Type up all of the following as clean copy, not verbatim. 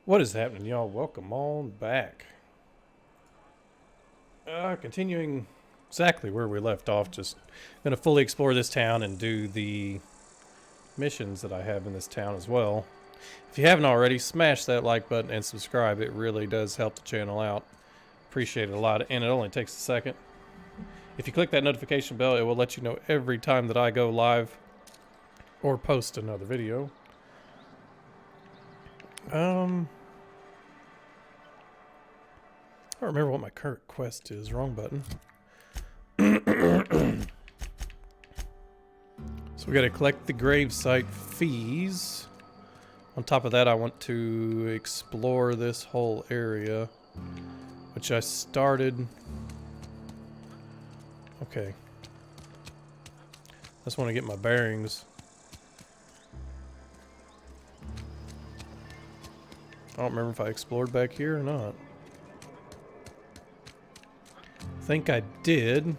What is happening, y'all? Welcome on back. Continuing exactly where we left off, just gonna fully explore this town and do the missions that I have in this town as well. If you haven't already, smash that like button and subscribe. It really does help the channel out. Appreciate it a lot, and it only takes a second. If you click that notification bell, it will let you know every time that I go live or post another video. I don't remember what my current quest is. Wrong button. So we got to collect the gravesite fees. On top of that, I want to explore this whole area, which I started. Okay. I just want to get my bearings. I don't remember if I explored back here or not. I think I did.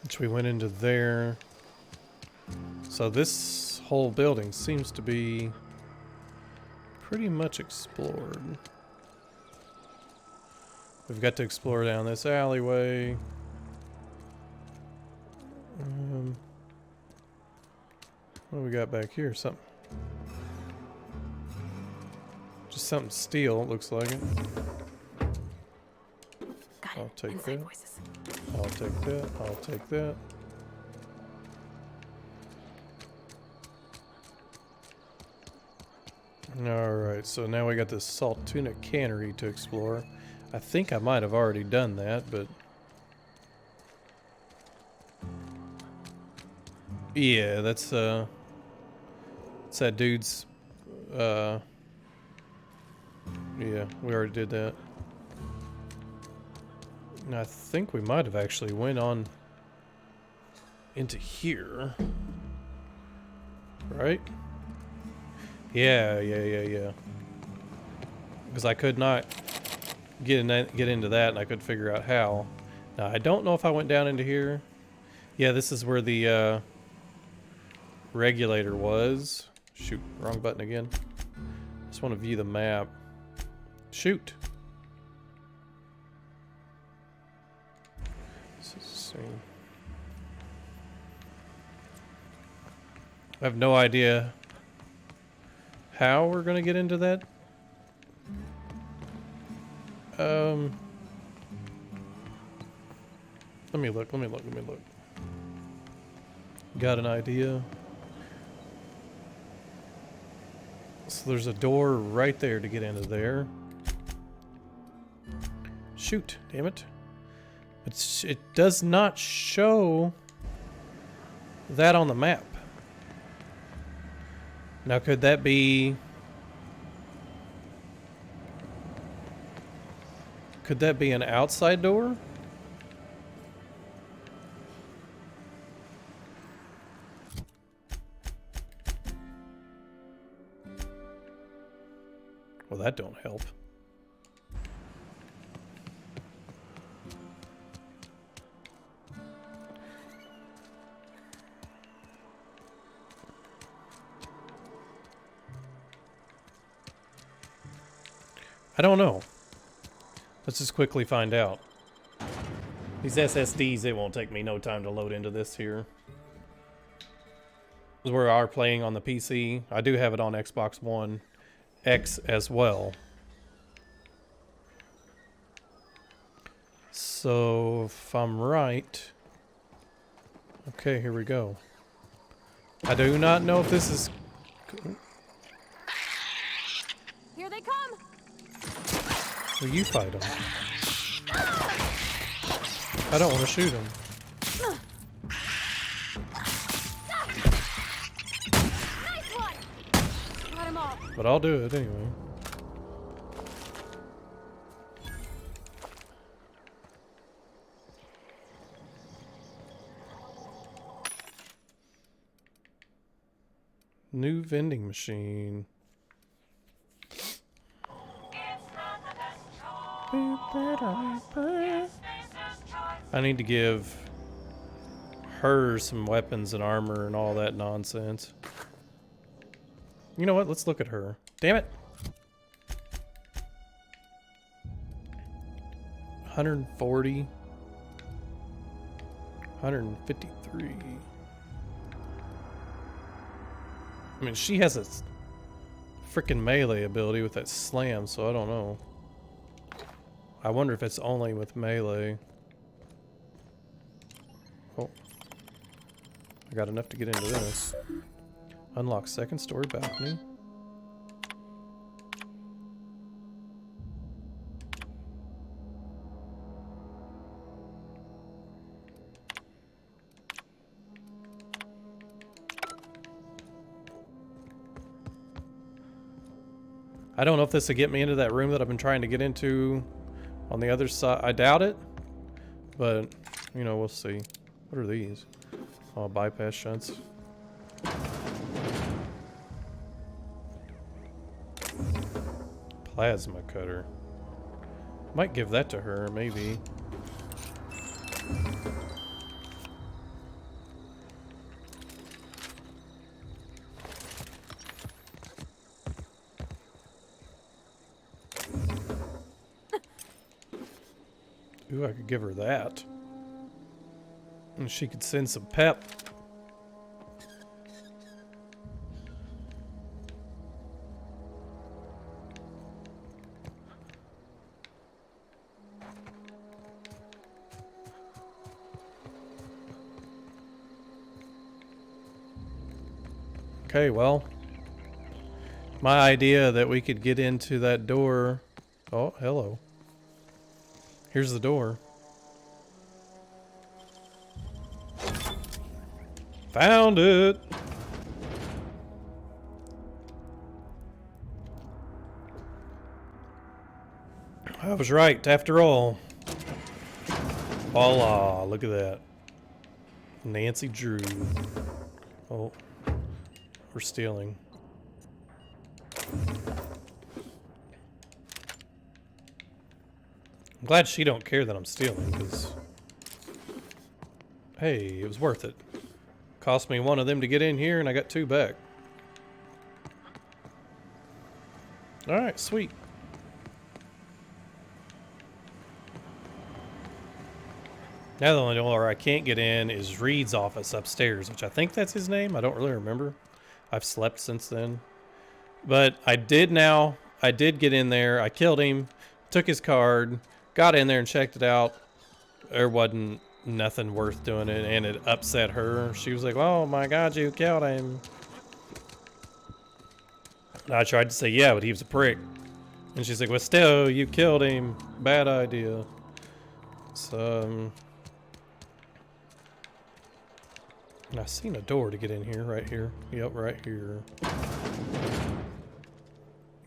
Which we went into there. So this whole building seems to be pretty much explored. We've got to explore down this alleyway. What do we got back here? Something. Just something steel, it looks like it. I'll take that. I'll take that. I'll take that. Alright, so now we got this salt tuna cannery to explore. I think I might have already done that, but... yeah, that's that dude's... yeah, we already did that. And I think we might have actually went on into here. Right? Yeah. Because I could not get into that, and I couldn't figure out how. Now, I don't know if I went down into here. Yeah, this is where the regulator was. Shoot, wrong button again. Just want to view the map. Shoot. I have no idea how we're gonna get into that. Let me look. Got an idea. So there's a door right there to get into there. Shoot, damn it. It does not show that on the map. Now, could that be... could that be an outside door? Well, that don't help. I don't know. Let's just quickly find out. These SSDs, it won't take me no time to load into this here. We are playing on the PC. I do have it on Xbox One X as well. So, if I'm right... okay, here we go. I do not know if this is... here they come! Will you fight them? I don't want to shoot them. Nice one! Got him all. But I'll do it anyway. New vending machine. I need to give her some weapons and armor and all that nonsense. You know what? Let's look at her. Damn it. 140. 153. I mean, she has a freaking melee ability with that slam, so I don't know. I wonder if it's only with melee. Oh. I got enough to get into this. Unlock second story balcony. I don't know if this will get me into that room that I've been trying to get into on the other side. I doubt it, but you know, we'll see. What are these? Oh, bypass shunts. Plasma cutter. Might give that to her, maybe. Ooh, I could give her that. And she could send some pep. Okay, well, my idea that we could get into that door. Oh, hello. Here's the door. Found it. I was right after all. Voila, look at that. Nancy Drew. Oh, we're stealing. I'm glad she don't care that I'm stealing, because hey, it was worth it. Cost me one of them to get in here, and I got 2 back. Alright, sweet. Now the only door I can't get in is Reed's office upstairs, which I think that's his name. I don't really remember. I've slept since then. But I did get in there. I killed him, took his card, got in there and checked it out. There wasn't nothing worth doing it, and it upset her. She was like, oh my god, you killed him. And I tried to say, yeah, but he was a prick. And she's like, well, still, you killed him. Bad idea. So, I seen a door to get in here, right here. Yep, right here. I'm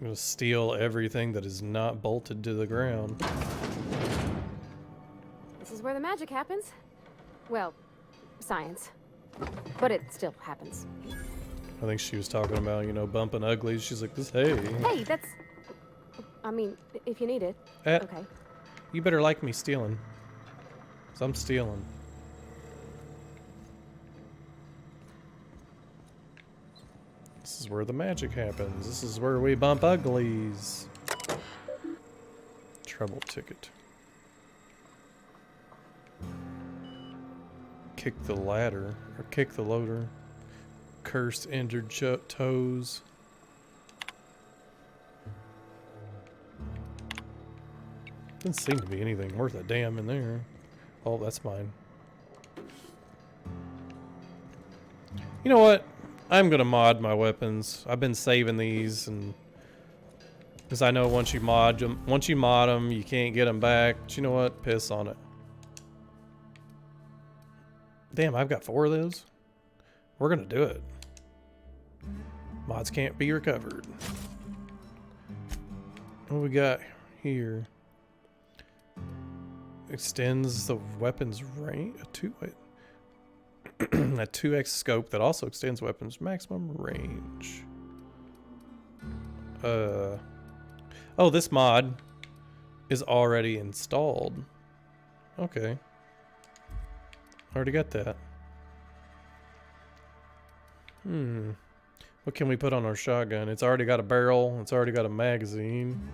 gonna steal everything that is not bolted to the ground. This is where the magic happens. Well, science. But it still happens. I think she was talking about, you know, bumping uglies. She's like, this, hey. Hey, that's... I mean, if you need it. Okay. You better like me stealing. 'Cause I'm stealing. This is where the magic happens. This is where we bump uglies. Trouble ticket. Kick the ladder. Or kick the loader. Cursed injured toes. Doesn't seem to be anything worth a damn in there. Oh, that's mine. You know what? I'm gonna mod my weapons. I've been saving these, and because I know once you mod them, you can't get them back. But you know what? Piss on it. Damn, I've got 4 of those. We're gonna do it. Mods can't be recovered. What we got here? Extends the weapon's range. A 2x scope that also extends weapons maximum range. Oh, this mod is already installed. Okay. Already got that. What can we put on our shotgun? It's already got a barrel. It's already got a magazine.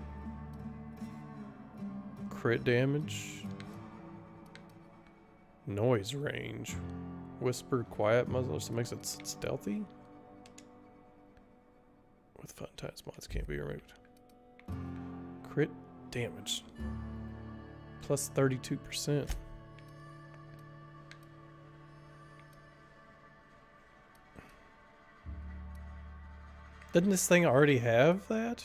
Crit damage. Noise range. Whisper, quiet muzzle. So it makes it stealthy. With fun times mods can't be removed. Crit damage. Plus 32%. Didn't this thing already have that?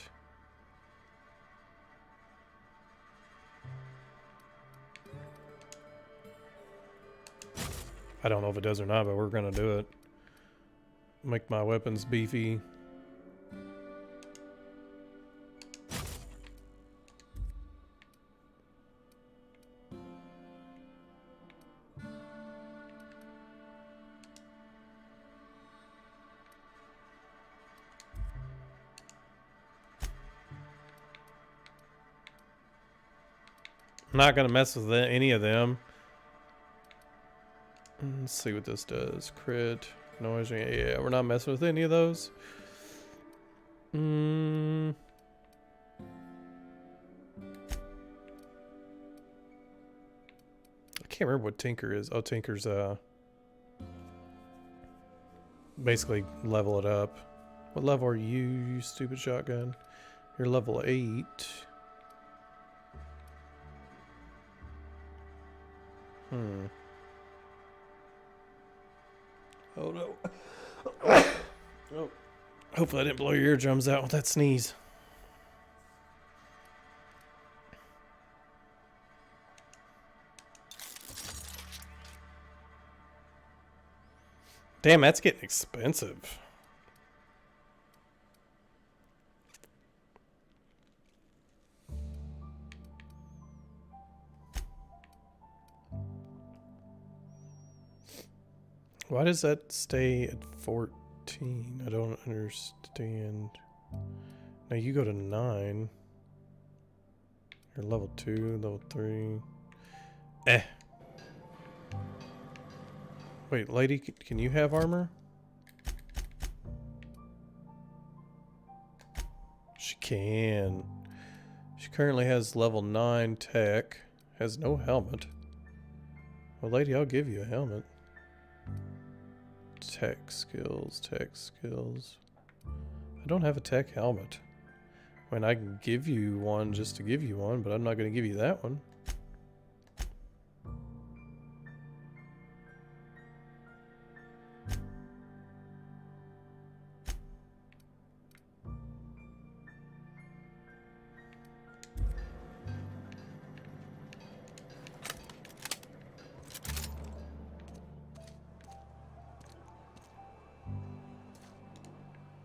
I don't know if it does or not, but we're gonna do it. Make my weapons beefy. I'm not gonna mess with any of them. Let's see what this does. Crit, noise. Yeah, we're not messing with any of those. I can't remember what Tinker is. Oh, Tinker's basically level it up. What level are you, you stupid shotgun? You're level 8. Oh no. Oh. Hopefully I didn't blow your eardrums out with that sneeze. Damn, that's getting expensive. Why does that stay at 14? I don't understand. Now you go to 9. You're level 2, level 3. Wait, lady, can you have armor? She can. She currently has level 9 tech. Has no helmet. Well, lady, I'll give you a helmet. Tech skills, tech skills. I don't have a tech helmet. I mean, I can give you one just to give you one, but I'm not going to give you that one.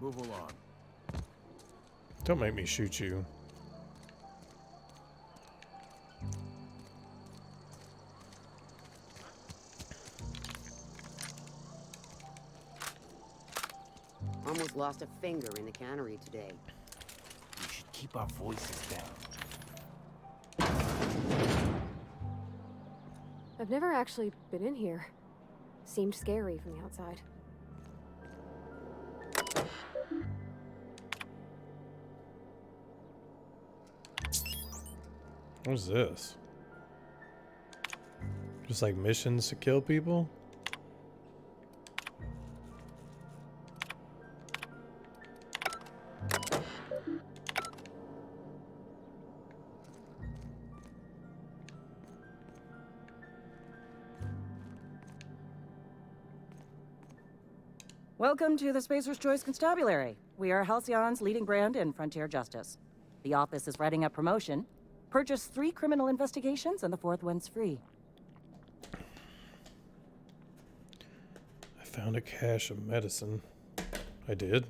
Move along. Don't make me shoot you. Almost lost a finger in the cannery today. We should keep our voices down. I've never actually been in here. Seemed scary from the outside. What's this? Just like missions to kill people? Welcome to the Spacer's Choice Constabulary. We are Halcyon's leading brand in frontier justice. The office is writing up promotion. Purchase 3 criminal investigations and the 4th one's free. I found a cache of medicine. I did.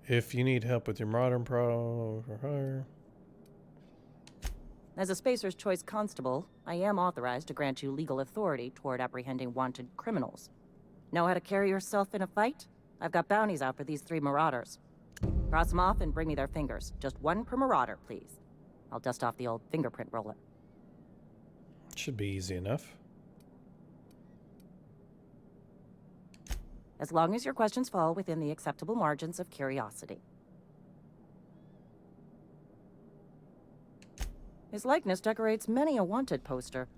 If you need help with your modern problem or hire. As a Spacer's Choice Constable, I am authorized to grant you legal authority toward apprehending wanted criminals. Know how to carry yourself in a fight? I've got bounties out for these 3 marauders. Cross them off and bring me their fingers. Just 1 per marauder, please. I'll dust off the old fingerprint roller. Should be easy enough. as long as your questions fall within the acceptable margins of curiosity. His likeness decorates many a wanted poster.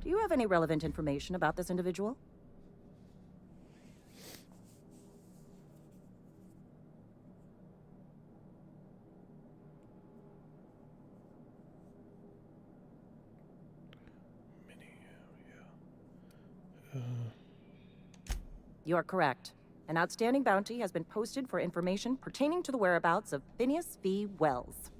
Do you have any relevant information about this individual? You are correct. An outstanding bounty has been posted for information pertaining to the whereabouts of Phineas V. Wells.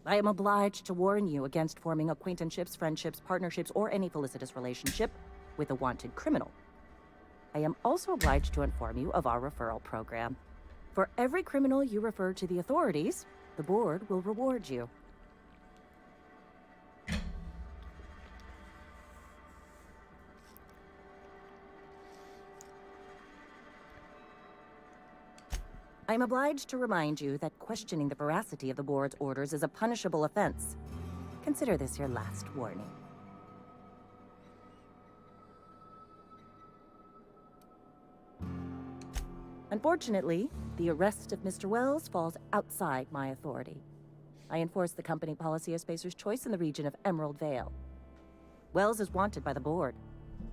I am obliged to warn you against forming acquaintanceships, friendships, partnerships, or any felicitous relationship with a wanted criminal. I am also obliged to inform you of our referral program. For every criminal you refer to the authorities, the board will reward you. I am obliged to remind you that questioning the veracity of the board's orders is a punishable offense. Consider this your last warning. Unfortunately, the arrest of Mr. Wells falls outside my authority. I enforce the company policy of Spacer's Choice in the region of Emerald Vale. Wells is wanted by the board.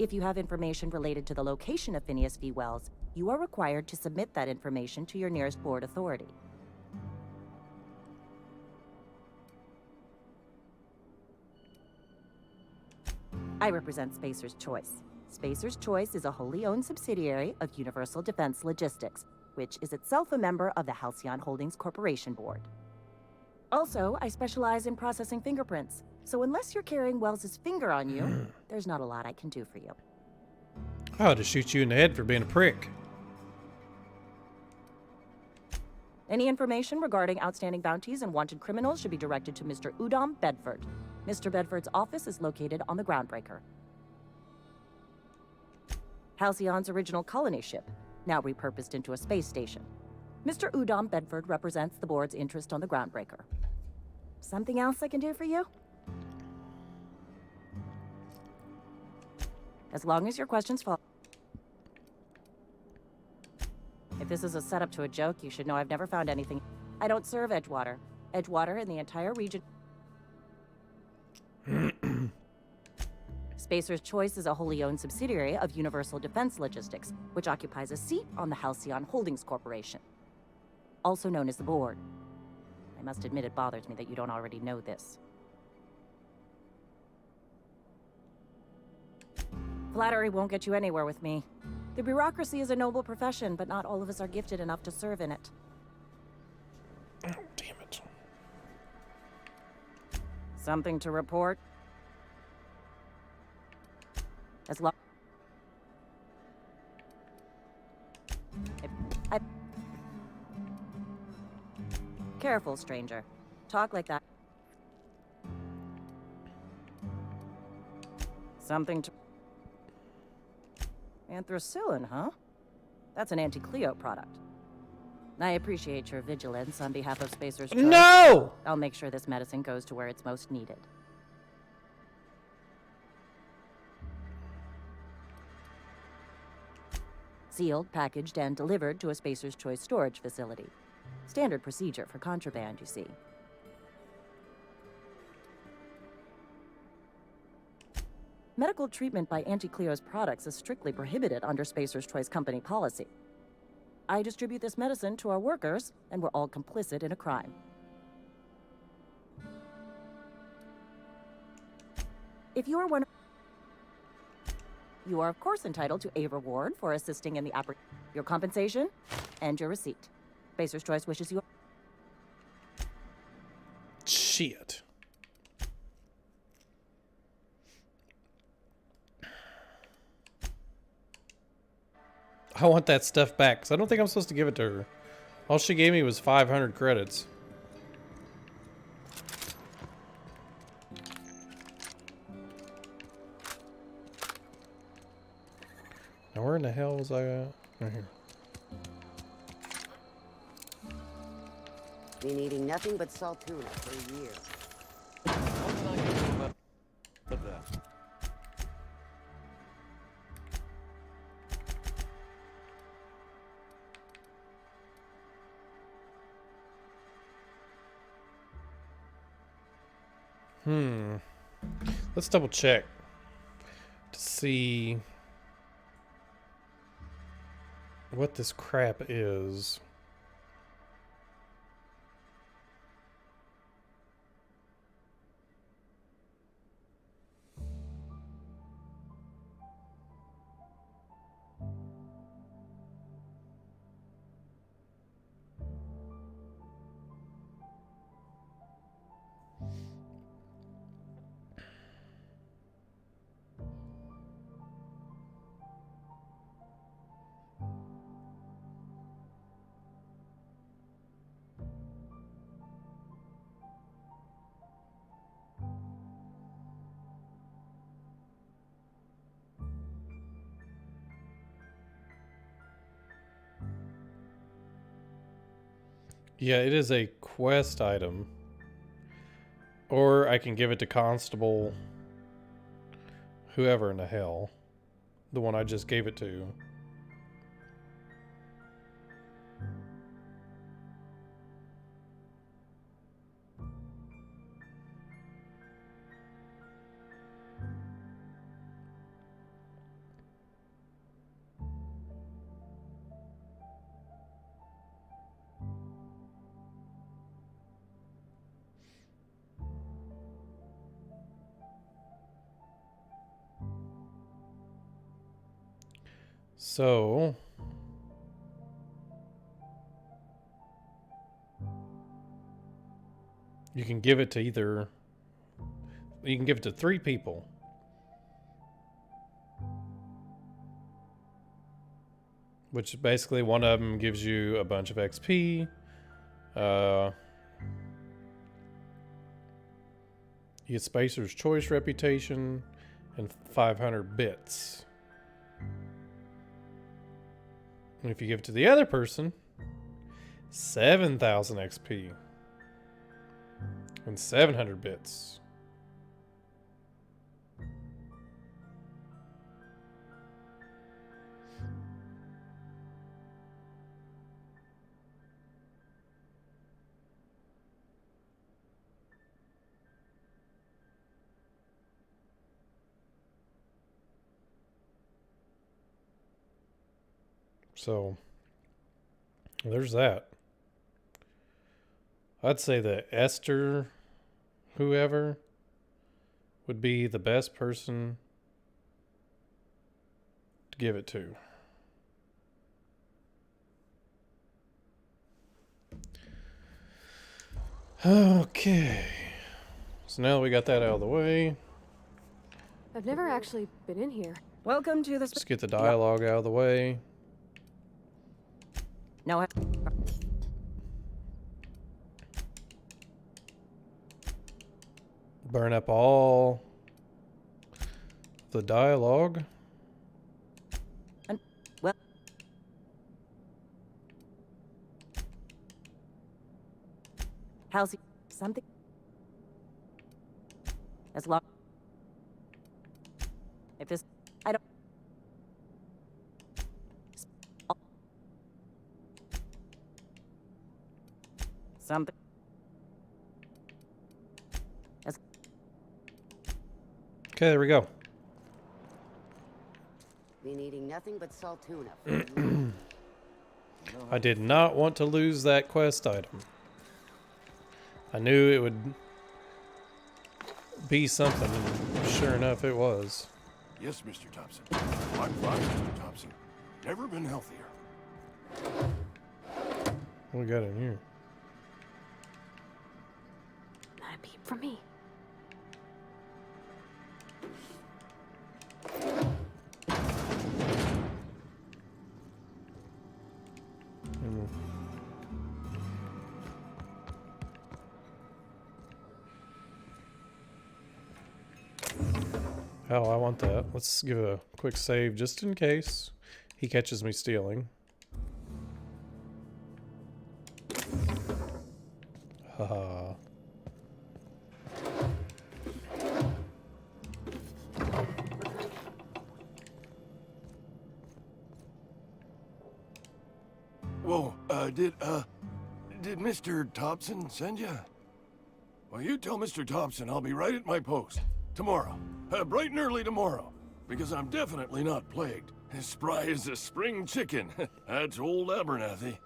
If you have information related to the location of Phineas V. Wells, you are required to submit that information to your nearest board authority. I represent Spacer's Choice. Spacer's Choice is a wholly owned subsidiary of Universal Defense Logistics, which is itself a member of the Halcyon Holdings Corporation Board. Also, I specialize in processing fingerprints, so unless you're carrying Wells's finger on you, there's not a lot I can do for you. I ought to shoot you in the head for being a prick. Any information regarding outstanding bounties and wanted criminals should be directed to Mr. Udom Bedford. Mr. Bedford's office is located on the Groundbreaker. Halcyon's original colony ship, now repurposed into a space station. Mr. Udom Bedford represents the board's interest on the Groundbreaker. Something else I can do for you? As long as your questions fall. If this is a setup to a joke, you should know I've never found anything. I don't serve Edgewater. Edgewater in the entire region. Spacer's Choice is a wholly owned subsidiary of Universal Defense Logistics, which occupies a seat on the Halcyon Holdings Corporation, also known as the Board. I must admit it bothers me that you don't already know this. Flattery won't get you anywhere with me. The bureaucracy is a noble profession, but not all of us are gifted enough to serve in it. Oh, damn it. Something to report? As long... Careful, stranger. Talk like that. Something to... Anthracillin, huh? That's an anti-Cleo product. I appreciate your vigilance on behalf of Spacer's Choice. No! I'll make sure this medicine goes to where it's most needed. Sealed, packaged, and delivered to a Spacer's Choice storage facility. Standard procedure for contraband, you see. Medical treatment by Anti-Cleo's products is strictly prohibited under Spacer's Choice company policy. I distribute this medicine to our workers, and we're all complicit in a crime. If you are one... You are, of course, entitled to a reward for assisting in the your compensation and your receipt. Spacer's Choice wishes you... Shit. I want that stuff back, because I don't think I'm supposed to give it to her. All she gave me was 500 credits. Now where in the hell was I at? Right here. Been eating nothing but salt tuna for a year. What can I do to Let's double check to see what this crap is. Yeah, it is a quest item. Or I can give it to Constable whoever in the hell. The one I just gave it to. So you can give it to either, you can give it to 3 people. Which basically one of them gives you a bunch of XP. You get Spacer's Choice reputation and 500 bits. And if you give it to the other person, 7,000 XP and 700 bits. So there's that. I'd say that Esther, whoever, would be the best person to give it to. Okay. So now that we got that out of the way, I've never actually been in here. Welcome to the... let's get the dialogue out of the way. No, Burn up all the dialogue. well... How's he... Something... As long... If this... I don't... Something... As... Okay, there we go. Been eating nothing but salt tuna. I did not want to lose that quest item. I knew it would be something, and sure enough, it was. Yes, Mr. Thompson. I'm fine, Mr. Thompson. Never been healthier. What we got in here? Not a peep from me. Oh, I want that. Let's give a quick save just in case he catches me stealing. Haha. Whoa, did Mr. Thompson send you? Well, you tell Mr. Thompson I'll be right at my post. Tomorrow. Bright and early tomorrow. Because I'm definitely not plagued. As spry as a spring chicken. That's old Abernathy.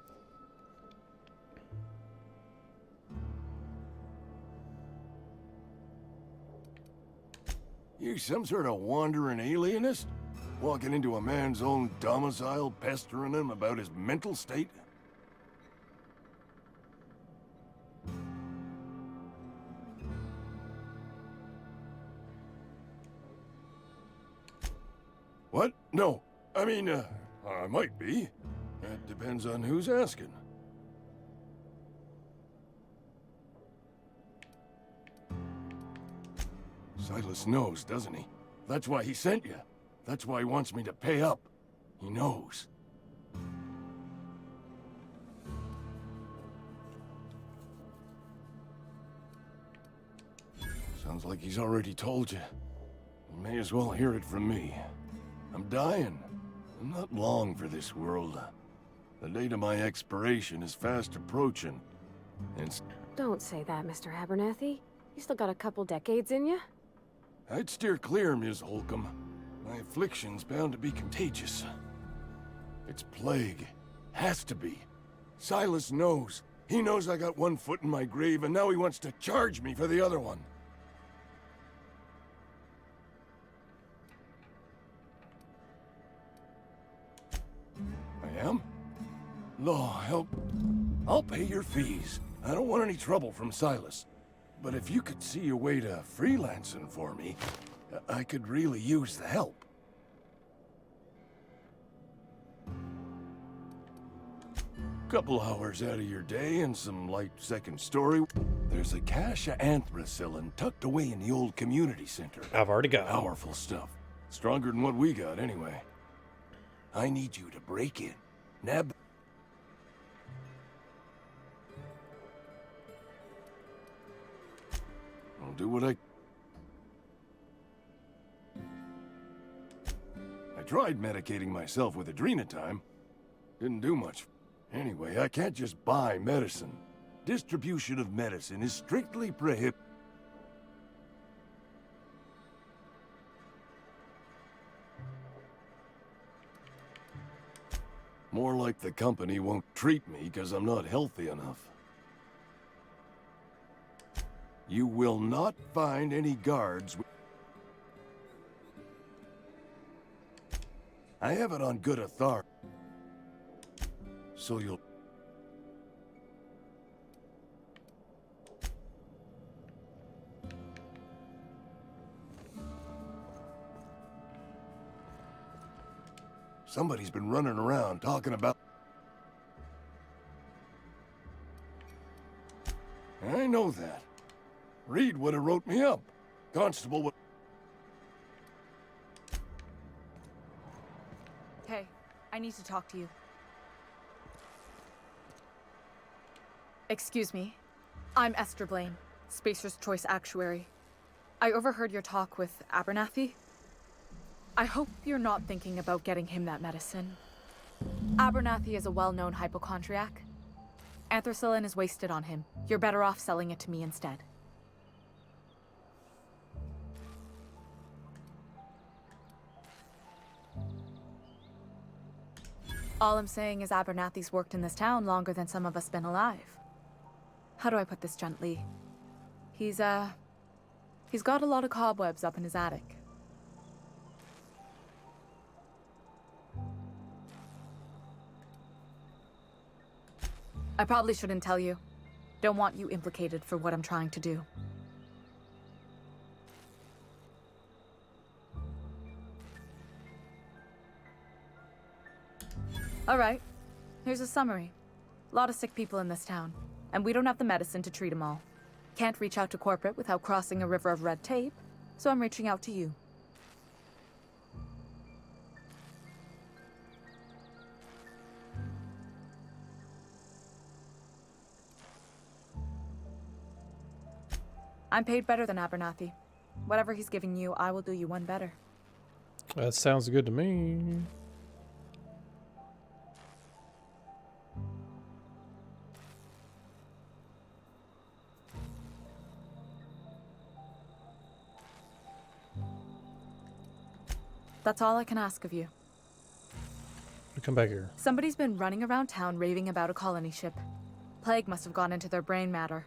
You some sort of wandering alienist? Walking into a man's own domicile, pestering him about his mental state? What? No. I mean, I might be. That depends on who's asking. Silas knows, doesn't he? That's why he sent you. That's why he wants me to pay up. He knows. Sounds like he's already told you. You may as well hear it from me. I'm dying. I'm not long for this world. The date of my expiration is fast approaching. And Don't say that, Mr. Abernathy. You still got a couple decades in you. I'd steer clear, Ms. Holcomb. My affliction's bound to be contagious. It's plague. Has to be. Silas knows. He knows I got one foot in my grave, and now he wants to charge me for the other one. I am? Law, help. I'll pay your fees. I don't want any trouble from Silas. But if you could see a way to freelancing for me, I could really use the help. Couple hours out of your day and some light second story. There's a cache of anthracillin tucked away in the old community center. I've already got it. Powerful stuff. Stronger than what we got, anyway. I need you to break in. Nab... I'll do what I tried medicating myself with adrenatime. Didn't do much. Anyway, I can't just buy medicine. Distribution of medicine is strictly prohibited. More like the company won't treat me because I'm not healthy enough. You will not find any guards. I have it on good authority. So you'll... Somebody's been running around talking about... I know that. Reed would have wrote me up. Constable would... Hey, I need to talk to you. Excuse me. I'm Esther Blaine, Spacer's Choice Actuary. I overheard your talk with Abernathy. I hope you're not thinking about getting him that medicine. Abernathy is a well-known hypochondriac. Anthracillin is wasted on him. You're better off selling it to me instead. All I'm saying is Abernathy's worked in this town longer than some of us been alive. How do I put this gently? He's got a lot of cobwebs up in his attic. I probably shouldn't tell you. Don't want you implicated for what I'm trying to do. All right, here's a summary. A lot of sick people in this town, and we don't have the medicine to treat them all. Can't reach out to corporate without crossing a river of red tape, so I'm reaching out to you. I'm paid better than Abernathy. Whatever he's giving you, I will do you one better. That sounds good to me. That's all I can ask of you. Come back here. Somebody's been running around town raving about a colony ship. Plague must have gone into their brain matter.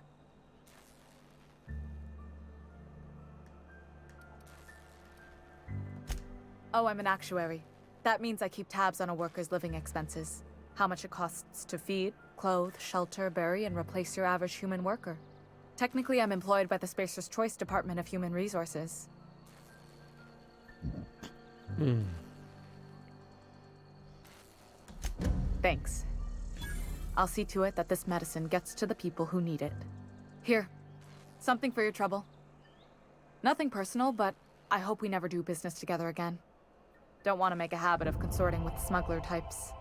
Oh, I'm an actuary. That means I keep tabs on a worker's living expenses. How much it costs to feed, clothe, shelter, bury, and replace your average human worker. Technically, I'm employed by the Spacer's Choice Department of Human Resources. Thanks. I'll see to it that this medicine gets to the people who need it. Here, something for your trouble. Nothing personal, but I hope we never do business together again. Don't want to make a habit of consorting with smuggler types.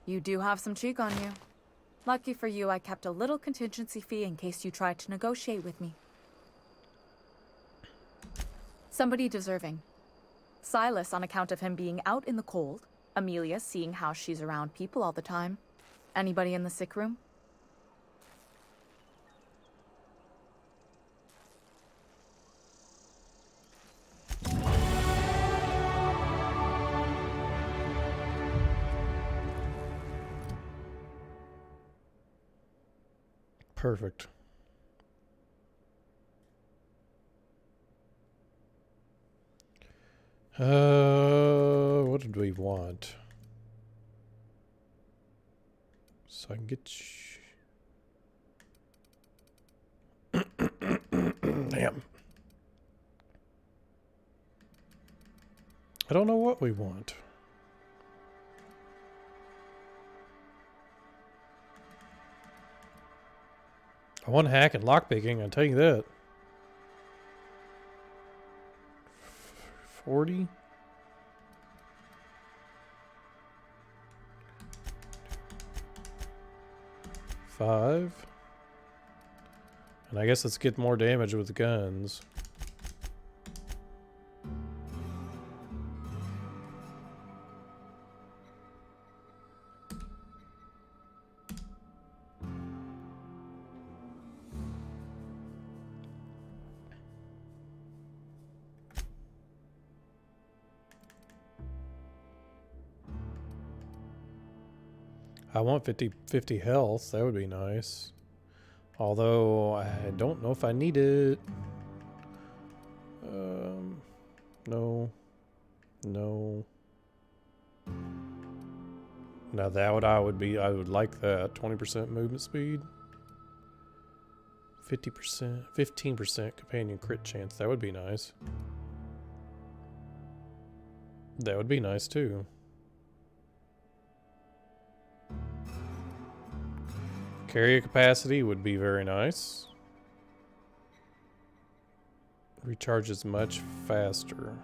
You do have some cheek on you. Lucky for you, I kept a little contingency fee in case you tried to negotiate with me. Somebody deserving. Silas on account of him being out in the cold. Amelia seeing how she's around people all the time. Anybody in the sick room? Perfect. What did we want? So I can get damn. I don't know what we want. I want hack and lockpicking, I'll tell you that. 40? $5. And I guess let's get more damage with the guns. I want 50 health. That would be nice. Although, I don't know if I need it. No. No. Now that would I would like that. 20% movement speed. 50%, 15% companion crit chance. That would be nice. That would be nice too. Carrier capacity would be very nice. Recharges much faster.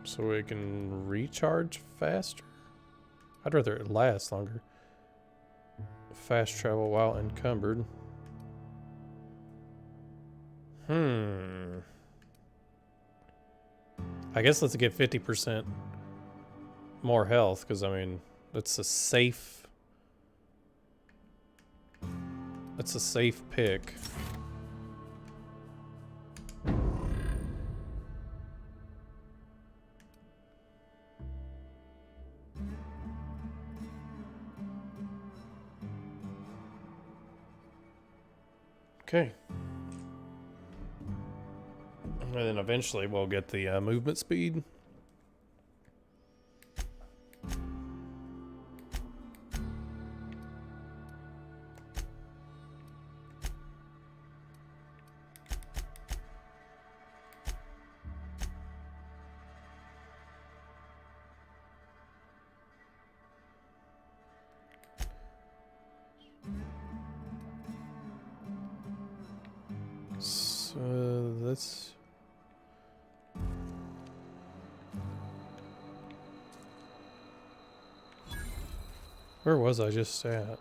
So it can recharge faster? I'd rather it last longer. Fast travel while encumbered. I guess let's get 50% more health, because I mean, that's a safe... That's a safe pick. Okay. And then eventually we'll get the movement speed. So let's... Where was I just at?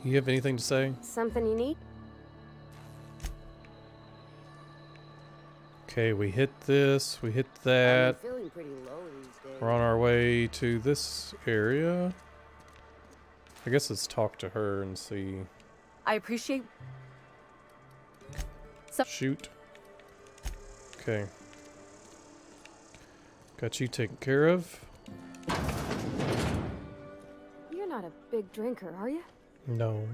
You have anything to say? Something you need? Okay, we hit this, we hit I'm that. feeling pretty low these days. We're on our way to this area. I guess let's talk to her and see. I appreciate. Shoot. Okay. Got you taken care of. You're not a big drinker, are you? No.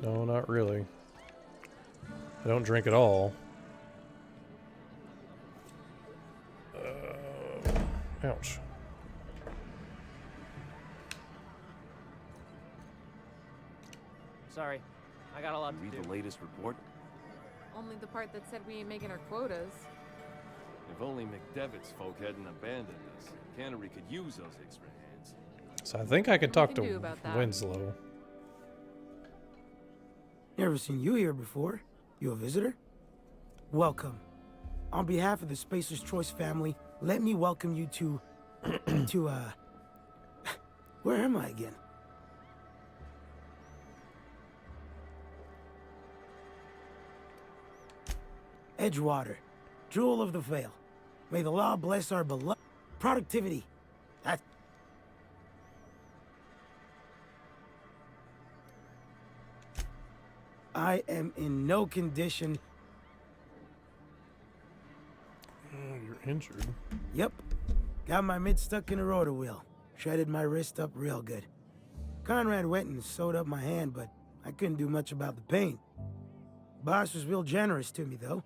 No, not really. I don't drink at all. Ouch. Sorry, I got a lot to Read do. the latest report? Only the part that said we ain't making our quotas. If only McDevitt's folk hadn't abandoned us. Cannery could use those extra hands. So I think I could What talk we can do to about that? Winslow. Never seen you here before. You a visitor? Welcome. On behalf of the Spacer's Choice family, let me welcome you to... Where am I again? Edgewater. Jewel of the Vale. May the law bless our beloved... Productivity. That... I am in no condition... You're injured. Yep. Got my mid stuck in a rotor wheel. Shredded my wrist up real good. Conrad went and sewed up my hand, but I couldn't do much about the pain. Boss was real generous to me, though.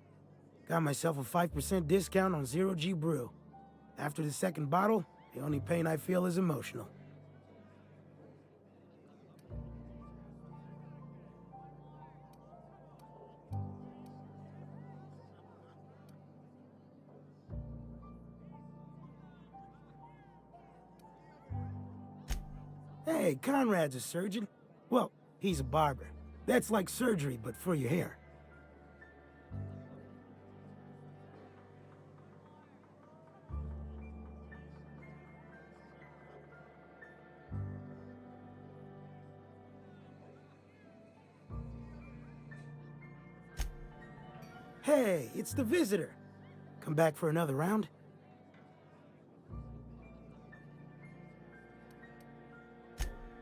Got myself a 5% discount on Zero G Brew. After the second bottle, the only pain I feel is emotional. Hey, Conrad's a surgeon. Well, he's a barber. That's like surgery, but for your hair. Hey, it's the visitor. Come back for another round?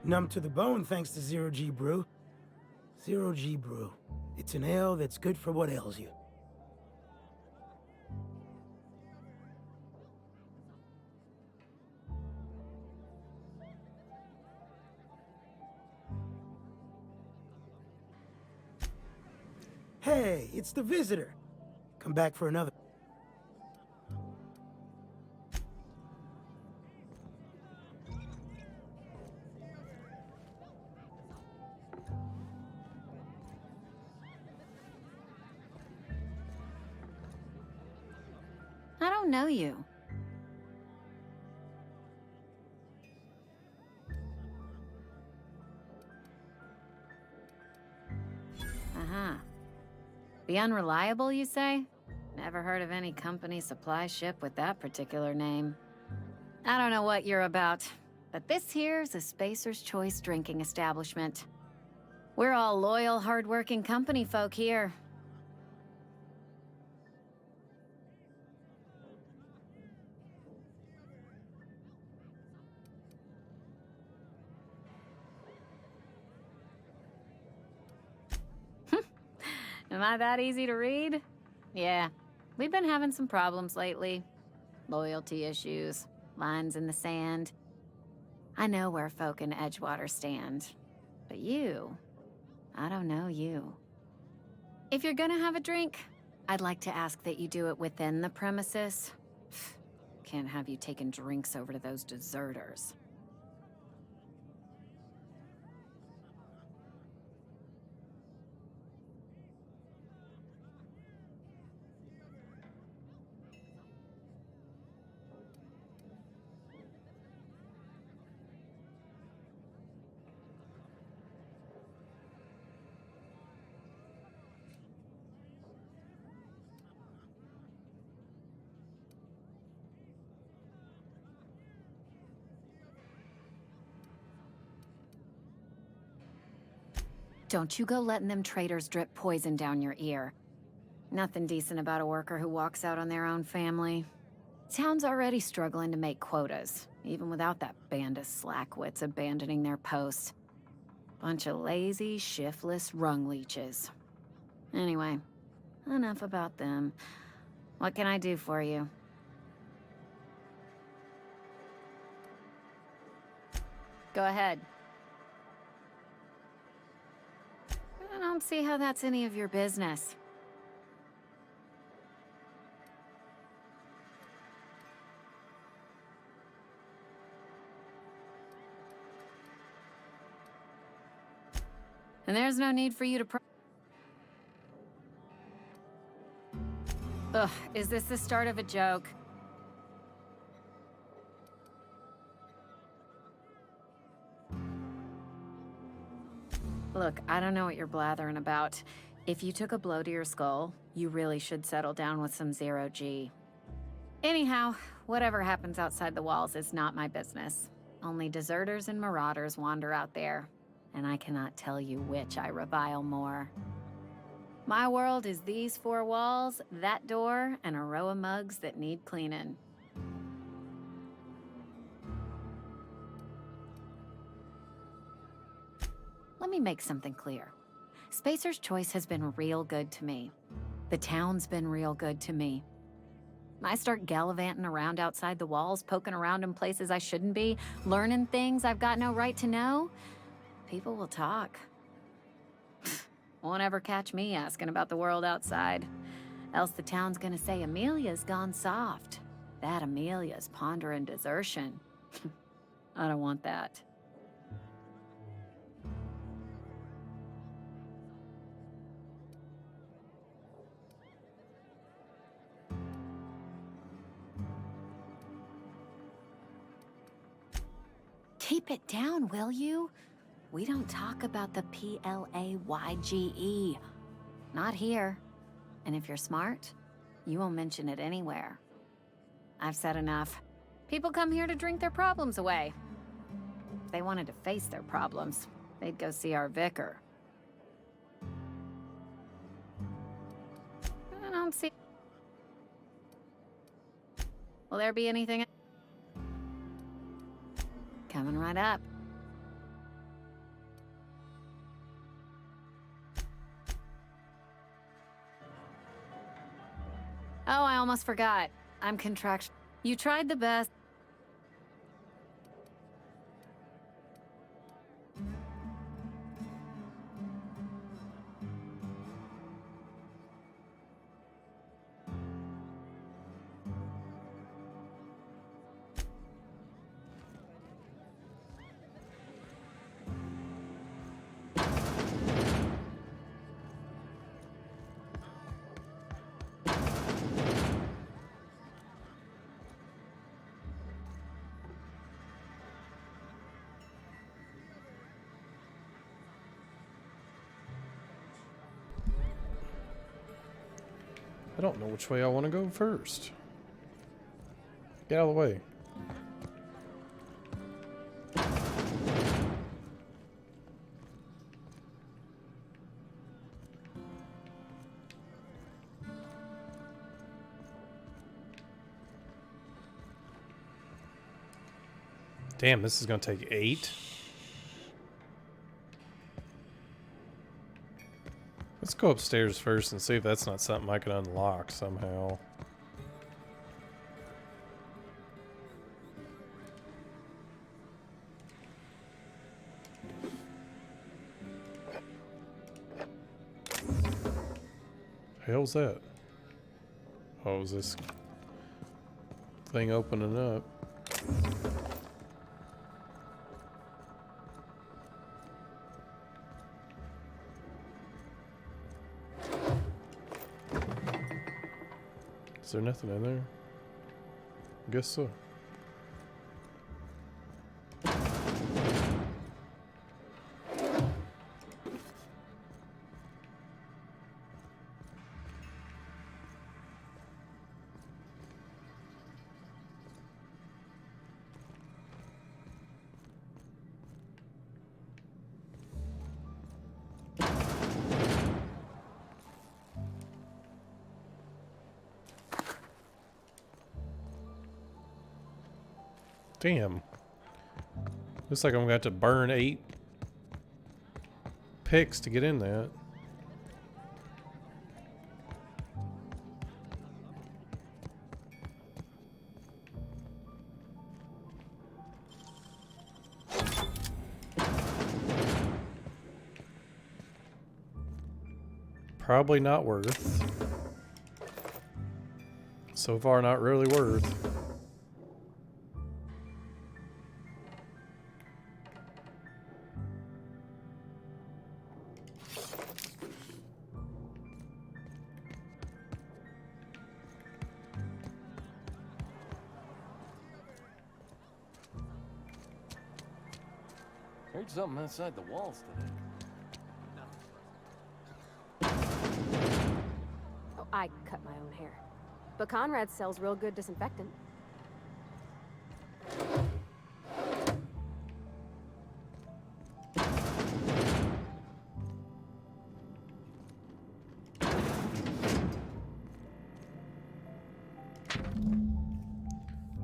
Numb to the bone thanks to Zero G Brew. Zero G Brew. It's an ale that's good for what ails you. Hey, it's the visitor. Come back for another. I don't know you. Uh-huh. The Unreliable, you say? Never heard of any company supply ship with that particular name. I don't know what you're about, but this here's a Spacer's Choice drinking establishment. We're all loyal, hardworking company folk here. Am I that easy to read? Yeah, we've been having some problems lately. Loyalty issues, lines in the sand. I know where folk in Edgewater stand. But you, I don't know you. If you're gonna have a drink, I'd like to ask that you do it within the premises. Can't have you taking drinks over to those deserters. Don't you go letting them traitors drip poison down your ear. Nothing decent about a worker who walks out on their own family. Town's already struggling to make quotas, even without that band of slackwits abandoning their posts. Bunch of lazy, shiftless rung leeches. Anyway, enough about them. What can I do for you? Go ahead. I don't see how that's any of your business. And there's no need for you to Ugh, is this the start of a joke? Look, I don't know what you're blathering about. If you took a blow to your skull, you really should settle down with some zero-G. Anyhow, whatever happens outside the walls is not my business. Only deserters and marauders wander out there, and I cannot tell you which I revile more. My world is these four walls, that door, and a row of mugs that need cleaning. Let me make something clear. Spacer's Choice has been real good to me. The town's been real good to me. I start gallivanting around outside the walls, poking around in places I shouldn't be, learning things I've got no right to know. People will talk. Won't ever catch me asking about the world outside. Else the town's gonna say Amelia's gone soft. That Amelia's pondering desertion. I don't want that. Keep it down, will you? We don't talk about the PLAYGE. Not here. And if you're smart, you won't mention it anywhere. I've said enough. People come here to drink their problems away. If they wanted to face their problems, they'd go see our vicar. I don't see... Will there be anything... Coming right up. Oh, I almost forgot. I'm contract. You tried the best. I don't know which way I want to go first. Get out of the way. Damn, this is going to take 8? Let's go upstairs first and see if that's not something I can unlock somehow. Hell's that? Oh, is this thing opening up? Is there nothing in there? Guess so. Damn. Looks like I'm gonna have to burn 8 picks to get in that. Probably not worth. So far, not really worth. Heard something outside the walls today. Oh, I cut my own hair. But Conrad sells real good disinfectant.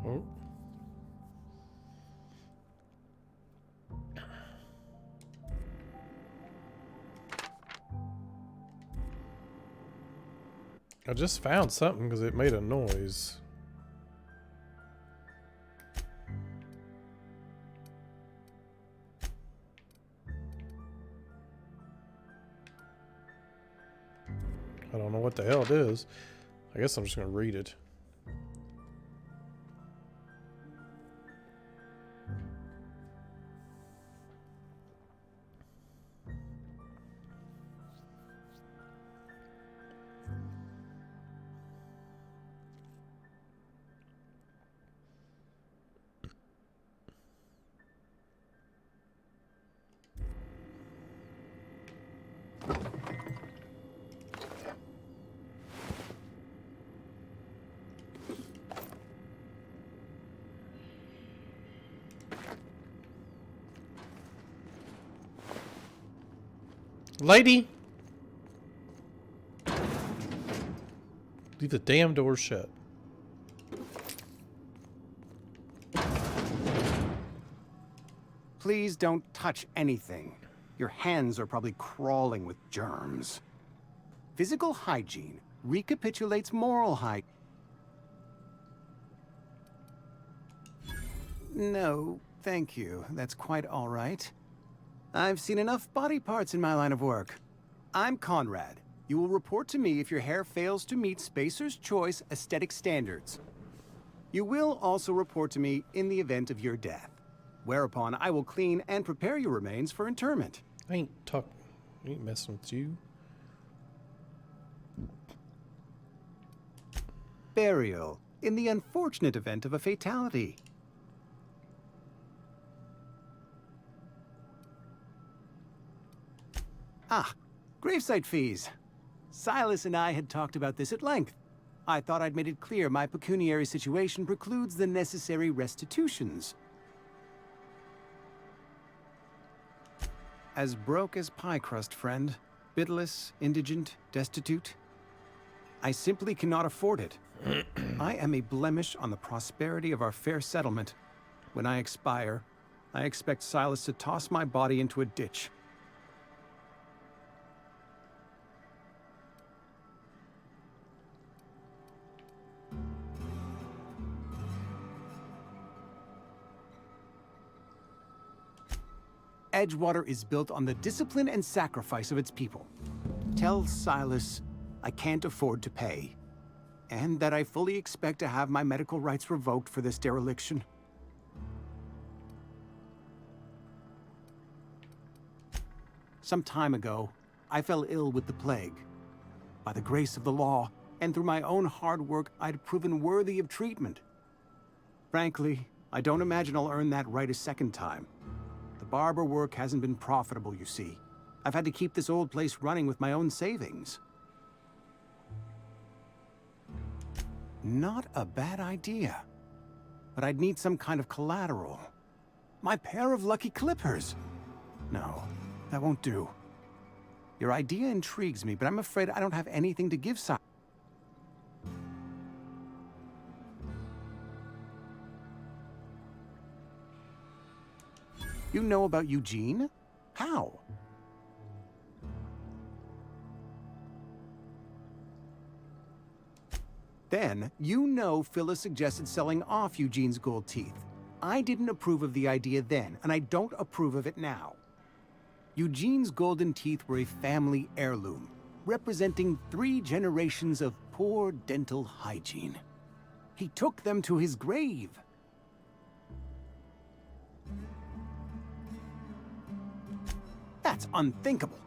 Oh. I just found something because it made a noise. I don't know what the hell it is. I guess I'm just going to read it. Lady! Leave the damn door shut. Please don't touch anything. Your hands are probably crawling with germs. Physical hygiene recapitulates moral hygiene. No, thank you. That's quite all right. I've seen enough body parts in my line of work. I'm Conrad. You will report to me if your hair fails to meet Spacer's Choice aesthetic standards. You will also report to me in the event of your death, whereupon I will clean and prepare your remains for interment. I ain't messing with you. Burial, in the unfortunate event of a fatality. Ah, gravesite fees. Silas and I had talked about this at length. I thought I'd made it clear my pecuniary situation precludes the necessary restitutions. As broke as pie crust, friend. Bitless, indigent, destitute. I simply cannot afford it. I am a blemish on the prosperity of our fair settlement. When I expire, I expect Silas to toss my body into a ditch. Edgewater is built on the discipline and sacrifice of its people. Tell Silas I can't afford to pay, and that I fully expect to have my medical rights revoked for this dereliction. Some time ago, I fell ill with the plague. By the grace of the law, and through my own hard work, I'd proven worthy of treatment. Frankly, I don't imagine I'll earn that right a second time. The barber work hasn't been profitable, you see. I've had to keep this old place running with my own savings. Not a bad idea. But I'd need some kind of collateral. My pair of lucky clippers. No, that won't do. Your idea intrigues me, but I'm afraid I don't have anything to give Silas. You know about Eugene? How? Then, you know Phyllis suggested selling off Eugene's gold teeth. I didn't approve of the idea then, and I don't approve of it now. Eugene's golden teeth were a family heirloom, representing 3 generations of poor dental hygiene. He took them to his grave. That's unthinkable.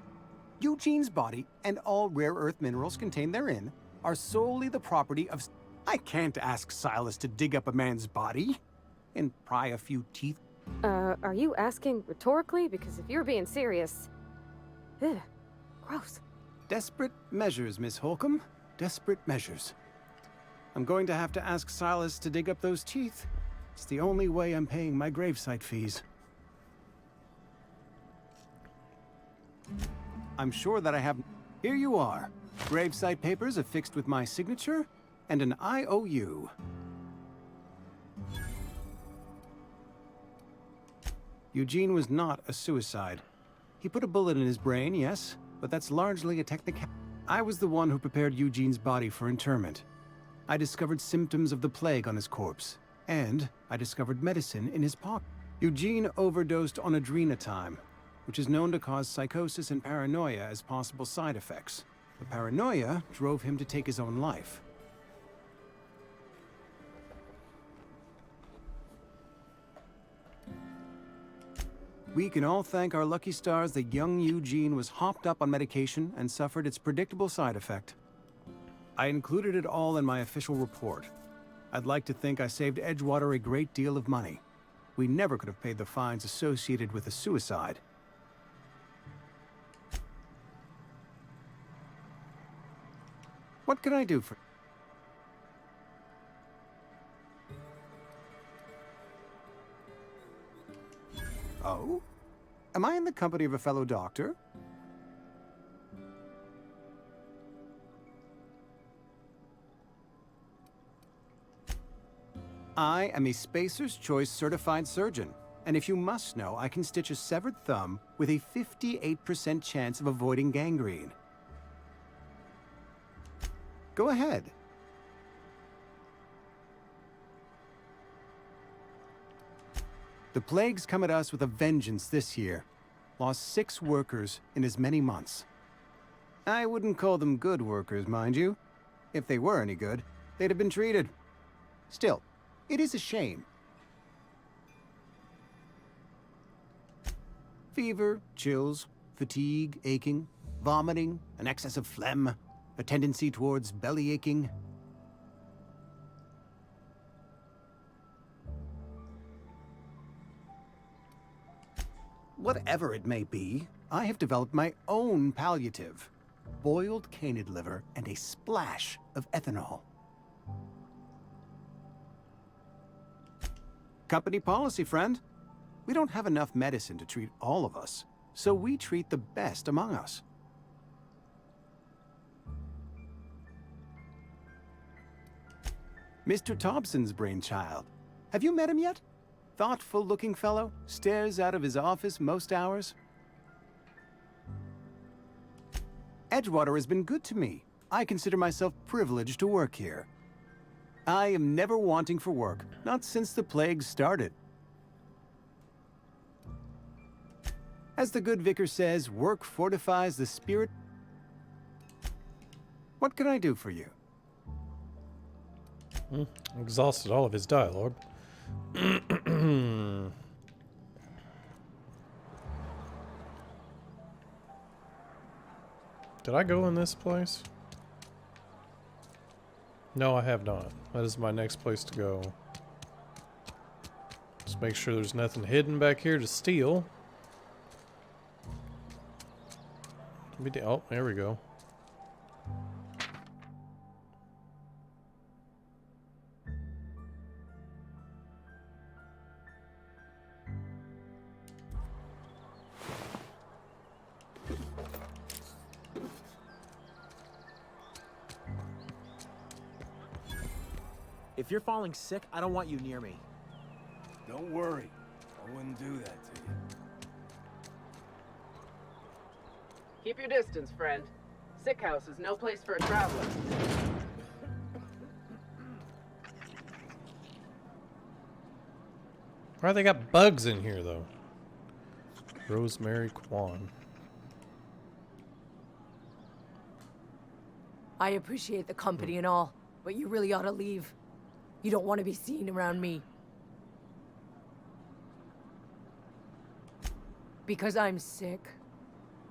Eugene's body and all rare earth minerals contained therein are solely the property of... I can't ask Silas to dig up a man's body and pry a few teeth. Are you asking rhetorically? Because if you're being serious... Ugh, gross. Desperate measures, Miss Holcomb. Desperate measures. I'm going to have to ask Silas to dig up those teeth. It's the only way I'm paying my gravesite fees. I'm sure that I have... Here you are. Gravesite papers affixed with my signature and an IOU. Eugene was not a suicide. He put a bullet in his brain, yes, but that's largely a technicality. I was the one who prepared Eugene's body for interment. I discovered symptoms of the plague on his corpse, and I discovered medicine in his pocket. Eugene overdosed on adrenatime, which is known to cause psychosis and paranoia as possible side effects. The paranoia drove him to take his own life. We can all thank our lucky stars that young Eugene was hopped up on medication and suffered its predictable side effect. I included it all in my official report. I'd like to think I saved Edgewater a great deal of money. We never could have paid the fines associated with a suicide. What can I do for... Oh? Am I in the company of a fellow doctor? I am a Spacer's Choice certified surgeon, and if you must know, I can stitch a severed thumb with a 58% chance of avoiding gangrene. Go ahead. The plague's come at us with a vengeance this year. Lost 6 workers in as many months. I wouldn't call them good workers, mind you. If they were any good, they'd have been treated. Still, it is a shame. Fever, chills, fatigue, aching, vomiting, an excess of phlegm, a tendency towards belly aching. Whatever it may be, I have developed my own palliative. Boiled canid liver and a splash of ethanol. Company policy, friend. We don't have enough medicine to treat all of us, so we treat the best among us. Mr. Thompson's brainchild. Have you met him yet? Thoughtful-looking fellow, stares out of his office most hours. Edgewater has been good to me. I consider myself privileged to work here. I am never wanting for work, not since the plague started. As the good vicar says, work fortifies the spirit. What can I do for you? Exhausted all of his dialogue. Did I go in this place? No, I have not. That is my next place to go. Just make sure there's nothing hidden back here to steal. Oh, there we go. If you're falling sick, I don't want you near me. Don't worry. I wouldn't do that to you. Keep your distance, friend. Sick house is no place for a traveler. Why they got bugs in here, though? Rosemary Kwan. I appreciate the company and all, but you really ought to leave. You don't want to be seen around me. Because I'm sick.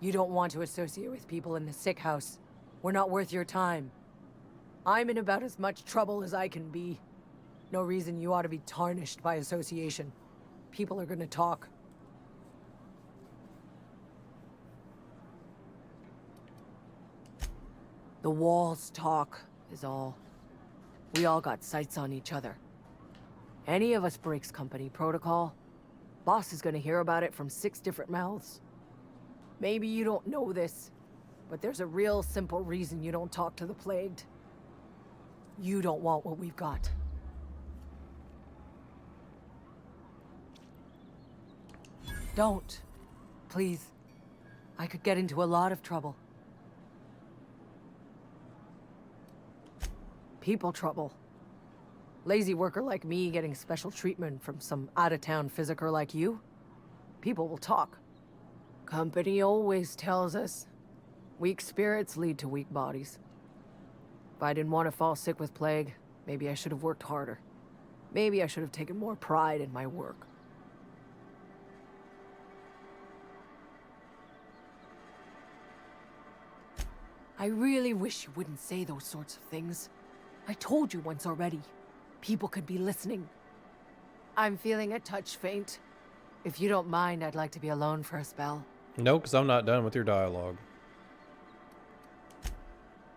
You don't want to associate with people in the sick house. We're not worth your time. I'm in about as much trouble as I can be. No reason you ought to be tarnished by association. People are gonna talk. The walls talk, is all. We all got sights on each other. Any of us breaks company protocol, boss is gonna hear about it from 6 different mouths. Maybe you don't know this, but there's a real simple reason you don't talk to the plagued. You don't want what we've got. Don't. Please. I could get into a lot of trouble. People trouble. Lazy worker like me getting special treatment from some out-of-town physiker like you? People will talk. Company always tells us, weak spirits lead to weak bodies. If I didn't want to fall sick with plague, maybe I should have worked harder. Maybe I should have taken more pride in my work. I really wish you wouldn't say those sorts of things. I told you once already. People could be listening. I'm feeling a touch faint. If you don't mind, I'd like to be alone for a spell. No, because I'm not done with your dialogue.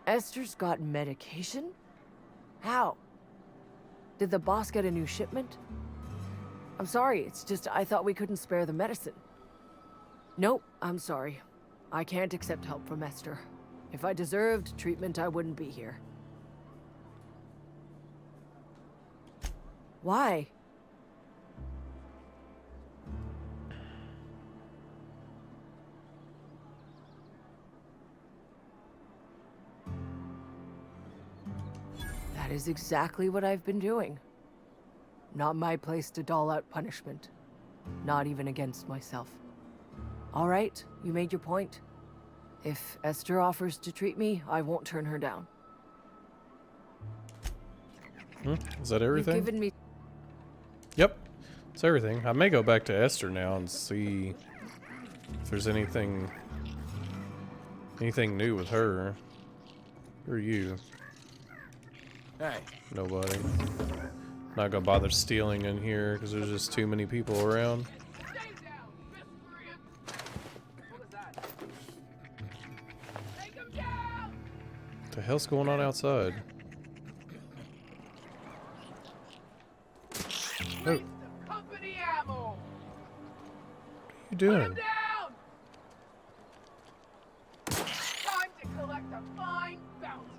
Esther's got medication? How? Did the boss get a new shipment? I'm sorry, it's just I thought we couldn't spare the medicine. Nope, I'm sorry. I can't accept help from Esther. If I deserved treatment, I wouldn't be here. Why? That is exactly what I've been doing. Not my place to dole out punishment. Not even against myself. All right, you made your point. If Esther offers to treat me, I won't turn her down. Is that everything? You've given me... Yep, it's everything. I may go back to Esther now and see if there's anything new with her. Who are you? Hey. Nobody. Not gonna bother stealing in here because there's just too many people around. What the hell's going on outside? Oh. What are you doing? Time to collect a fine bounty.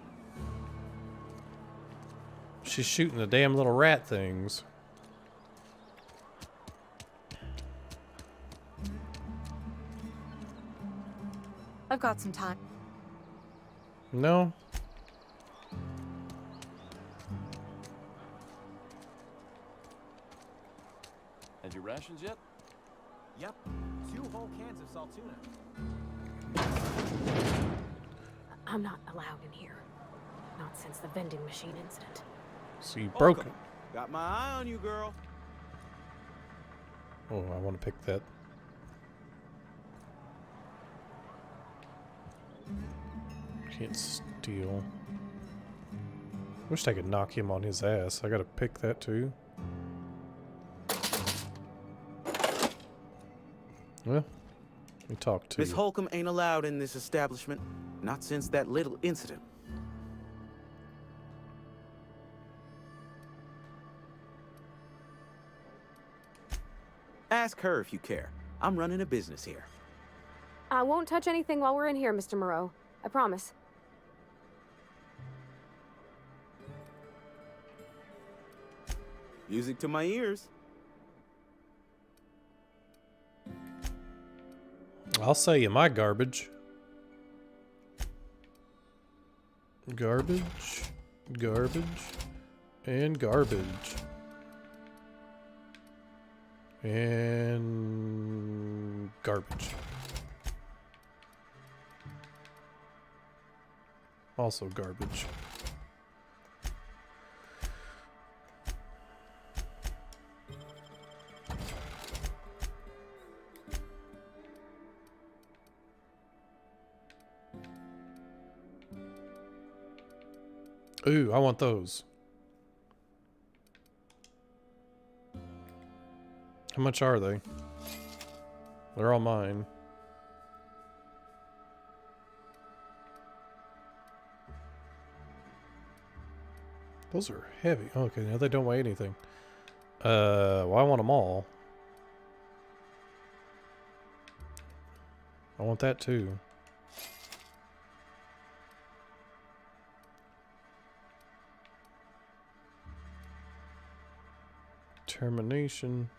She's shooting the damn little rat things. I've got some time. No. Had your rations yet? Yep. 2 whole cans of salt tuna. I'm not allowed in here. Not since the vending machine incident. So you broke it. Got my eye on you, girl. Oh, I want to pick that. Can't steal. Wish I could knock him on his ass. I gotta pick that too. Well, we talked to Miss Holcomb ain't allowed in this establishment. Not since that little incident. Ask her if you care. I'm running a business here. I won't touch anything while we're in here, Mr. Moreau. I promise. Music to my ears. I'll sell you my garbage. Garbage, garbage, and garbage. And garbage. Also garbage. Ooh, I want those. How much are they? They're all mine. Those are heavy. Okay, now they don't weigh anything. Well, I want them all. I want that too. Termination.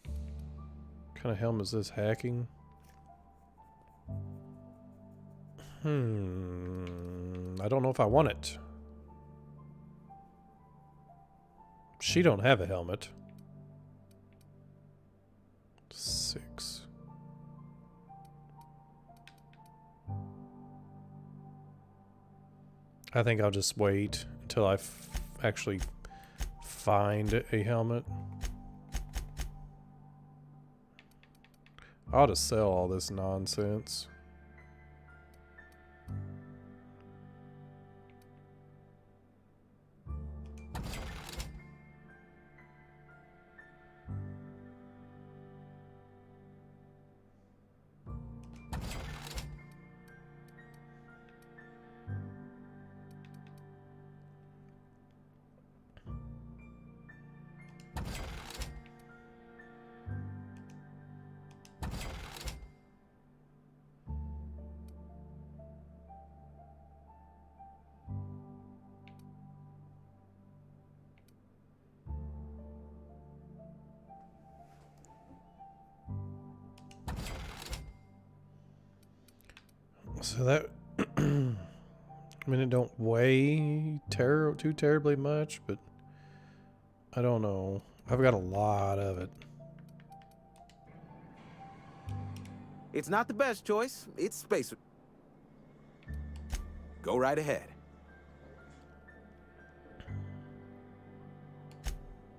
What kind of helm is this? Hacking? I don't know if I want it. She don't have a helmet. 6. I think I'll just wait until I actually find a helmet. I ought to sell all this nonsense. So that, I mean, it don't weigh too terribly much, but I don't know. I've got a lot of it. It's not the best choice. It's space. Go right ahead.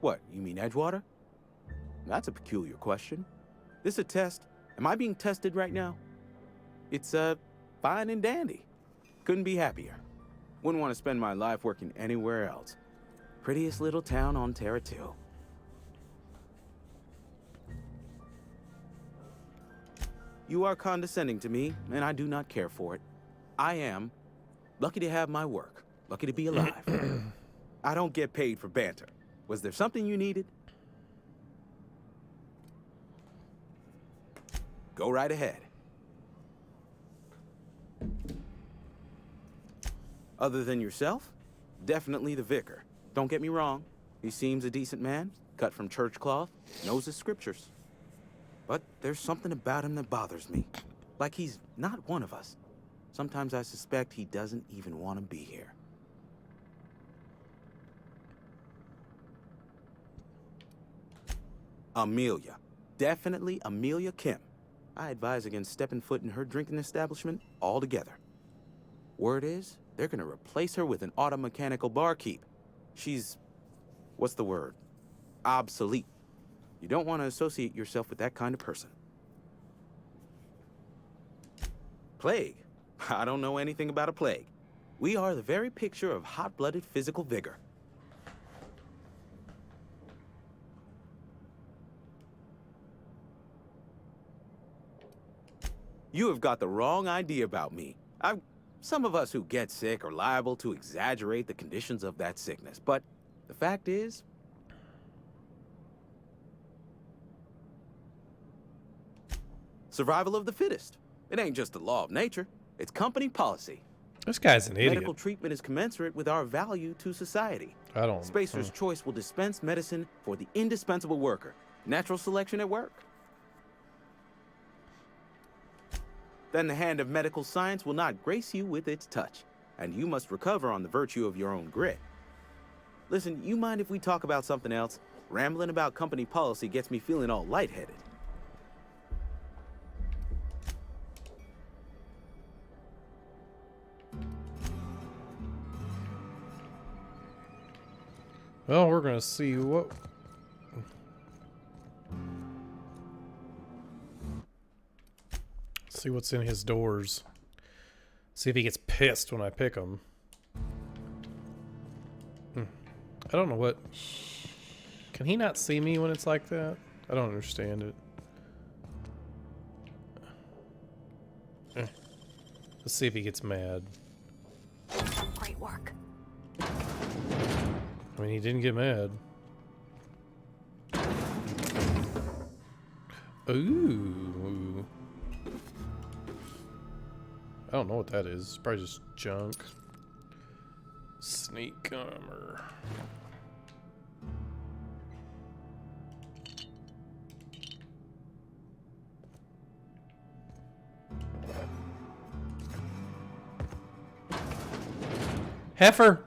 What, you mean Edgewater? That's a peculiar question. This a test? Am I being tested right now? It's, fine and dandy. Couldn't be happier. Wouldn't want to spend my life working anywhere else. Prettiest little town on Terra 2. You are condescending to me, and I do not care for it. I am lucky to have my work, lucky to be alive. I don't get paid for banter. Was there something you needed? Go right ahead. Other than yourself? Definitely the vicar. Don't get me wrong. He seems a decent man, cut from church cloth, knows his scriptures. But there's something about him that bothers me. Like he's not one of us. Sometimes I suspect he doesn't even want to be here. Amelia. Definitely Amelia Kim. I advise against stepping foot in her drinking establishment altogether. Word is, they're gonna replace her with an auto-mechanical barkeep. She's... what's the word? Obsolete. You don't want to associate yourself with that kind of person. Plague? I don't know anything about a plague. We are the very picture of hot-blooded physical vigor. You have got the wrong idea about me. Some of us who get sick are liable to exaggerate the conditions of that sickness, but the fact is, survival of the fittest. It ain't just the law of nature, it's company policy. This guy's an idiot. Medical treatment is commensurate with our value to society. I don't... Spacer's Choice will dispense medicine for the indispensable worker. Natural selection at work. then the hand of medical science will not grace you with its touch, and you must recover on the virtue of your own grit. Listen, you mind if we talk about something else? Rambling about company policy gets me feeling all lightheaded. Well, we're gonna see what... See what's in his doors. See if he gets pissed when I pick him. I don't know what... Can he not see me when it's like that? I don't understand it. Let's see if he gets mad. Great work. I mean, he didn't get mad. Ooh. I don't know what that is. It's probably just junk. Sneak armor. Heifer!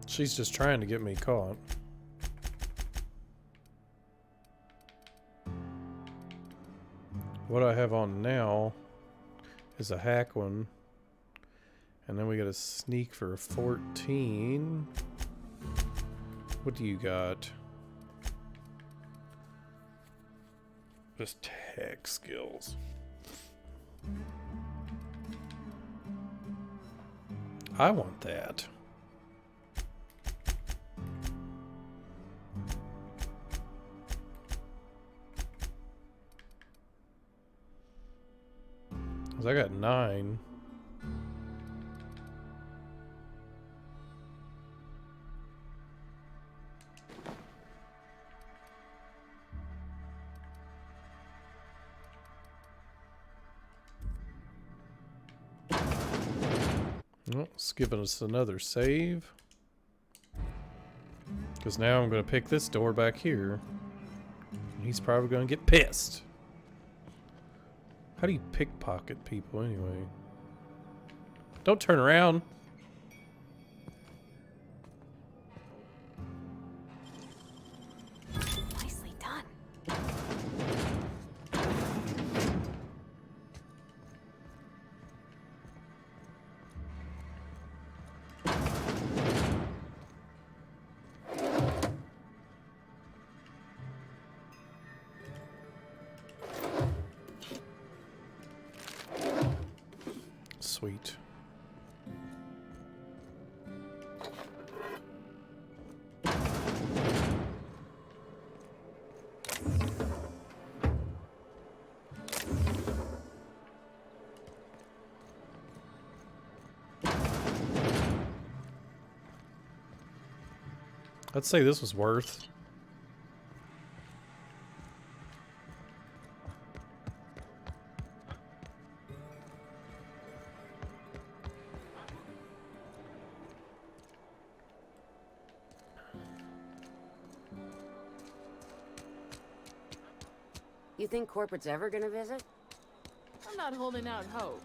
She's just trying to get me caught. What I have on now is a hack one. And then we got a sneak for a 14. What do you got? Just tech skills. I want that. I got 9. Well, it's giving us another save. Because now I'm going to pick this door back here. And he's probably going to get pissed. How do you pickpocket people anyway? Don't turn around. Nicely done. Sweet. I'd say this was worth. You think corporate's ever gonna visit? I'm not holding out hope.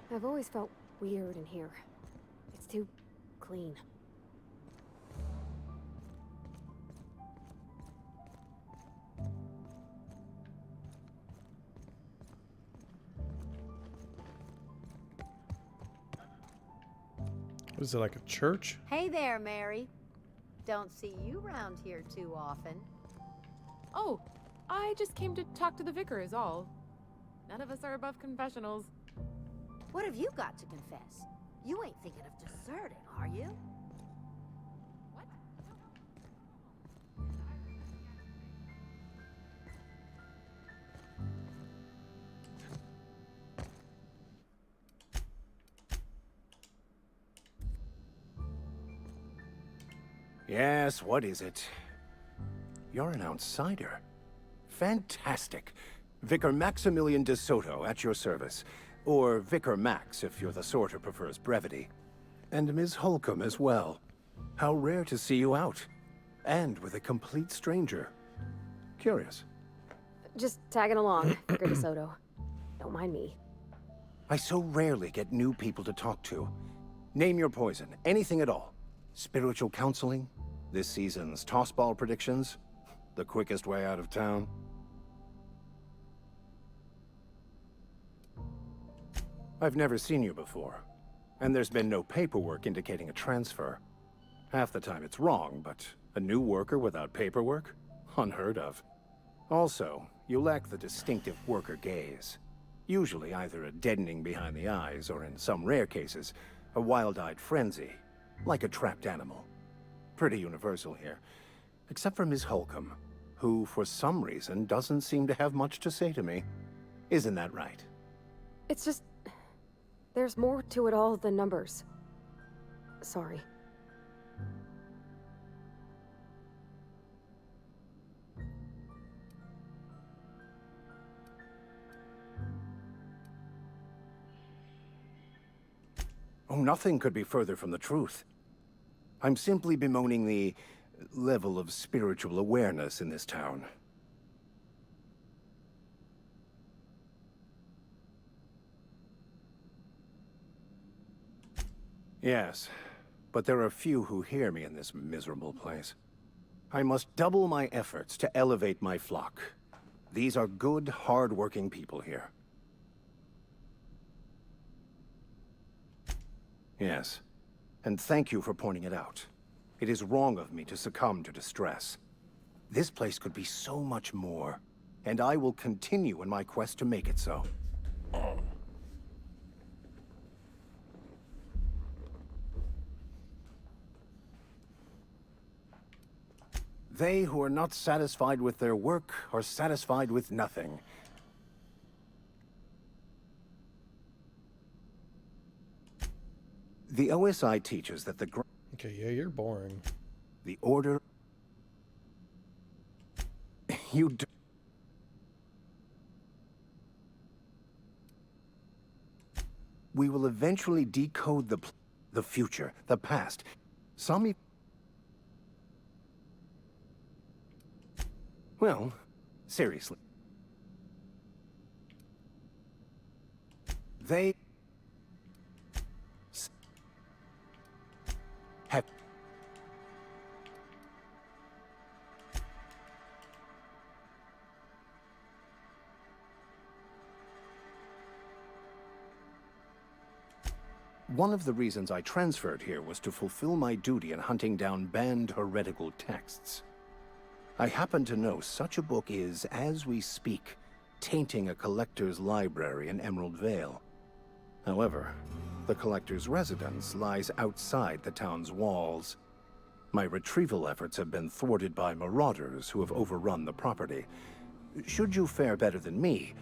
I've always felt weird in here. It's too clean. What is it, like a church? Hey there, Mary. Don't see you around here too often. Oh, I just came to talk to the vicar is all. None of us are above confessionals. What have you got to confess? You ain't thinking of deserting, are you? Yes, what is it? You're an outsider. Fantastic. Vicar Maximilian de Soto at your service. Or Vicar Max, if you're the sort who prefers brevity. And Ms. Holcomb as well. How rare to see you out. And with a complete stranger. Curious. Just tagging along, Vicar DeSoto. Don't mind me. I so rarely get new people to talk to. Name your poison, anything at all. Spiritual counseling? This season's tossball predictions? The quickest way out of town? I've never seen you before, and there's been no paperwork indicating a transfer. Half the time it's wrong, but a new worker without paperwork? Unheard of. Also, you lack the distinctive worker gaze. Usually either a deadening behind the eyes, or in some rare cases, a wild-eyed frenzy, like a trapped animal. Pretty universal here, except for Ms. Holcomb, who, for some reason, doesn't seem to have much to say to me. Isn't that right? It's just... there's more to it all than numbers. Sorry. Oh, nothing could be further from the truth. I'm simply bemoaning the level of spiritual awareness in this town. Yes, but there are few who hear me in this miserable place. I must double my efforts to elevate my flock. These are good, hard-working people here. Yes, and thank you for pointing it out. It is wrong of me to succumb to distress. This place could be so much more, and I will continue in my quest to make it so. They who are not satisfied with their work are satisfied with nothing. The OSI teaches that the Okay, yeah, you're boring. The order... You do... We will eventually decode the future, the past. Some... Well, seriously. They... have... One of the reasons I transferred here was to fulfill my duty in hunting down banned heretical texts. I happen to know such a book is, as we speak, tainting a collector's library in Emerald Vale. However, the collector's residence lies outside the town's walls. My retrieval efforts have been thwarted by marauders who have overrun the property. Should you fare better than me,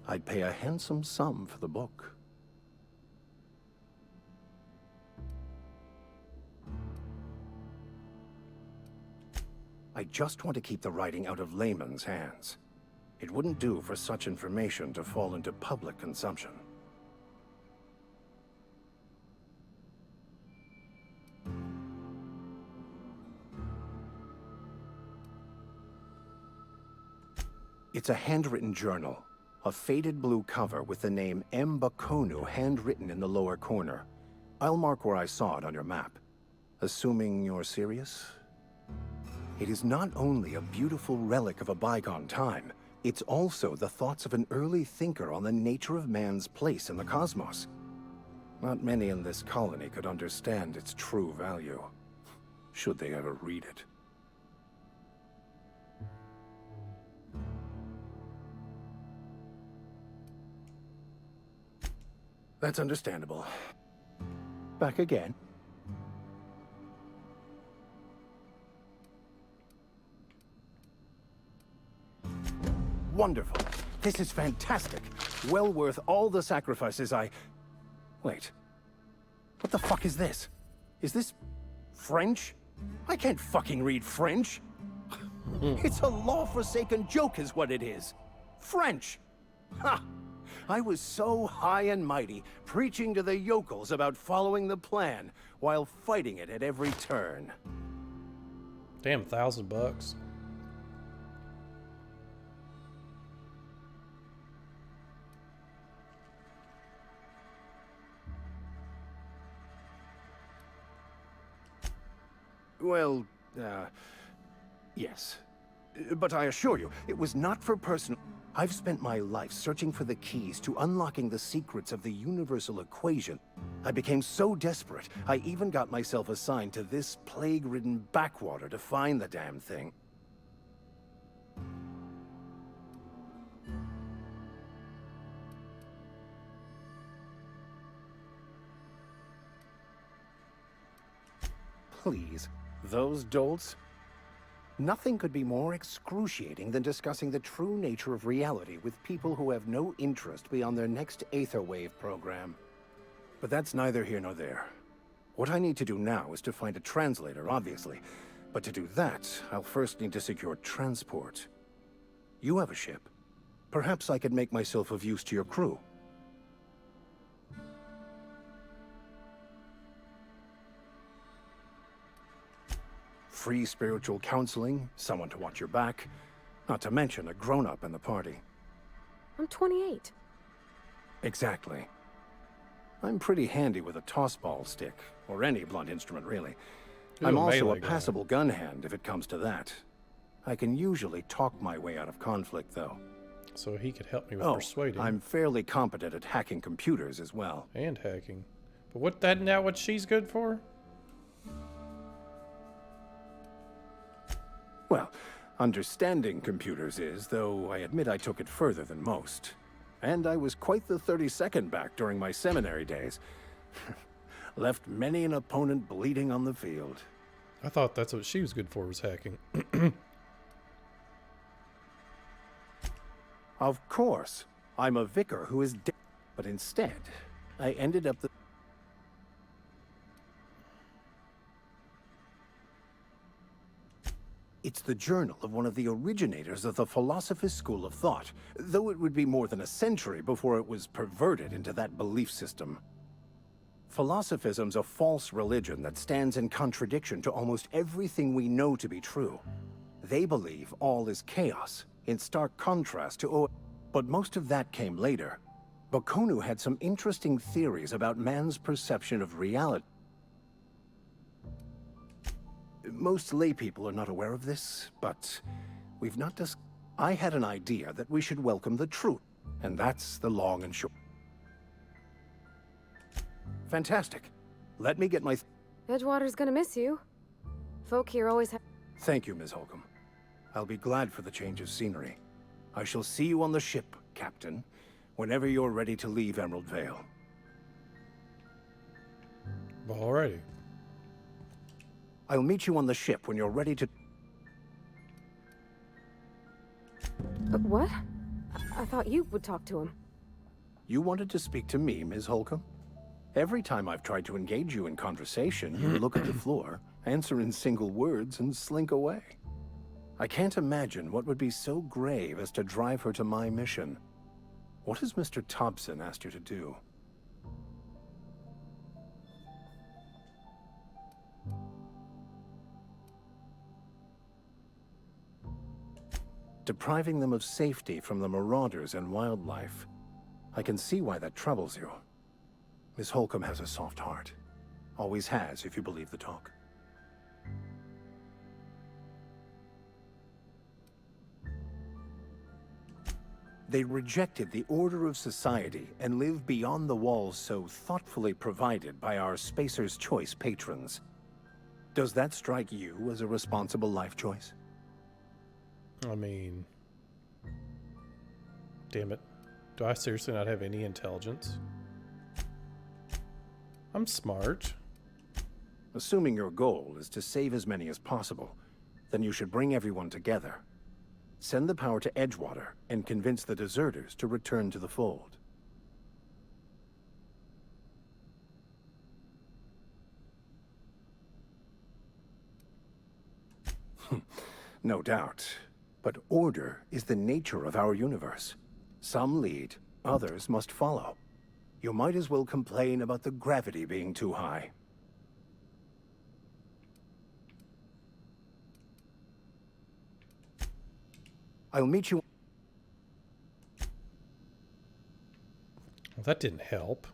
I'd pay a handsome sum for the book. I just want to keep the writing out of layman's hands. It wouldn't do for such information to fall into public consumption. It's a handwritten journal, a faded blue cover with the name M. Bakonu handwritten in the lower corner. I'll mark where I saw it on your map. Assuming you're serious? It is not only a beautiful relic of a bygone time, it's also the thoughts of an early thinker on the nature of man's place in the cosmos. Not many in this colony could understand its true value, should they ever read it. That's understandable. Back again? Wonderful. This is fantastic. Well worth all the sacrifices I... Wait. What the fuck is this? Is this... French? I can't fucking read French. It's a law-forsaken joke is what it is. French! Ha! I was so high and mighty, preaching to the yokels about following the plan, while fighting it at every turn. Damn, $1,000. Well, yes. But I assure you, it was not for personal... I've spent my life searching for the keys to unlocking the secrets of the universal equation. I became so desperate, I even got myself assigned to this plague-ridden backwater to find the damn thing. Please, those dolts? Nothing could be more excruciating than discussing the true nature of reality with people who have no interest beyond their next Aetherwave program. But that's neither here nor there. What I need to do now is to find a translator, obviously. But to do that, I'll first need to secure transport. You have a ship. Perhaps I could make myself of use to your crew. Free spiritual counseling, someone to watch your back, not to mention a grown-up in the party. I'm 28. Exactly. I'm pretty handy with a toss-ball stick, or any blunt instrument, really. Ooh, I'm also a melee guy. passable gun hand, if it comes to that. I can usually talk my way out of conflict, though. So he could help me with Oh, persuading. I'm fairly competent at hacking computers as well. And hacking. But what that now what she's good for? Well, understanding computers is, though I admit I took it further than most. And I was quite the 32nd back during my seminary days. Left many an opponent bleeding on the field. I thought that's what she was good for, was hacking. Of course. I'm a vicar who is dead. But instead, I ended up the... It's the journal of one of the originators of the Philosopher's School of Thought, though it would be more than a century before it was perverted into that belief system. Philosophism's a false religion that stands in contradiction to almost everything we know to be true. They believe all is chaos, in stark contrast to... But most of that came later. Bakonu had some interesting theories about man's perception of reality. Most laypeople are not aware of this, but we've not discussed... I had an idea that we should welcome the truth, and that's the long and short. Fantastic. Let me get my... Edgewater's gonna miss you. Folk here always have... Thank you, Ms. Holcomb. I'll be glad for the change of scenery. I shall see you on the ship, Captain, whenever you're ready to leave Emerald Vale. Alrighty. I'll meet you on the ship when you're ready to... What? I thought you would talk to him. You wanted to speak to me, Ms. Holcomb? Every time I've tried to engage you in conversation, you look at the floor, answer in single words, and slink away. I can't imagine what would be so grave as to drive her to my mission. What has Mr. Thompson asked you to do? Depriving them of safety from the marauders and wildlife. I can see why that troubles you. Miss Holcomb has a soft heart. Always has, if you believe the talk. They rejected the order of society and live beyond the walls so thoughtfully provided by our Spacer's Choice patrons. Does that strike you as a responsible life choice? I mean... Damn it. Do I seriously not have any intelligence? I'm smart. Assuming your goal is to save as many as possible, then you should bring everyone together. Send the power to Edgewater and convince the deserters to return to the fold. No doubt. But order is the nature of our universe. Some lead, others must follow. You might as well complain about the gravity being too high. I'll meet you. Well, that didn't help.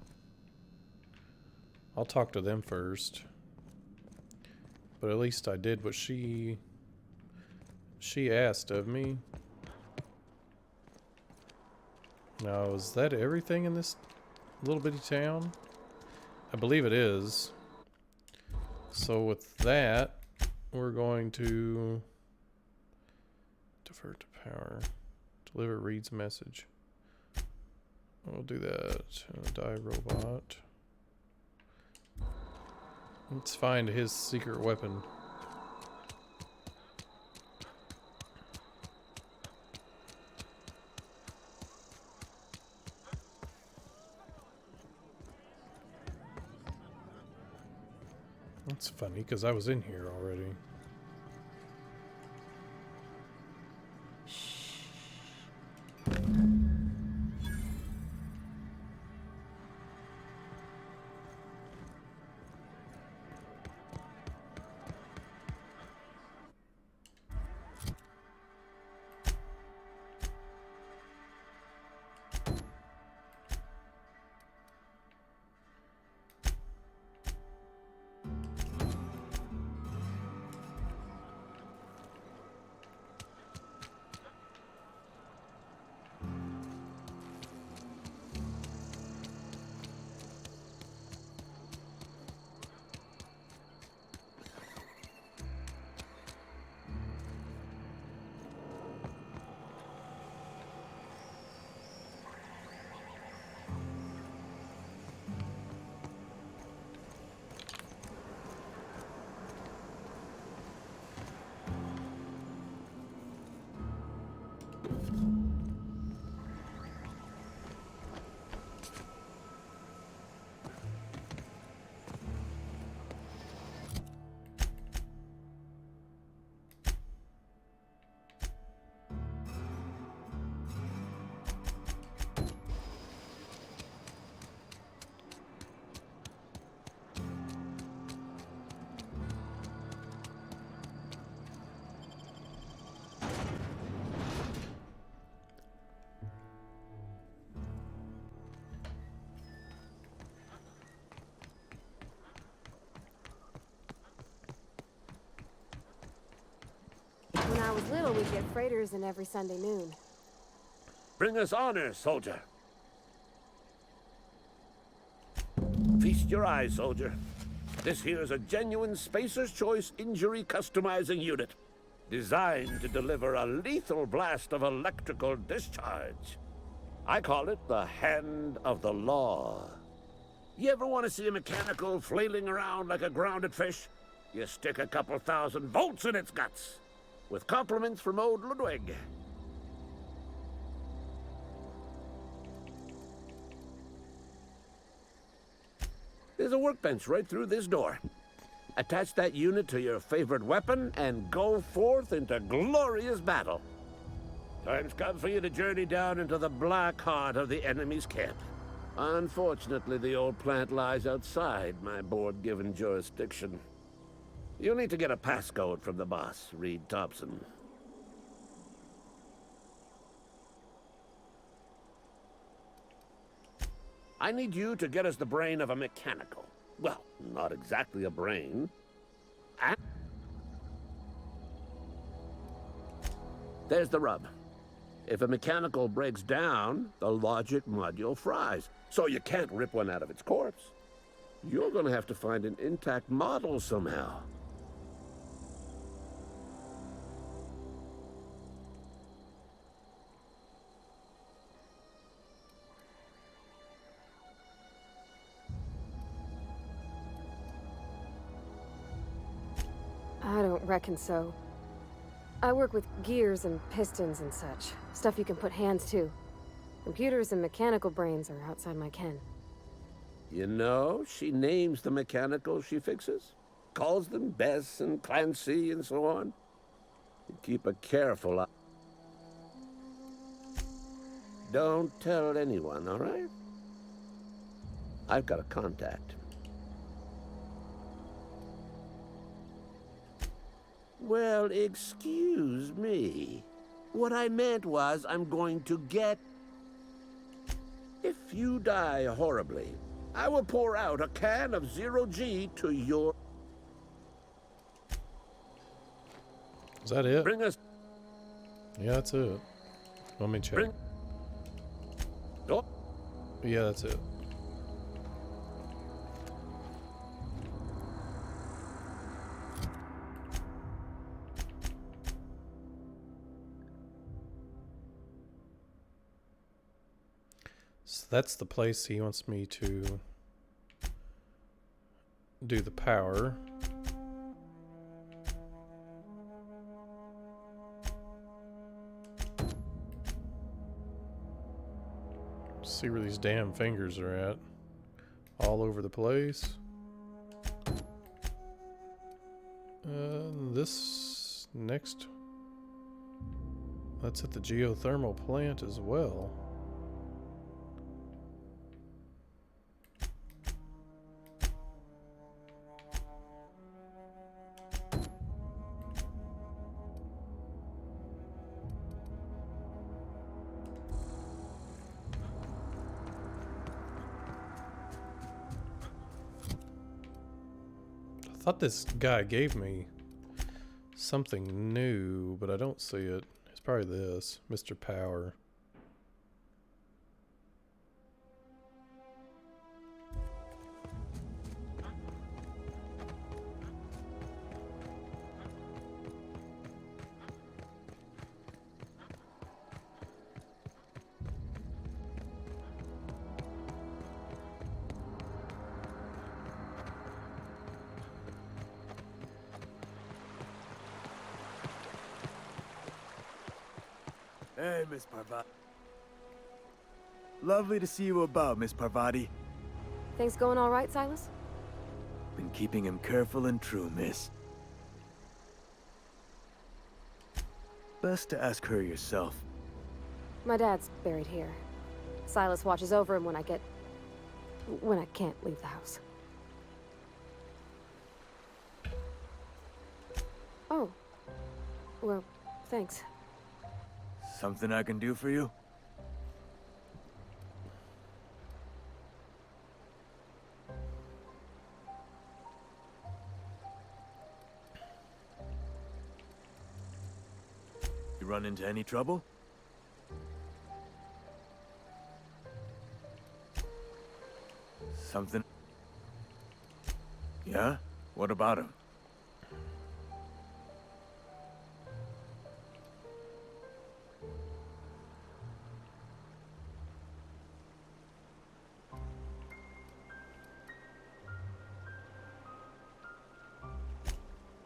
I'll talk to them first. But at least I did what she asked of me. Now, is that everything in this little bitty town? I believe it is. So with that, we're going to divert to power. Deliver Reed's message. We'll do that. Die robot. Let's find his secret weapon. That's funny, because I was in here already. When I was little, we'd get freighters in every Sunday noon. Bring us honor, soldier. Feast your eyes, soldier. This here is a genuine Spacer's Choice injury customizing unit, designed to deliver a lethal blast of electrical discharge. I call it the Hand of the Law. You ever want to see a mechanical flailing around like a grounded fish? You stick a couple thousand volts in its guts. With compliments from old Ludwig. There's a workbench right through this door. Attach that unit to your favorite weapon and go forth into glorious battle. Time's come for you to journey down into the black heart of the enemy's camp. Unfortunately, the old plant lies outside my board-given jurisdiction. You'll need to get a passcode from the boss, Reed Thompson. I need you to get us the brain of a mechanical. Well, not exactly a brain. There's the rub. If a mechanical breaks down, the logic module fries, so you can't rip one out of its corpse. You're gonna have to find an intact model somehow. I don't reckon so. I work with gears and pistons and such. Stuff you can put hands to. Computers and mechanical brains are outside my ken. You know, she names the mechanicals she fixes. Calls them Bess and Clancy and so on. You keep a careful eye. Don't tell anyone, all right? I've got a contact. Well, excuse me. What I meant was I'm going to get... If you die horribly, I will pour out a can of 0G to your... Is that it? Bring us... Yeah, that's it. Let me check. Oh. Yeah, that's it. So that's the place he wants me to do the power. See where these damn fingers are at. All over the place. This next... That's at the geothermal plant as well. I thought this guy gave me something new, but I don't see it. It's probably this, Mr. Power. Hey, Miss Parvati. Lovely to see you about, Miss Parvati. Things going all right, Silas? Been keeping him careful and true, miss. Best to ask her yourself. My dad's buried here. Silas watches over him when I can't leave the house. Oh. Well, thanks. Something I can do for you? You run into any trouble? Something? Yeah? What about him?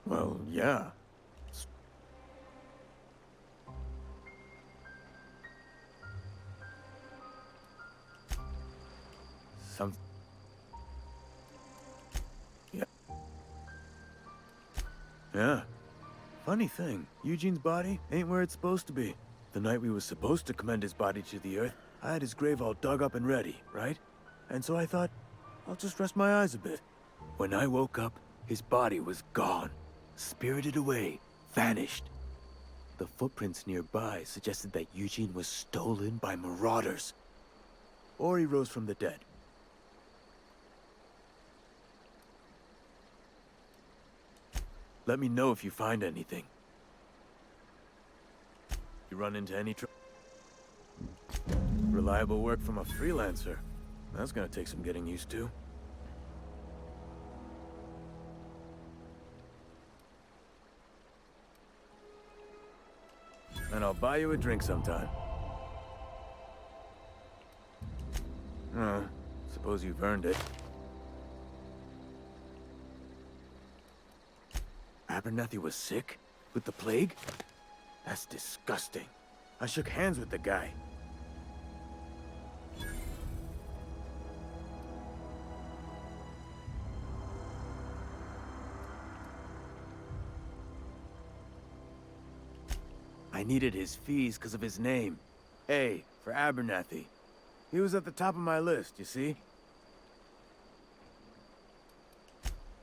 Well, yeah. Yeah. Yeah. Funny thing, Eugene's body ain't where it's supposed to be. The night we was supposed to commend his body to the earth, I had his grave all dug up and ready, right? And so I thought, I'll just rest my eyes a bit. When I woke up, his body was gone. Spirited away, vanished. The footprints nearby suggested that Eugene was stolen by marauders. Or he rose from the dead. Let me know if you find anything. You run into any trouble? Reliable work from a freelancer. That's gonna take some getting used to. And I'll buy you a drink sometime. Suppose you've earned it. Abernathy was sick? With the plague? That's disgusting. I shook hands with the guy. I needed his fees because of his name. A for Abernathy. He was at the top of my list, you see?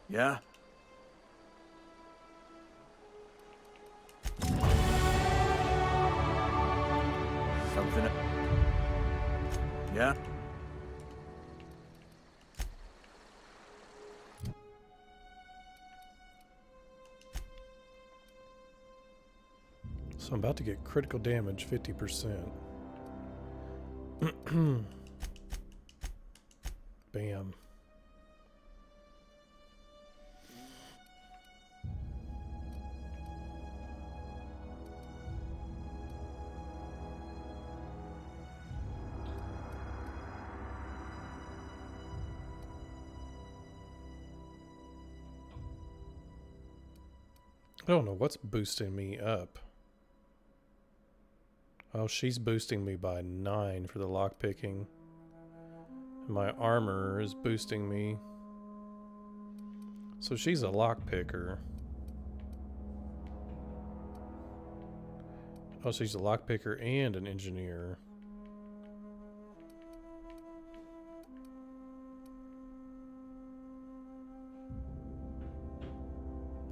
Yeah? Something... Yeah? So I'm about to get critical damage 50%. Bam. I don't know what's boosting me up. Oh, she's boosting me by 9 for the lockpicking. My armor is boosting me. So she's a lockpicker. Oh, she's a lockpicker and an engineer.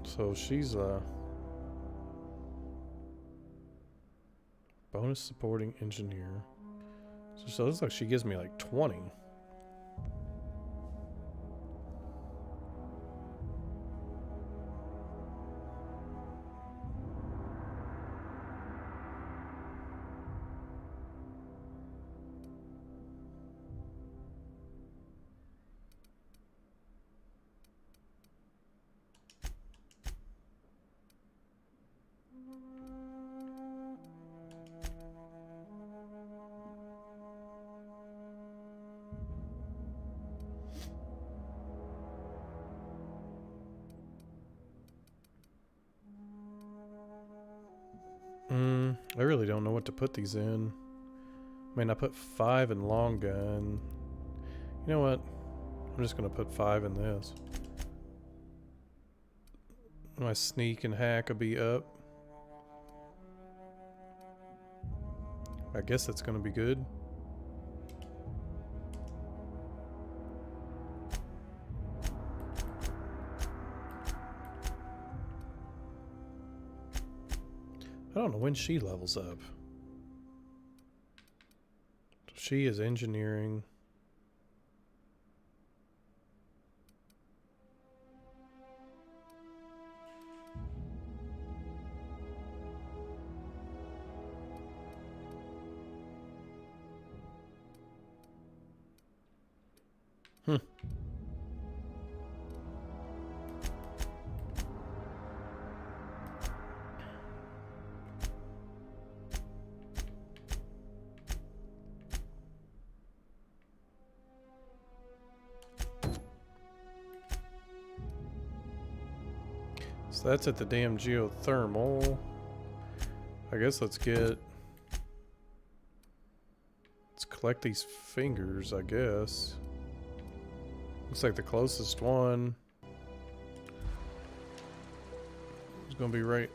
So she's a bonus supporting engineer. So it looks like she gives me like 20. I really don't know what to put these in. I mean, I put 5 in long gun. You know what? I'm just going to put 5 in this. My sneak and hack will be up. I guess that's going to be good. I don't know when she levels up. She is engineering. So that's at the damn geothermal. I guess let's collect these fingers, I guess. Looks like the closest one is gonna be right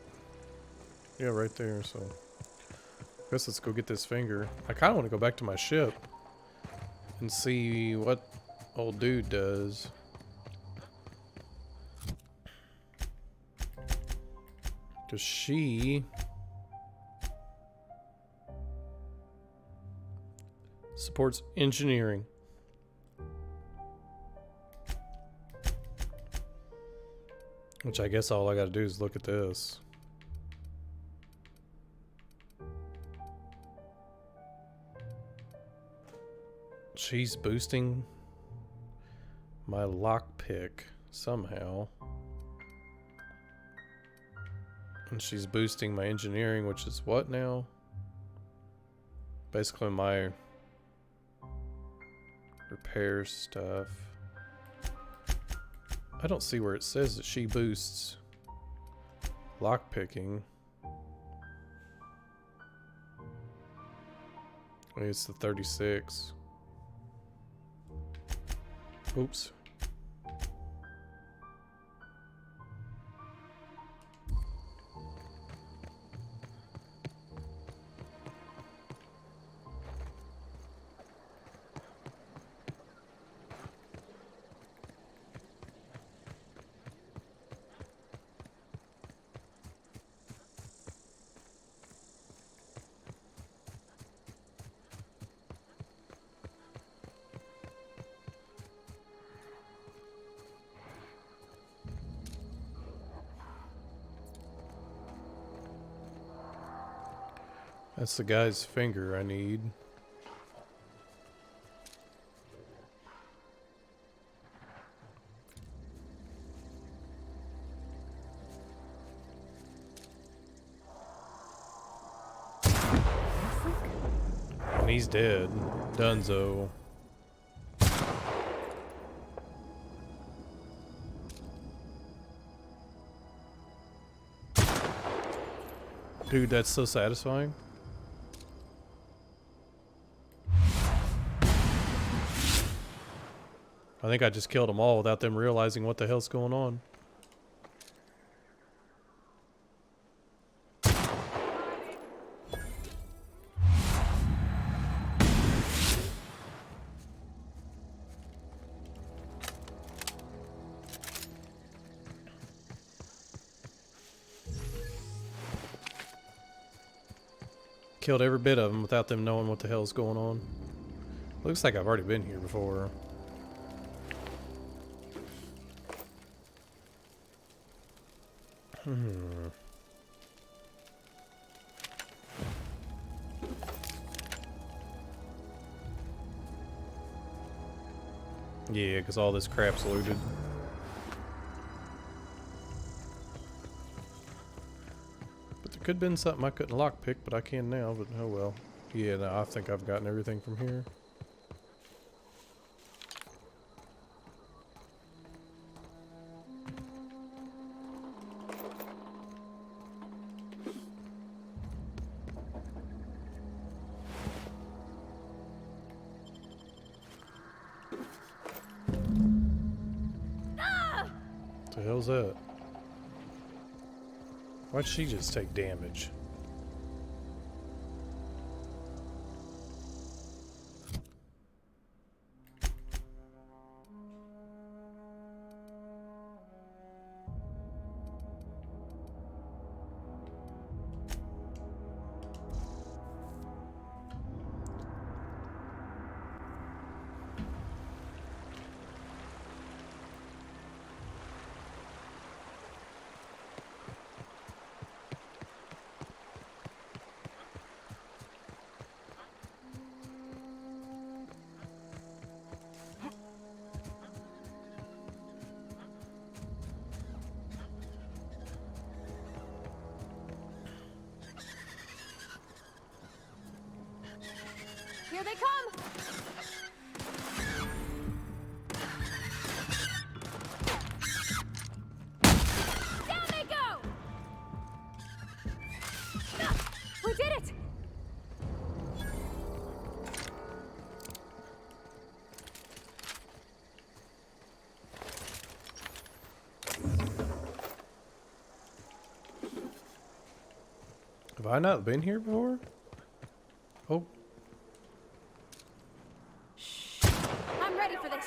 there, so I guess let's go get this finger. I kinda wanna go back to my ship and see what old dude does. Because she supports engineering. Which I guess all I gotta do is look at this. She's boosting my lockpick somehow. And she's boosting my engineering, which is what now? Basically my repair stuff. I don't see where it says that she boosts Lock picking. It's the 36. Oops. That's the guy's finger I need. And he's dead. Dunzo. Dude, that's so satisfying. I think I just killed them all without them realizing what the hell's going on. Killed every bit of them without them knowing what the hell's going on. Looks like I've already been here before. Yeah, because all this crap's looted. But there could have been something I couldn't lockpick, but I can now, but oh well. Yeah, no, I think I've gotten everything from here. What the hell's that? Why'd she just take damage? Here they come! Down they go! We did it! Have I not been here before? Oh. I'm ready for this.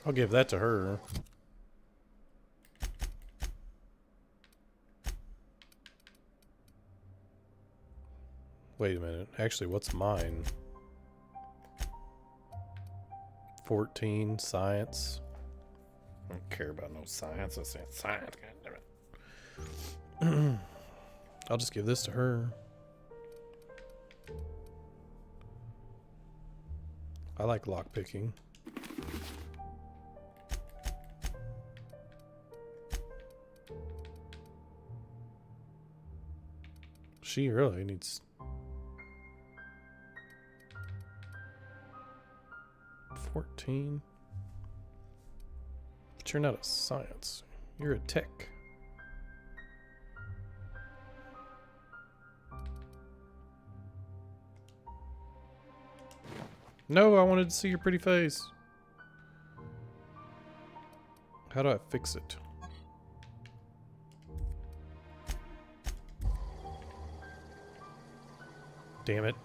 I'll give that to her. Wait a minute. Actually, what's mine? 14, science. I don't care about no science. I said science. God damn it. I'll just give this to her. I like lockpicking. She really needs 14. But you're not a science. You're a tech. No, I wanted to see your pretty face. How do I fix it? Damn it.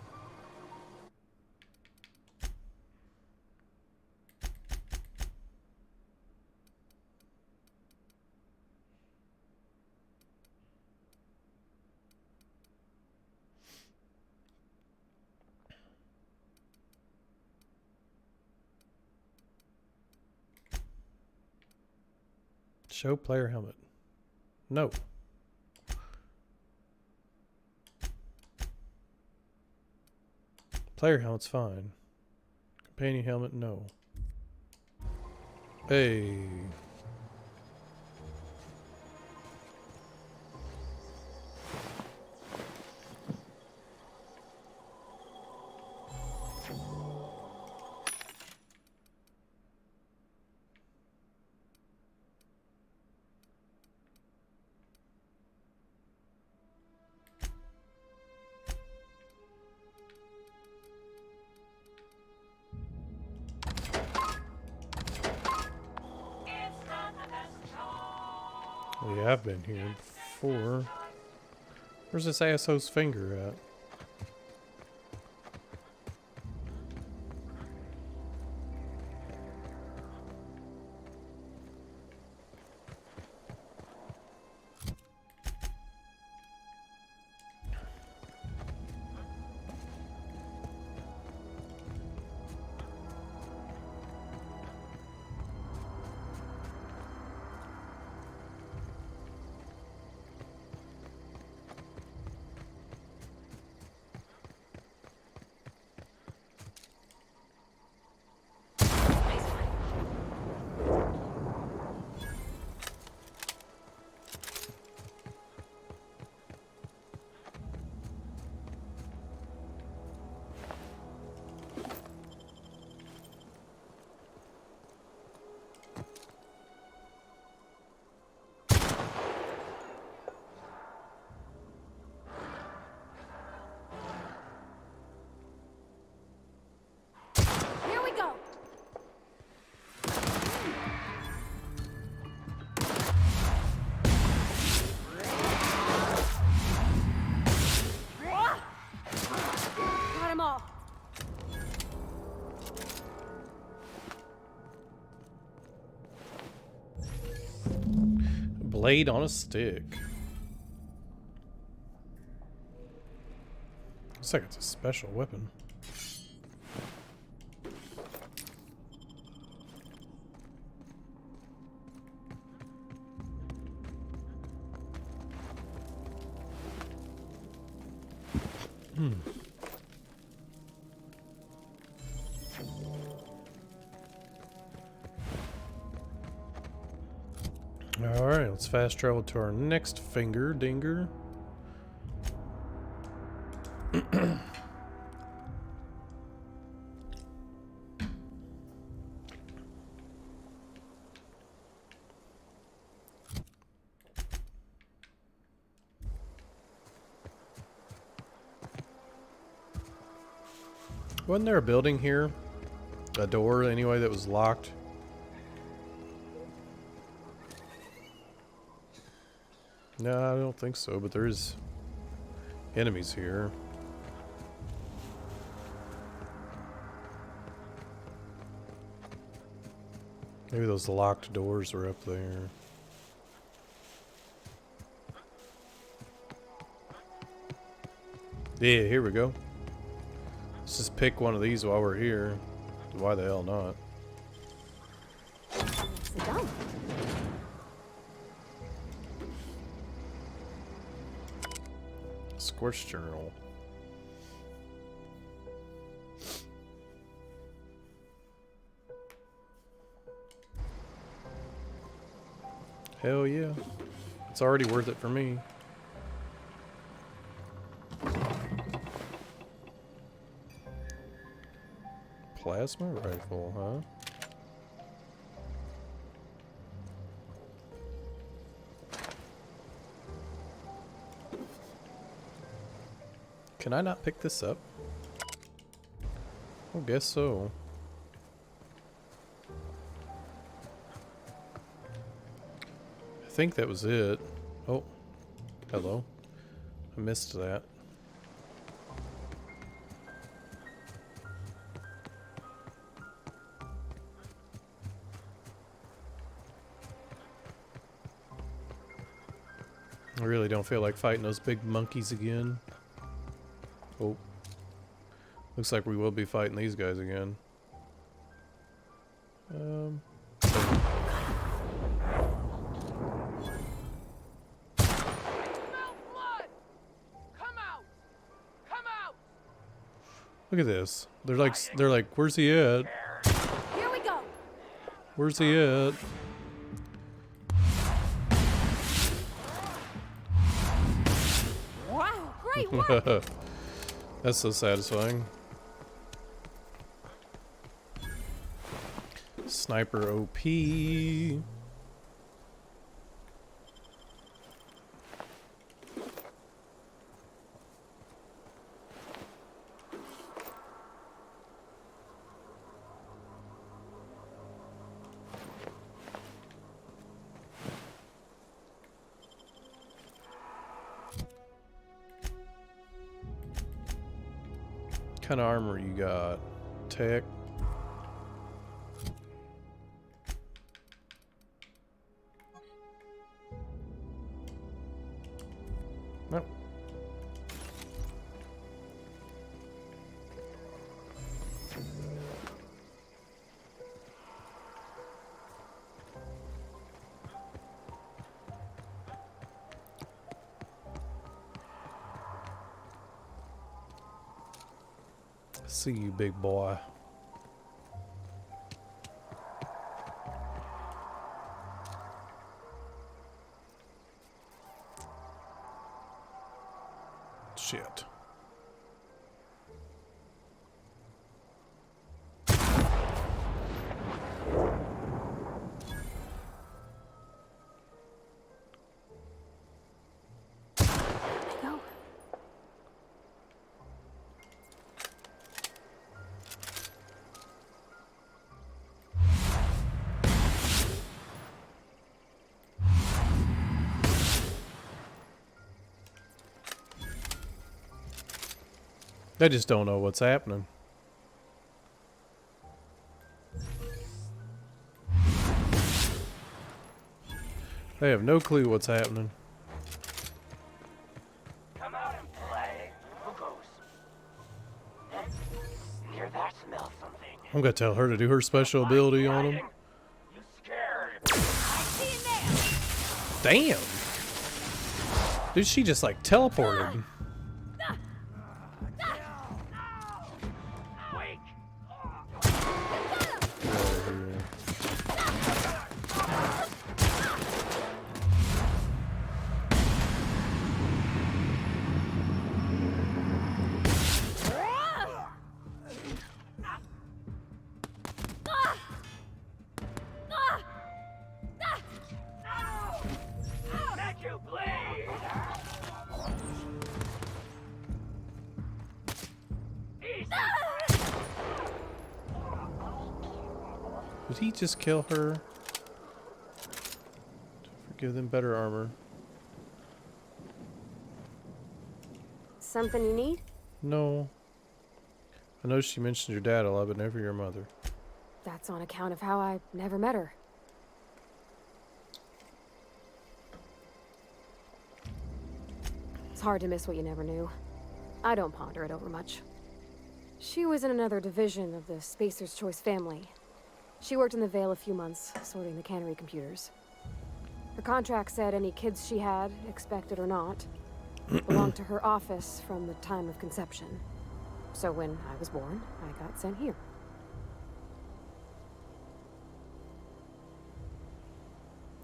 Show player helmet. No. Player helmet's fine. Companion helmet, no. Hey. We have been here before. Where's this asshole's finger at? Here we go. Got 'em all. Blade on a stick. Looks like it's a special weapon. Alright, let's fast travel to our next finger dinger. Wasn't there a building here? A door, anyway, that was locked? No, I don't think so, but there is enemies here. Maybe those locked doors are up there. Yeah, here we go. Let's just pick one of these while we're here. Why the hell not? Sit down. Scorch Journal. Hell yeah. It's already worth it for me. Plasma rifle, huh? Can I not pick this up? I guess so. I think that was it. Oh, hello. I missed that. I really don't feel like fighting those big monkeys again. Oh. Looks like we will be fighting these guys again. Look at this. They're like, where's he at? Here we go. Where's he at? Wow, great work. That's so satisfying. Sniper OP. What kind of armor you got? Tech? Nope. See you, big boy. Shit. Go. They just don't know what's happening. They have no clue what's happening. Come out and play. Who goes? Hear that? Smell something. I'm gonna tell her to do her special ability on him. You scared? Damn! Dude, she just like teleported. Make you bleed! Did he just kill her? Give them better armor. Something you need? No. I know she mentioned your dad a lot, but never your mother. That's on account of how I never met her. It's hard to miss what you never knew. I don't ponder it over much. She was in another division of the Spacer's Choice family. She worked in the Vale a few months, sorting the cannery computers. Her contract said any kids she had, expected or not, belonged to her office from the time of conception. So when I was born, I got sent here.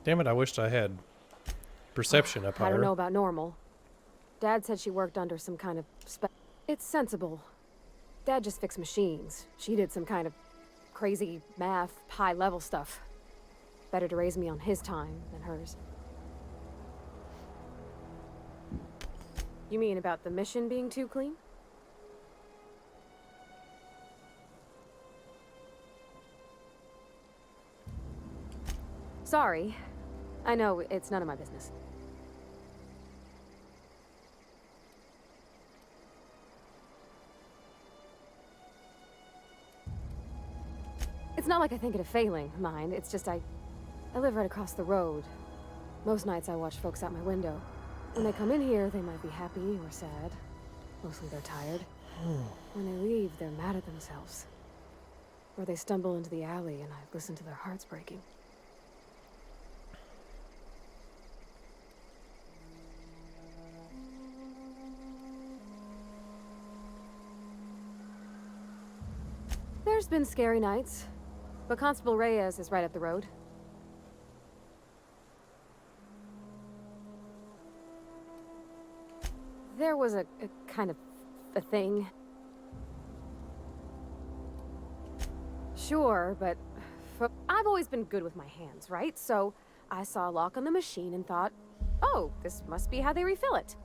Damn it, I wished I had perception up higher. I don't know about normal. Dad said she worked under some kind of It's sensible. Dad just fixed machines. She did some kind of crazy math, high-level stuff. Better to raise me on his time than hers. You mean about the mission being too clean? Sorry. I know it's none of my business. It's not like I think it a failing, mind. It's just I live right across the road. Most nights I watch folks out my window. When they come in here, they might be happy or sad. Mostly they're tired. When they leave, they're mad at themselves. Or they stumble into the alley and I listen to their hearts breaking. There's been scary nights, but Constable Reyes is right up the road. There was a kind of a thing. Sure, but I've always been good with my hands, right? So I saw a lock on the machine and thought, oh, this must be how they refill it.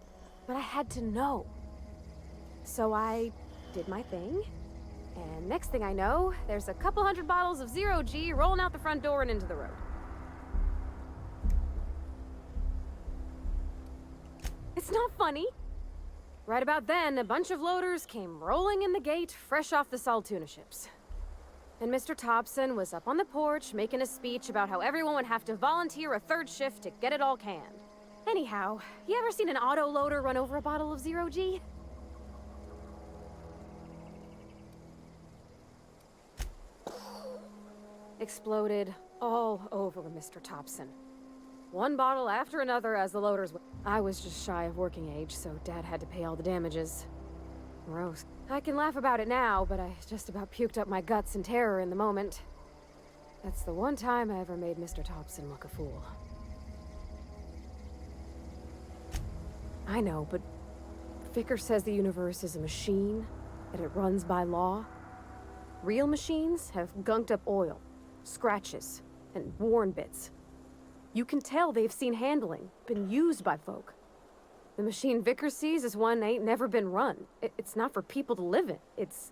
But I had to know. So I did my thing. And next thing I know, there's a couple hundred bottles of 0G rolling out the front door and into the road. It's not funny. Right about then, a bunch of loaders came rolling in the gate, fresh off the salt tuna ships. And Mr. Thompson was up on the porch making a speech about how everyone would have to volunteer a third shift to get it all canned. Anyhow, you ever seen an auto loader run over a bottle of 0G? Exploded all over Mr. Thompson. One bottle after another as the loaders went. I was just shy of working age, so Dad had to pay all the damages. Gross. I can laugh about it now, but I just about puked up my guts in terror in the moment. That's the one time I ever made Mr. Thompson look a fool. I know, but Vickers says the universe is a machine, that it runs by law. Real machines have gunked up oil, scratches, and worn bits. You can tell they've seen handling, been used by folk. The machine Vickers sees is one ain't never been run. It's not for people to live in. It's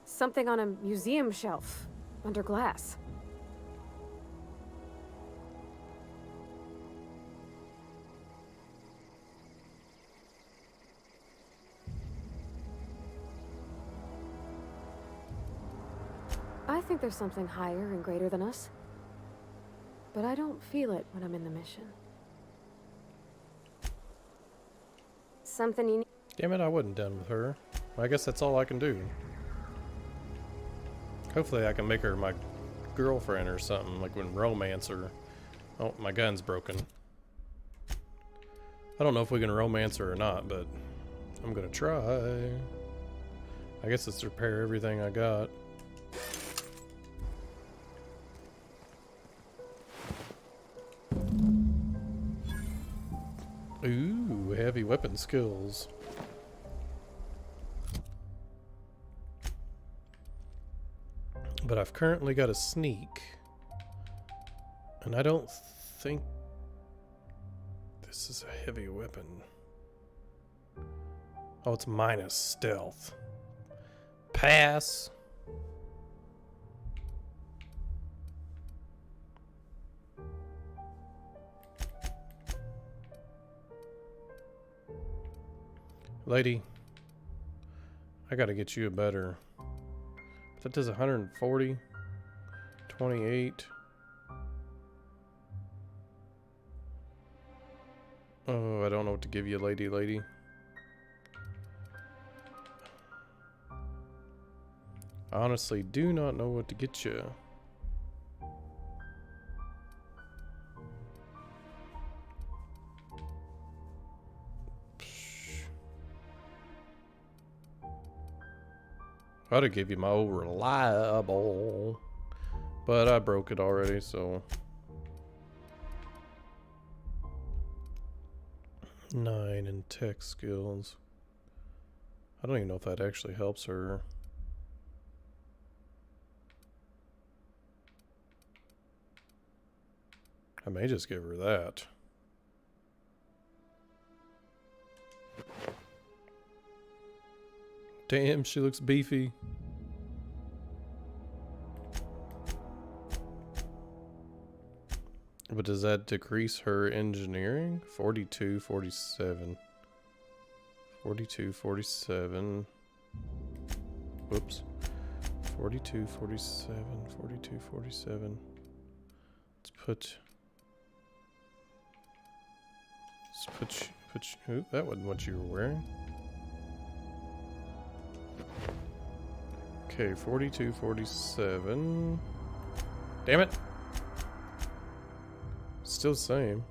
something on a museum shelf, under glass. I think there's something higher and greater than us. But I don't feel it when I'm in the mission. Something you need. Damn it, I wasn't done with her. I guess that's all I can do. Hopefully I can make her my girlfriend or something, like when romance her. Oh, my gun's broken. I don't know if we can romance her or not, but I'm gonna try. I guess it's repair everything I got. Ooh, heavy weapon skills. But I've currently got a sneak. And I don't think this is a heavy weapon. Oh, it's minus stealth. Pass. Lady, I gotta get you a better. That does 140, 28. Oh, I don't know what to give you, lady. I honestly do not know what to get you. I'd have give you my old reliable, but I broke it already, so 9 in tech skills. I don't even know if that actually helps her. I may just give her that. Damn, she looks beefy. But does that decrease her engineering? 42, 47. 42, 47. Whoops. 42, 47, 42, 47. Let's put, ooh, that wasn't what you were wearing. Okay, 42, 47. Damn it! Still the same.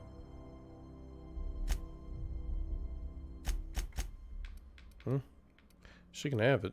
She can have it.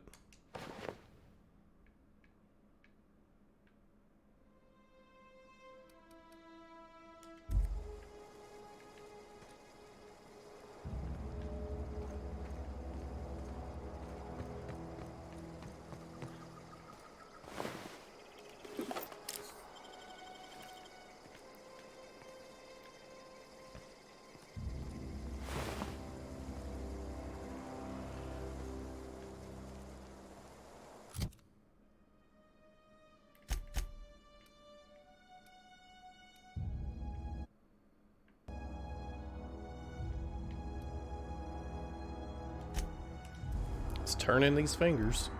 Let's turn in these fingers.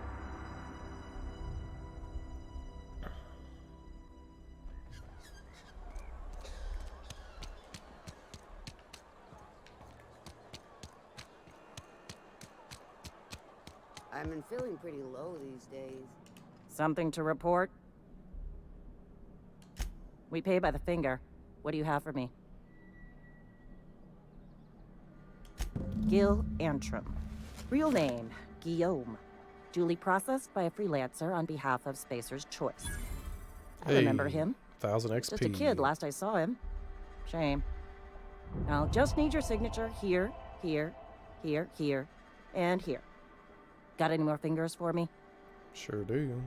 I've been feeling pretty low these days. Something to report? We pay by the finger. What do you have for me? Gil Antrim. Real name, Guillaume. Duly processed by a freelancer on behalf of Spacer's Choice. I remember him. 1000 XP. Just a kid last I saw him. Shame. I'll just need your signature here, here, here, here, and here. Got any more fingers for me? Sure do.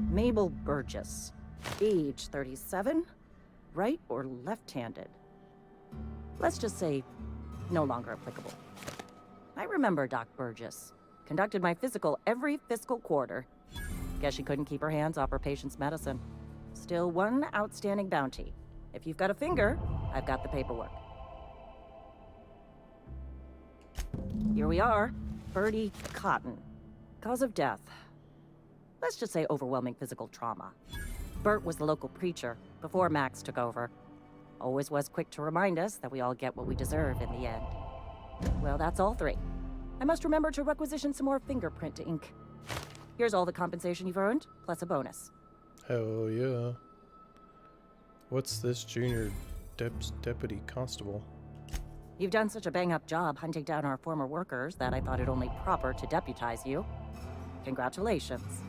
Mabel Burgess. Age 37. Right or left-handed? Let's just say no longer applicable. I remember Doc Burgess. Conducted my physical every fiscal quarter. Guess she couldn't keep her hands off her patient's medicine. Still one outstanding bounty. If you've got a finger, I've got the paperwork. Here we are. Bertie Cotton. Cause of death. Let's just say overwhelming physical trauma. Bert was the local preacher before Max took over. Always was quick to remind us that we all get what we deserve in the end. Well, that's all three. I must remember to requisition some more fingerprint ink. Here's all the compensation you've earned, plus a bonus. Hell yeah. What's this junior deputy constable? You've done such a bang-up job hunting down our former workers that I thought it only proper to deputize you. Congratulations.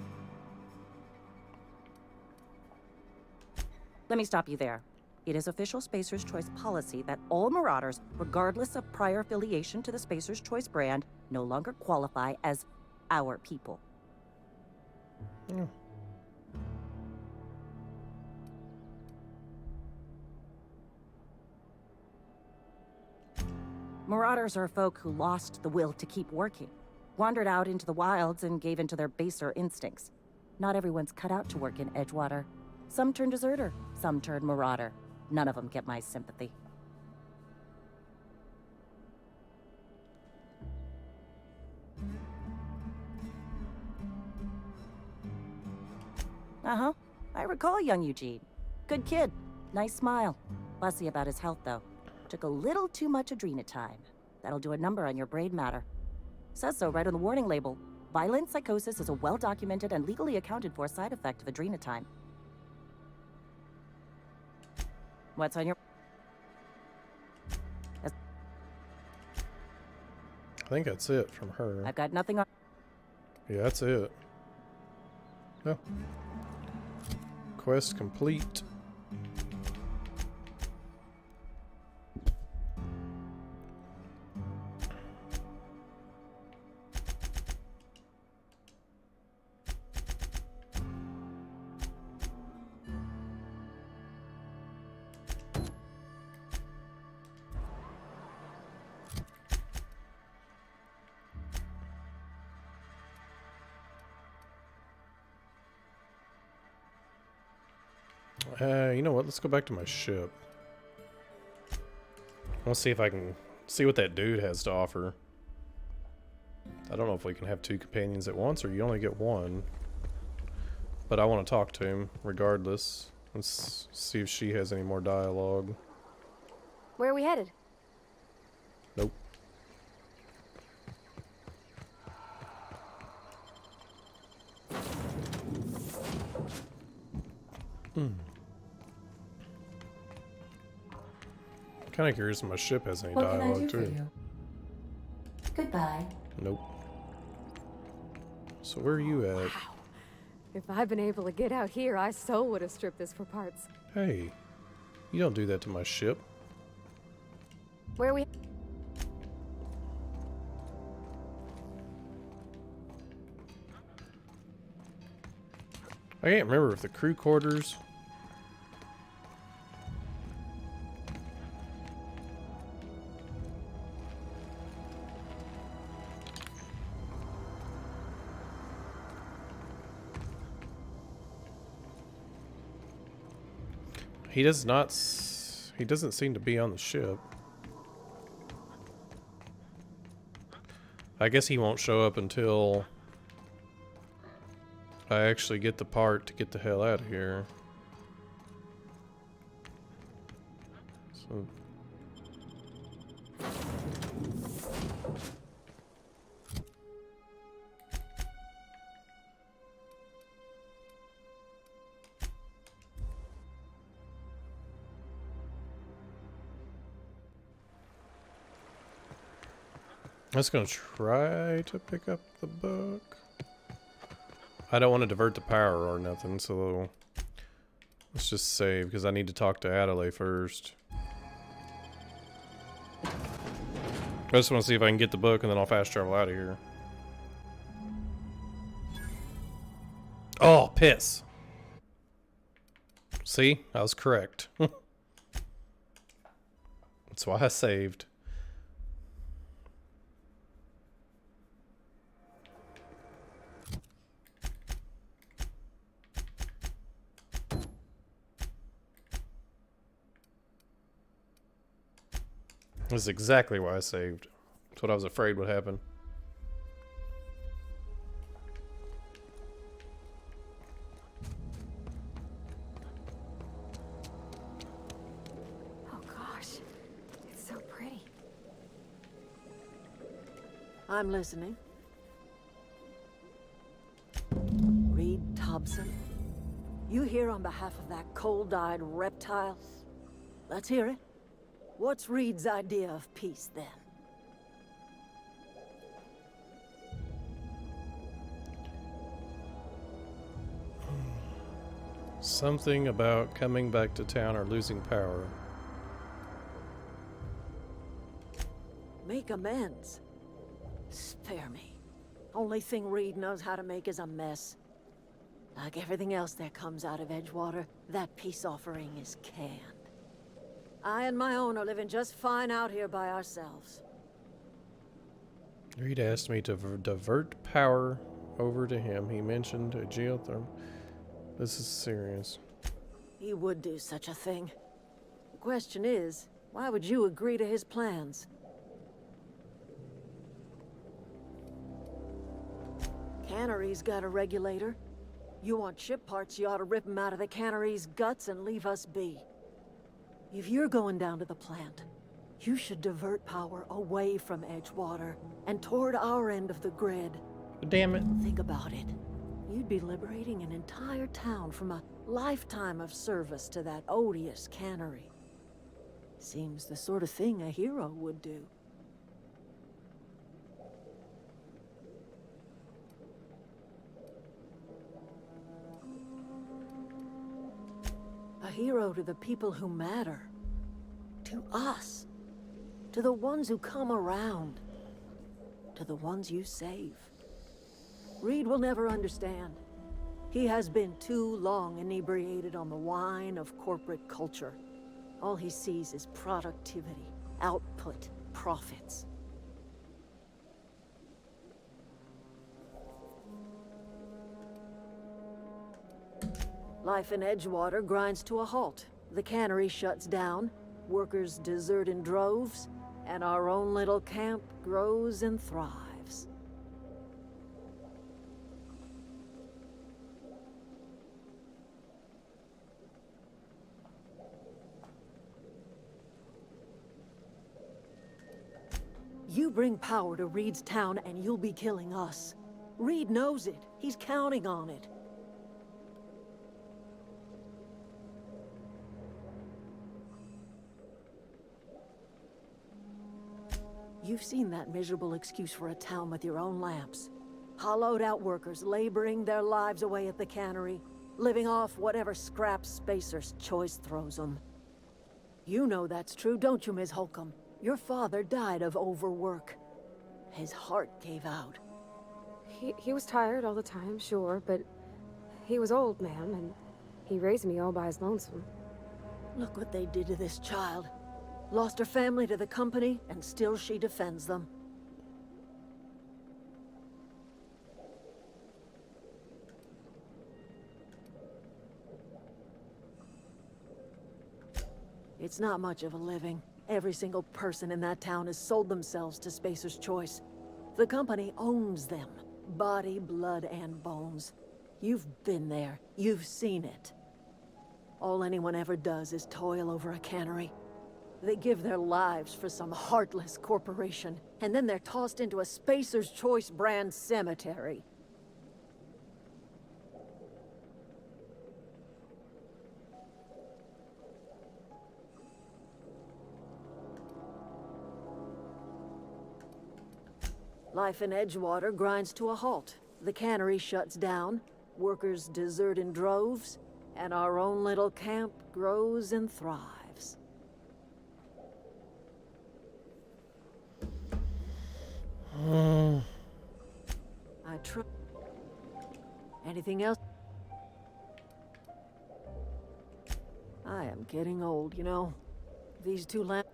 Let me stop you there. It is official Spacer's Choice policy that all Marauders, regardless of prior affiliation to the Spacer's Choice brand, no longer qualify as our people. Mm. Marauders are folk who lost the will to keep working, wandered out into the wilds and gave into their baser instincts. Not everyone's cut out to work in Edgewater. Some turn deserter, some turn marauder. None of them get my sympathy. Uh-huh. I recall young Eugene. Good kid. Nice smile. Fussy about his health, though. Took a little too much adrenatime. That'll do a number on your brain matter. Says so right on the warning label. Violent psychosis is a well-documented and legally accounted for side effect of adrenatime. What's on your... I think that's it from her. I've got nothing on... Yeah, that's it. No. Quest complete. You know what? Let's go back to my ship. I want to see if I can see what that dude has to offer. I don't know if we can have two companions at once or you only get one. But I want to talk to him regardless. Let's see if she has any more dialogue. Where are we headed? Nope. Kind of curious if my ship has any What can I dialogue do for too. you? Goodbye. Nope. So where are you at? If I'd been able to get out here, I so would have stripped this for parts. Hey, you don't do that to my ship. Where are we? I can't remember if the crew quarters. He does not. He doesn't seem to be on the ship. I guess he won't show up until I actually get the part to get the hell out of here. So. I'm just gonna try to pick up the book. I don't want to divert the power or nothing, so let's just save because I need to talk to Adelaide first. I just want to see if I can get the book and then I'll fast travel out of here. Oh, piss. See? I was correct. That's why I saved. This is exactly why I saved. That's what I was afraid would happen. Oh gosh, it's so pretty. I'm listening. Reed Thompson? You here on behalf of that cold-eyed reptile? Let's hear it. What's Reed's idea of peace, then? Something about coming back to town or losing power. Make amends. Spare me. Only thing Reed knows how to make is a mess. Like everything else that comes out of Edgewater, that peace offering is canned. I and my own are living just fine out here by ourselves. Reed asked me to divert power over to him. He mentioned a geothermal. This is serious. He would do such a thing. The question is, why would you agree to his plans? Cannery's got a regulator. You want ship parts, you ought to rip him out of the cannery's guts and leave us be. If you're going down to the plant, you should divert power away from Edgewater and toward our end of the grid. Damn it. Think about it. You'd be liberating an entire town from a lifetime of service to that odious cannery. Seems the sort of thing a hero would do. A hero to the people who matter. To us. To the ones who come around. To the ones you save. Reed will never understand. He has been too long inebriated on the wine of corporate culture. All he sees is productivity, output, profits. Life in Edgewater grinds to a halt. The cannery shuts down, workers desert in droves, and our own little camp grows and thrives. You bring power to Reed's town and you'll be killing us. Reed knows it. He's counting on it. You've seen that miserable excuse for a town with your own lamps. Hollowed out workers laboring their lives away at the cannery, living off whatever scraps Spacer's Choice throws them. You know that's true, don't you, Ms. Holcomb? Your father died of overwork. His heart gave out. He was tired all the time, sure, but he was old, ma'am, and he raised me all by his lonesome. Look what they did to this child. Lost her family to the company, and still she defends them. It's not much of a living. Every single person in that town has sold themselves to Spacer's Choice. The company owns them. Body, blood, and bones. You've been there. You've seen it. All anyone ever does is toil over a cannery. They give their lives for some heartless corporation, and then they're tossed into a Spacer's Choice brand cemetery. Life in Edgewater grinds to a halt. The cannery shuts down, workers desert in droves, and our own little camp grows and thrives. I try. Anything else? I am getting old, you know. These two lamps.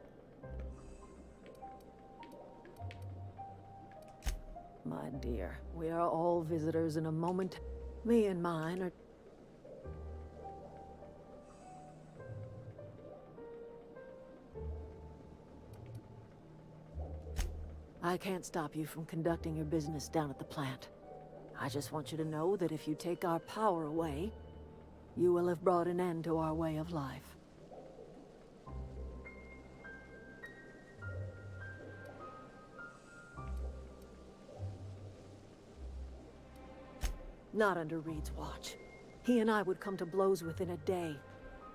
My dear, we are all visitors in a moment. Me and mine are... I can't stop you from conducting your business down at the plant. I just want you to know that if you take our power away, you will have brought an end to our way of life. Not under Reed's watch. He and I would come to blows within a day,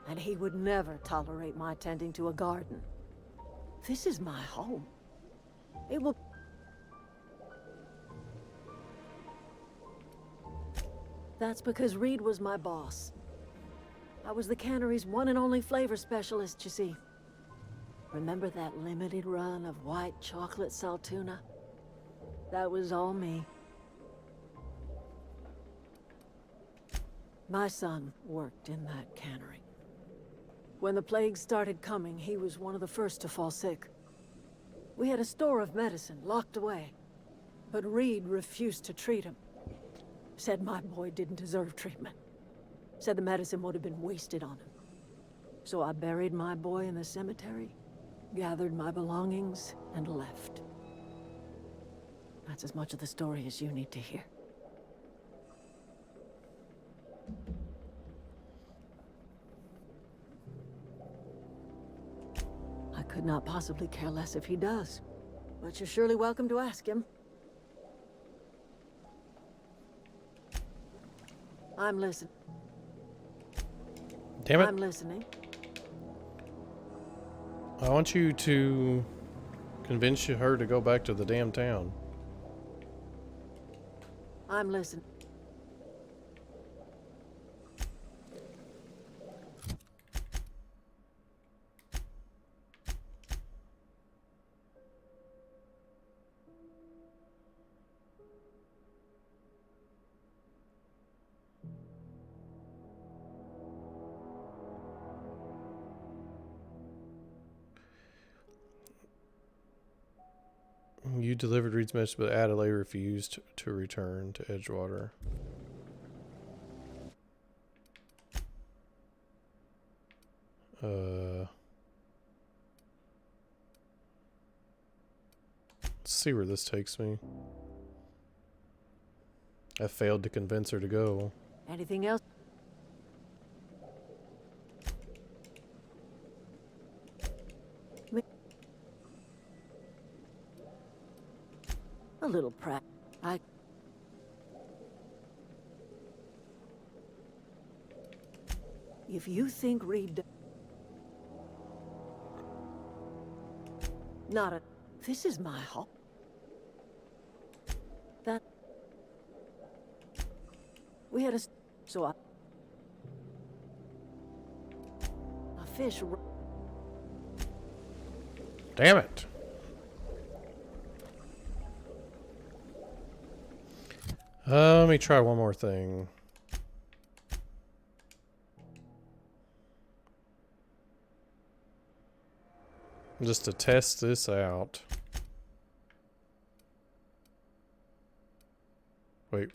and he would never tolerate my tending to a garden. This is my home. It will... That's because Reed was my boss. I was the cannery's one and only flavor specialist, you see. Remember that limited run of white chocolate saltuna? That was all me. My son worked in that cannery. When the plague started coming, he was one of the first to fall sick. We had a store of medicine locked away, but Reed refused to treat him. Said my boy didn't deserve treatment. Said the medicine would have been wasted on him. So I buried my boy in the cemetery, gathered my belongings, and left. That's as much of the story as you need to hear. I could not possibly care less if he does, but you're surely welcome to ask him. I'm listening. Damn it. I'm listening. I want you to convince her to go back to the damn town. I'm listening. You delivered Reed's message, but Adelaide refused to return to Edgewater. Let's see where this takes me. I failed to convince her to go. Anything else? A little If you think Reed... Not a... This is my home. That... We had a... So a fish... Damn it. Let me try one more thing. Just to test this out. Wait.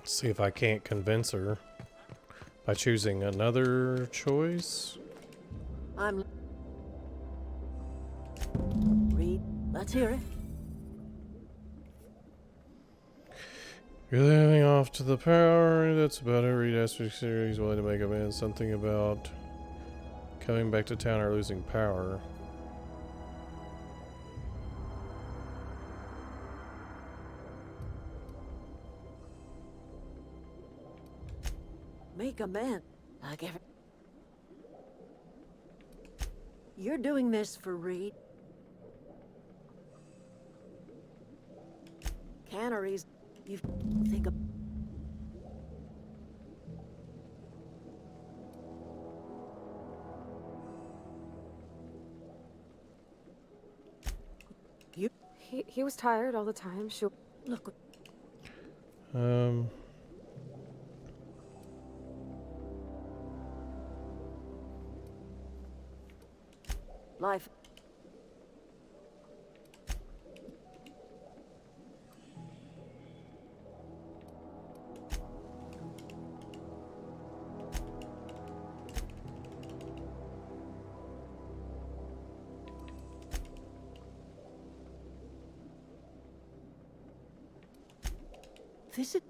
See if I can't convince her by choosing another choice. Reed, let's hear it. You're living off to the power. That's about every aspect series willing to make a man something about coming back to town or losing power. Make a man. Like every... You're doing this for Reed. Canneries. You think of... He was tired all the time. Look. Life. This is...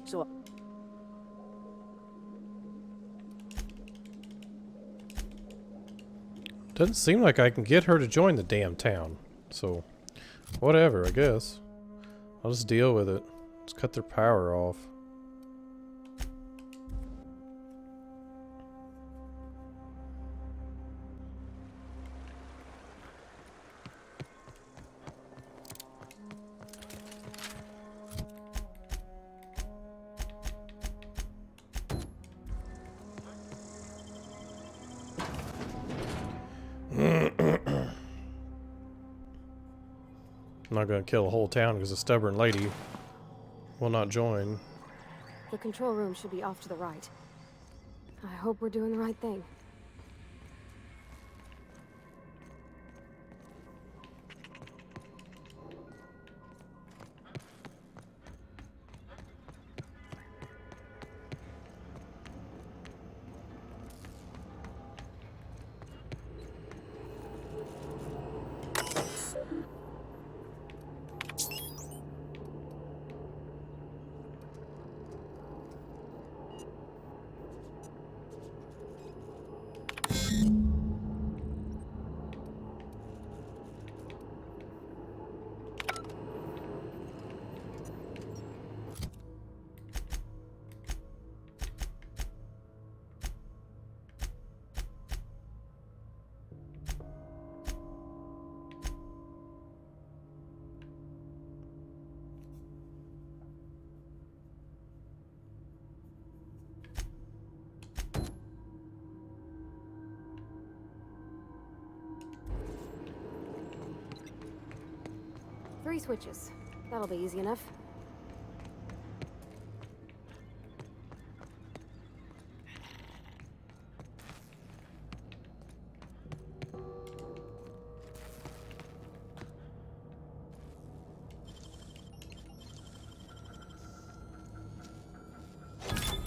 So... Doesn't seem like I can get her to join the damn town. So, whatever, I guess. I'll just deal with it. Just cut their power off. I'm not going to kill a whole town because a stubborn lady will not join. The control room should be off to the right. I hope we're doing the right thing. 3 switches. That'll be easy enough.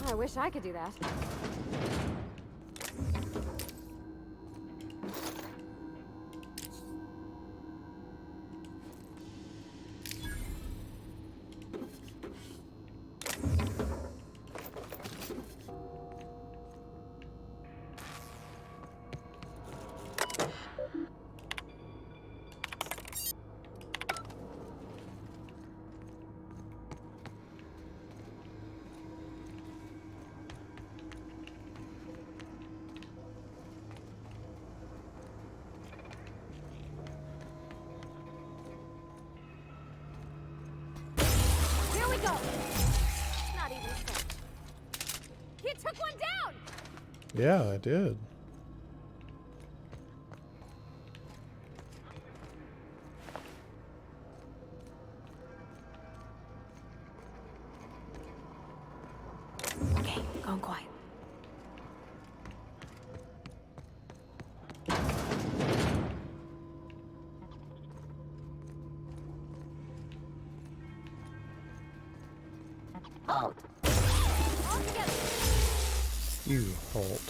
I wish I could do that. Here we go. Not even close. You took one down. Yeah, I did. Okay, going quiet. Halt. All together. You halt.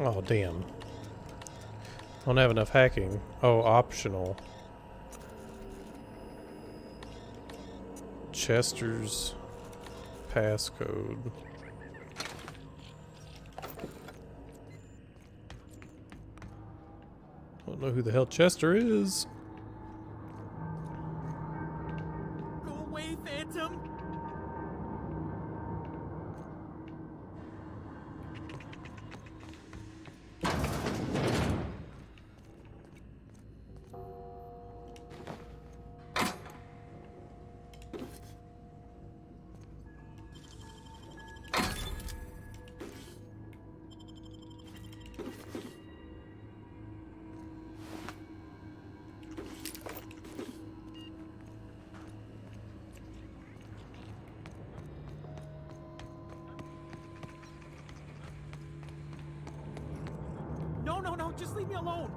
Oh, damn. Don't have enough hacking. Oh, optional. Chester's passcode. Don't know who the hell Chester is. Go away, Phantom! No, just leave me alone!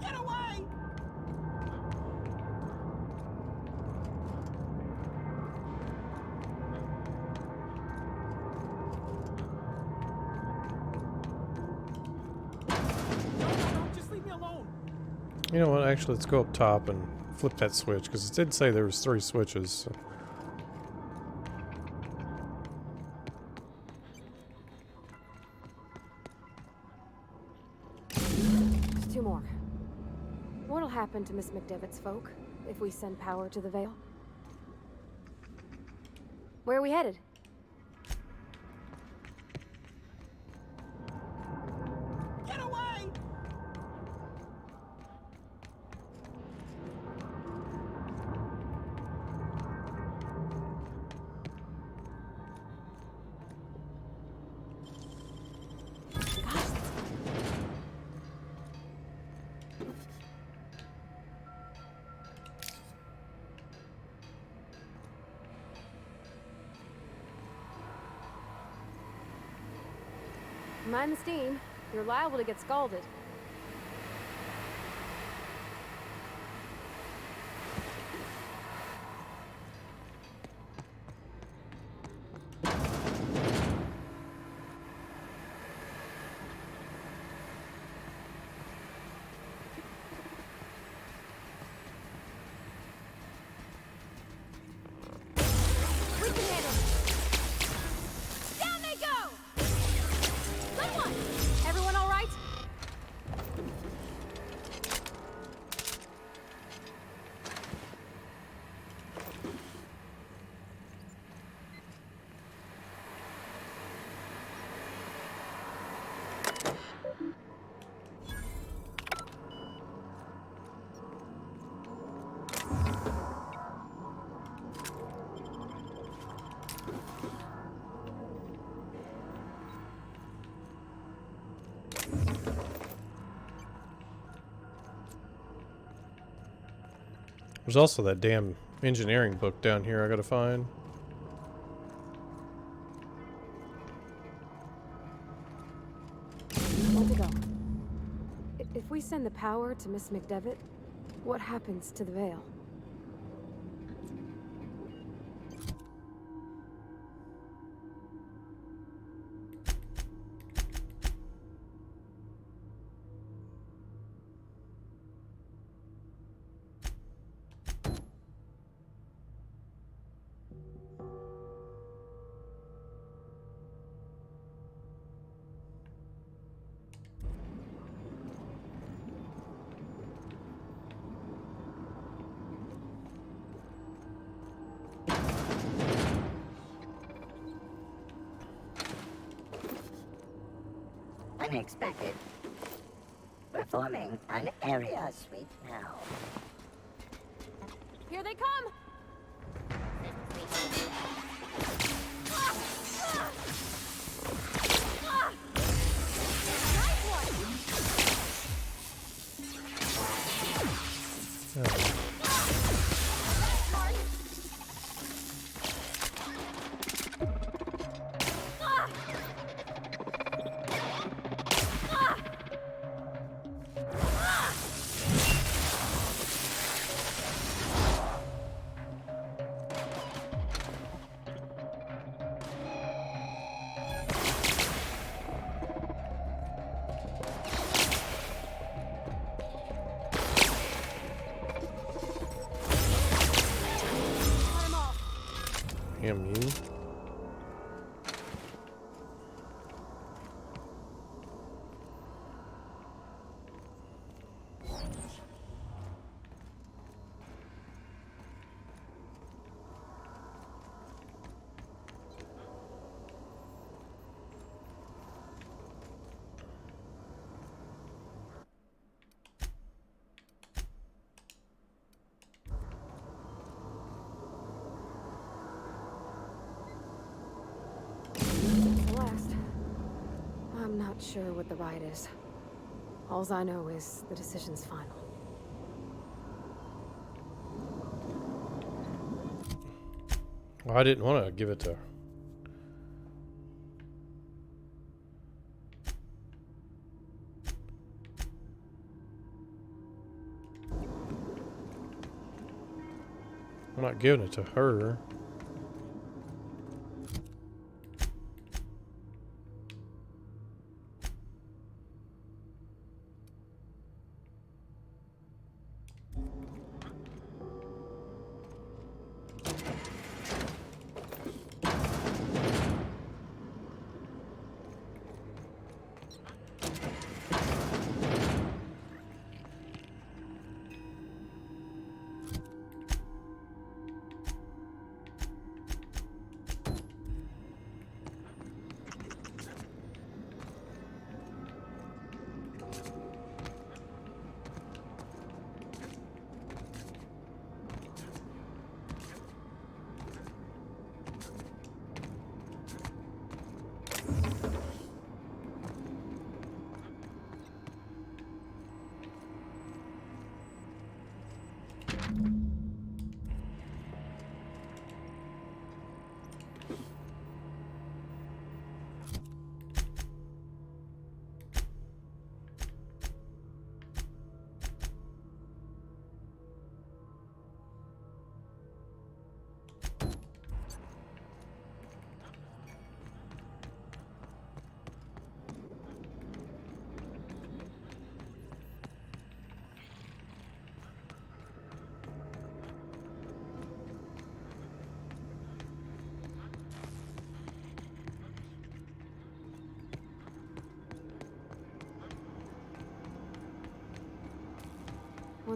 Get away! No, just leave me alone! You know what? Actually, let's go up top and flip that switch, because it did say there was 3 switches. So. There's 2 more. What'll happen to Miss McDevitt's folk if we send power to the Vale? Where are we headed? Get away! Mind the steam. You're liable to get scalded. We can handle it. Down they go! Good one! Everyone all right? There's also that damn engineering book down here I gotta find. Where to go? If we send the power to Miss McDevitt, what happens to the veil? Unexpected. Performing an area sweep now. Here they come! Damn you. I'm not sure what the right is. Alls I know is the decision's final. Well, I didn't want to give it to her. I'm not giving it to her.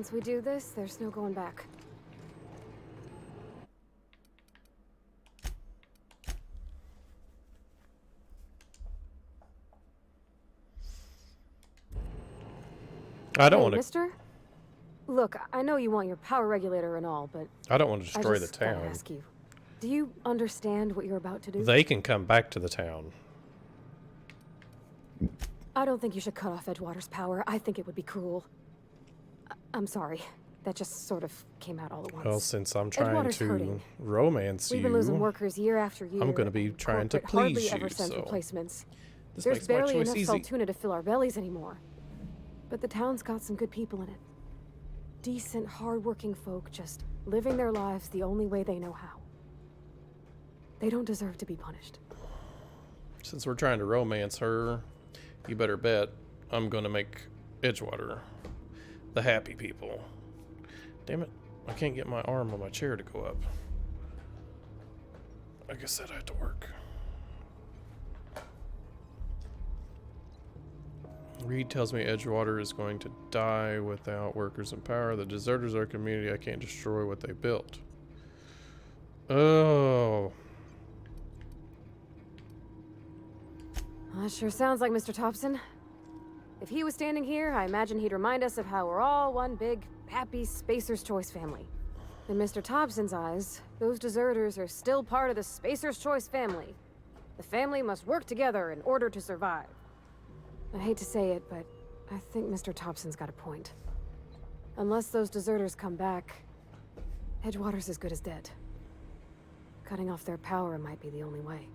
Once we do this, there's no going back. I don't Hey, want to. mister? Look, I know you want your power regulator and all, but I don't want to I destroy the just gotta town. ask you, do you understand what you're about to do? They can come back to the town. I don't think you should cut off Edgewater's power. I think it would be cruel. I'm sorry. That just sort of came out all at once. Well, since I'm trying Edgewater's to hurting. romance We've been losing you, workers year after year. I'm going to be and trying to corporate hardly please ever you. sends So replacements. this There's makes my barely choice enough easy. Saltuna to fill our bellies anymore. But the town's got some good people in it. Decent, hard-working folk just living their lives the only way they know how. They don't deserve to be punished. Since we're trying to romance her, you better bet I'm going to make Edgewater the happy people. Damn it, I can't get my arm on my chair to go up. I guess that had to work. Reed tells me Edgewater is going to die without workers in power. The deserters are a community I can't destroy what they built. Oh. Well, that sure sounds like Mr. Thompson. If he was standing here, I imagine he'd remind us of how we're all one big, happy Spacer's Choice family. In Mr. Thompson's eyes, those deserters are still part of the Spacer's Choice family. The family must work together in order to survive. I hate to say it, but I think Mr. Thompson's got a point. Unless those deserters come back, Edgewater's as good as dead. Cutting off their power might be the only way.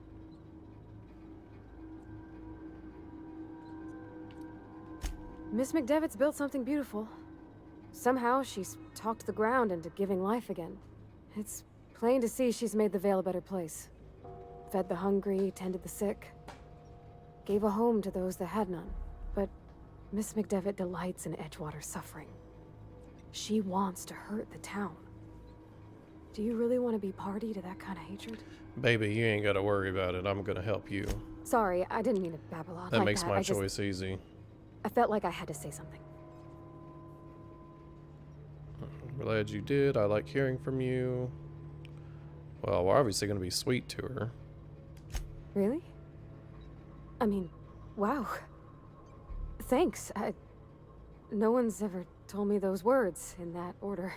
Miss McDevitt's built something beautiful. Somehow, she's talked the ground into giving life again. It's plain to see she's made the Vale a better place. Fed the hungry, tended the sick. Gave a home to those that had none. But Miss McDevitt delights in Edgewater's suffering. She wants to hurt the town. Do you really want to be party to that kind of hatred? Baby, you ain't got to worry about it. I'm going to help you. Sorry, I didn't mean to babble on That like makes that. my choice easy. I felt like I had to say something. I'm glad you did. I like hearing from you. Well, we're obviously going to be sweet to her. Really? I mean, wow. Thanks. No one's ever told me those words in that order.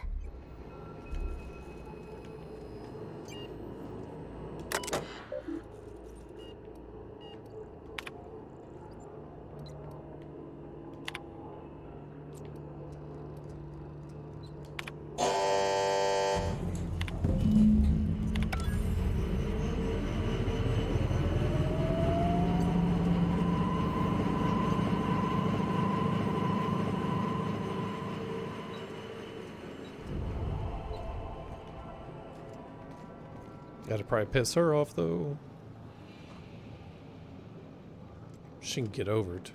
That'd probably piss her off, though. She can get over it.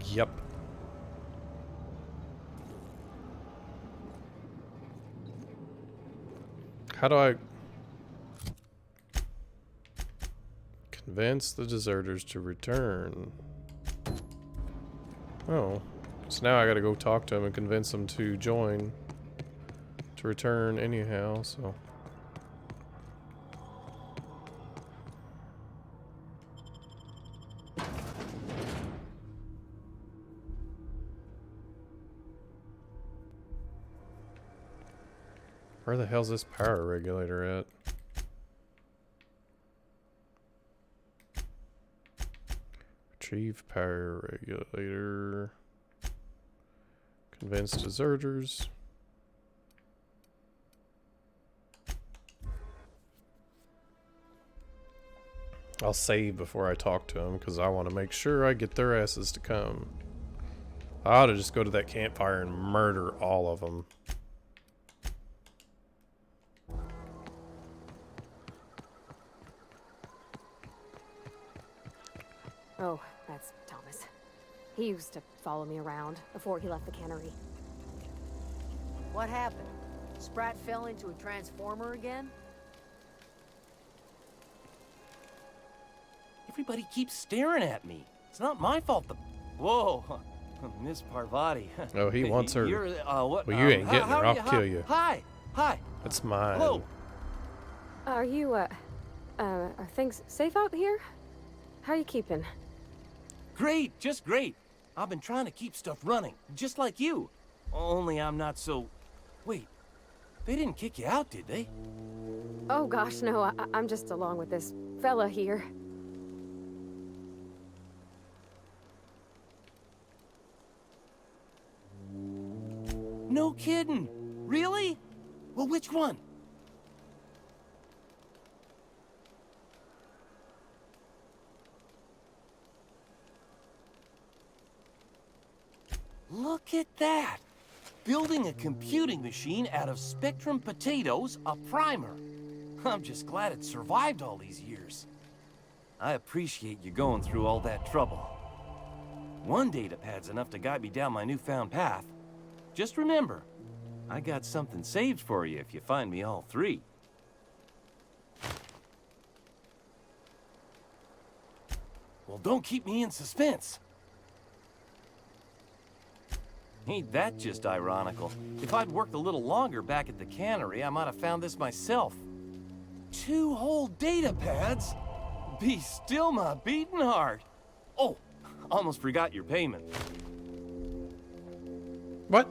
Yep. How do I convince the deserters to return? Oh, so now I gotta go talk to them and convince them to join. To return anyhow, so. Where the hell's this power regulator at? Retrieve power regulator. Convince deserters. I'll save before I talk to them because I want to make sure I get their asses to come. I ought to just go to that campfire and murder all of them. Oh, that's Thomas. He used to follow me around before he left the cannery. What happened? Sprat fell into a transformer again? Everybody keeps staring at me. It's not my fault. Whoa. Miss Parvati. Oh, he wants her. You're, what, Well, you ain't getting how her. are I'll kill you. Hi. That's mine. Hello. Are you, are things safe out here? How are you keeping? Great, just great. I've been trying to keep stuff running, just like you. Only I'm not so... Wait, they didn't kick you out, did they? Oh gosh, no, I'm just along with this fella here. No kidding. Really? Well, which one? Look at that! Building a computing machine out of Spectrum potatoes, a primer. I'm just glad it survived all these years. I appreciate you going through all that trouble. One datapad's enough to guide me down my newfound path. Just remember, I got something saved for you if you find me all three. Well, don't keep me in suspense. Ain't that just ironical? If I'd worked a little longer back at the cannery, I might have found this myself. 2 whole datapads? Be still my beating heart. Oh, almost forgot your payment. What?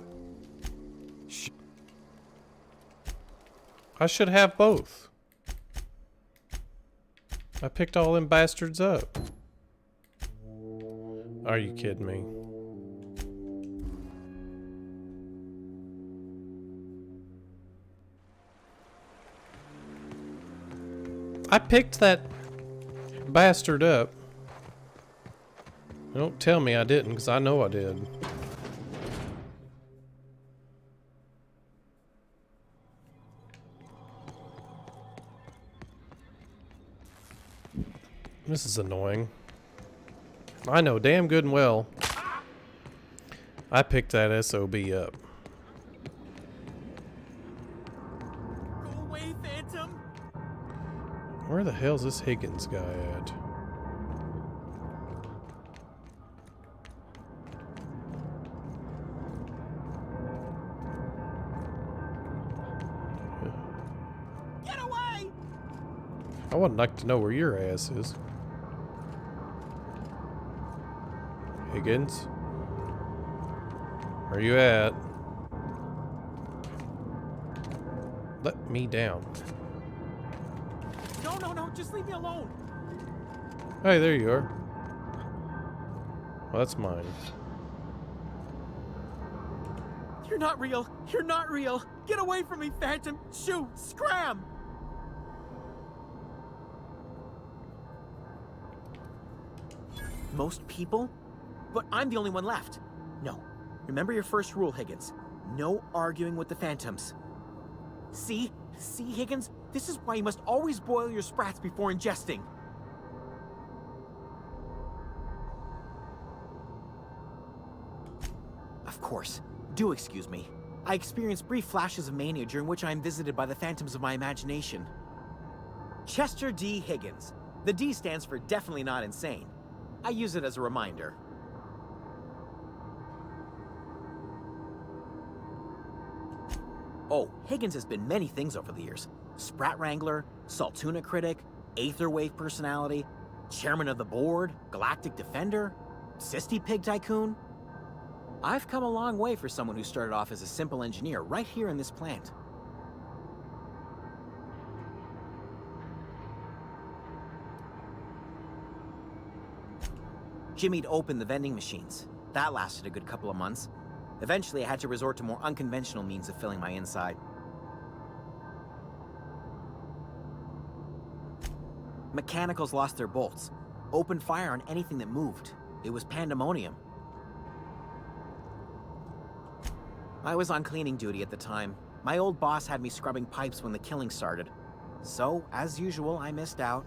I should have both. I picked all them bastards up. Are you kidding me? I picked that bastard up. Don't tell me I didn't, because I know I did. This is annoying. I know damn good and well I picked that SOB up. Go away, Phantom! Where the hell's this Higgins guy at? Get away! I would like to know where your ass is. Higgins? Where you at? Let me down. No, just leave me alone! Hey, there you are. Well, that's mine. You're not real! You're not real! Get away from me, Phantom! Shoot! Scram! Most people? But I'm the only one left. No. Remember your first rule, Higgins. No arguing with the Phantoms. See? See, Higgins? This is why you must always boil your sprats before ingesting. Of course. Do excuse me. I experience brief flashes of mania during which I am visited by the phantoms of my imagination. Chester D. Higgins. The D stands for definitely not insane. I use it as a reminder. Oh, Higgins has been many things over the years. Sprat Wrangler, Saltuna Critic, Aetherwave Personality, Chairman of the Board, Galactic Defender, Sisty Pig Tycoon. I've come a long way for someone who started off as a simple engineer right here in this plant. Jimmy'd opened the vending machines. That lasted a good couple of months. Eventually, I had to resort to more unconventional means of filling my inside. Mechanicals lost their bolts. Opened fire on anything that moved. It was pandemonium. I was on cleaning duty at the time. My old boss had me scrubbing pipes when the killing started. So, as usual, I missed out.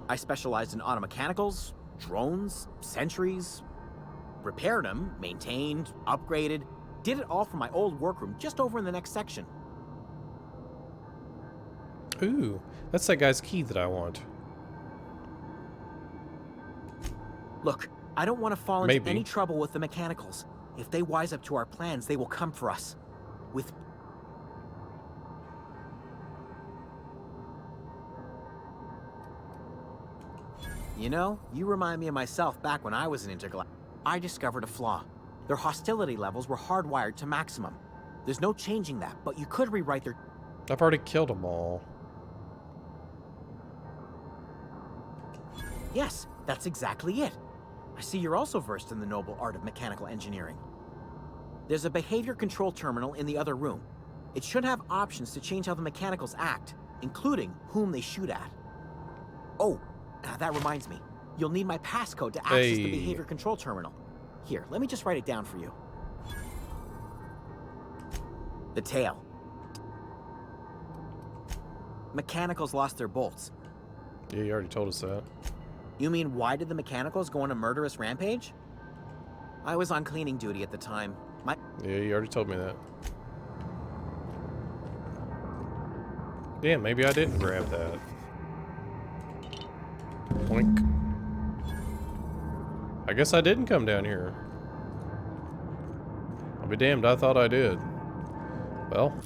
I specialized in automechanicals, drones, sentries, repaired them, maintained, upgraded, did it all from my old workroom just over in the next section. Ooh, that's that guy's key that I want. Look, I don't want to fall into Maybe. any trouble with the mechanicals. If they wise up to our plans, they will come for us. With... You know, you remind me of myself back when I was an intergalactic. I discovered a flaw. Their hostility levels were hardwired to maximum. There's no changing that, but you could rewrite their... I've already killed them all. Yes, that's exactly it. I see you're also versed in the noble art of mechanical engineering. There's a behavior control terminal in the other room. It should have options to change how the mechanicals act, including whom they shoot at. Oh, that reminds me. You'll need my passcode to access the behavior control terminal. Here, let me just write it down for you. The tail. Mechanicals lost their bolts. Yeah, you already told us that. You mean, why did the mechanicals go on a murderous rampage? I was on cleaning duty at the time. Yeah, you already told me that. Damn, maybe I didn't grab that. Boink. I guess I didn't come down here. I'll be damned, I thought I did. Well.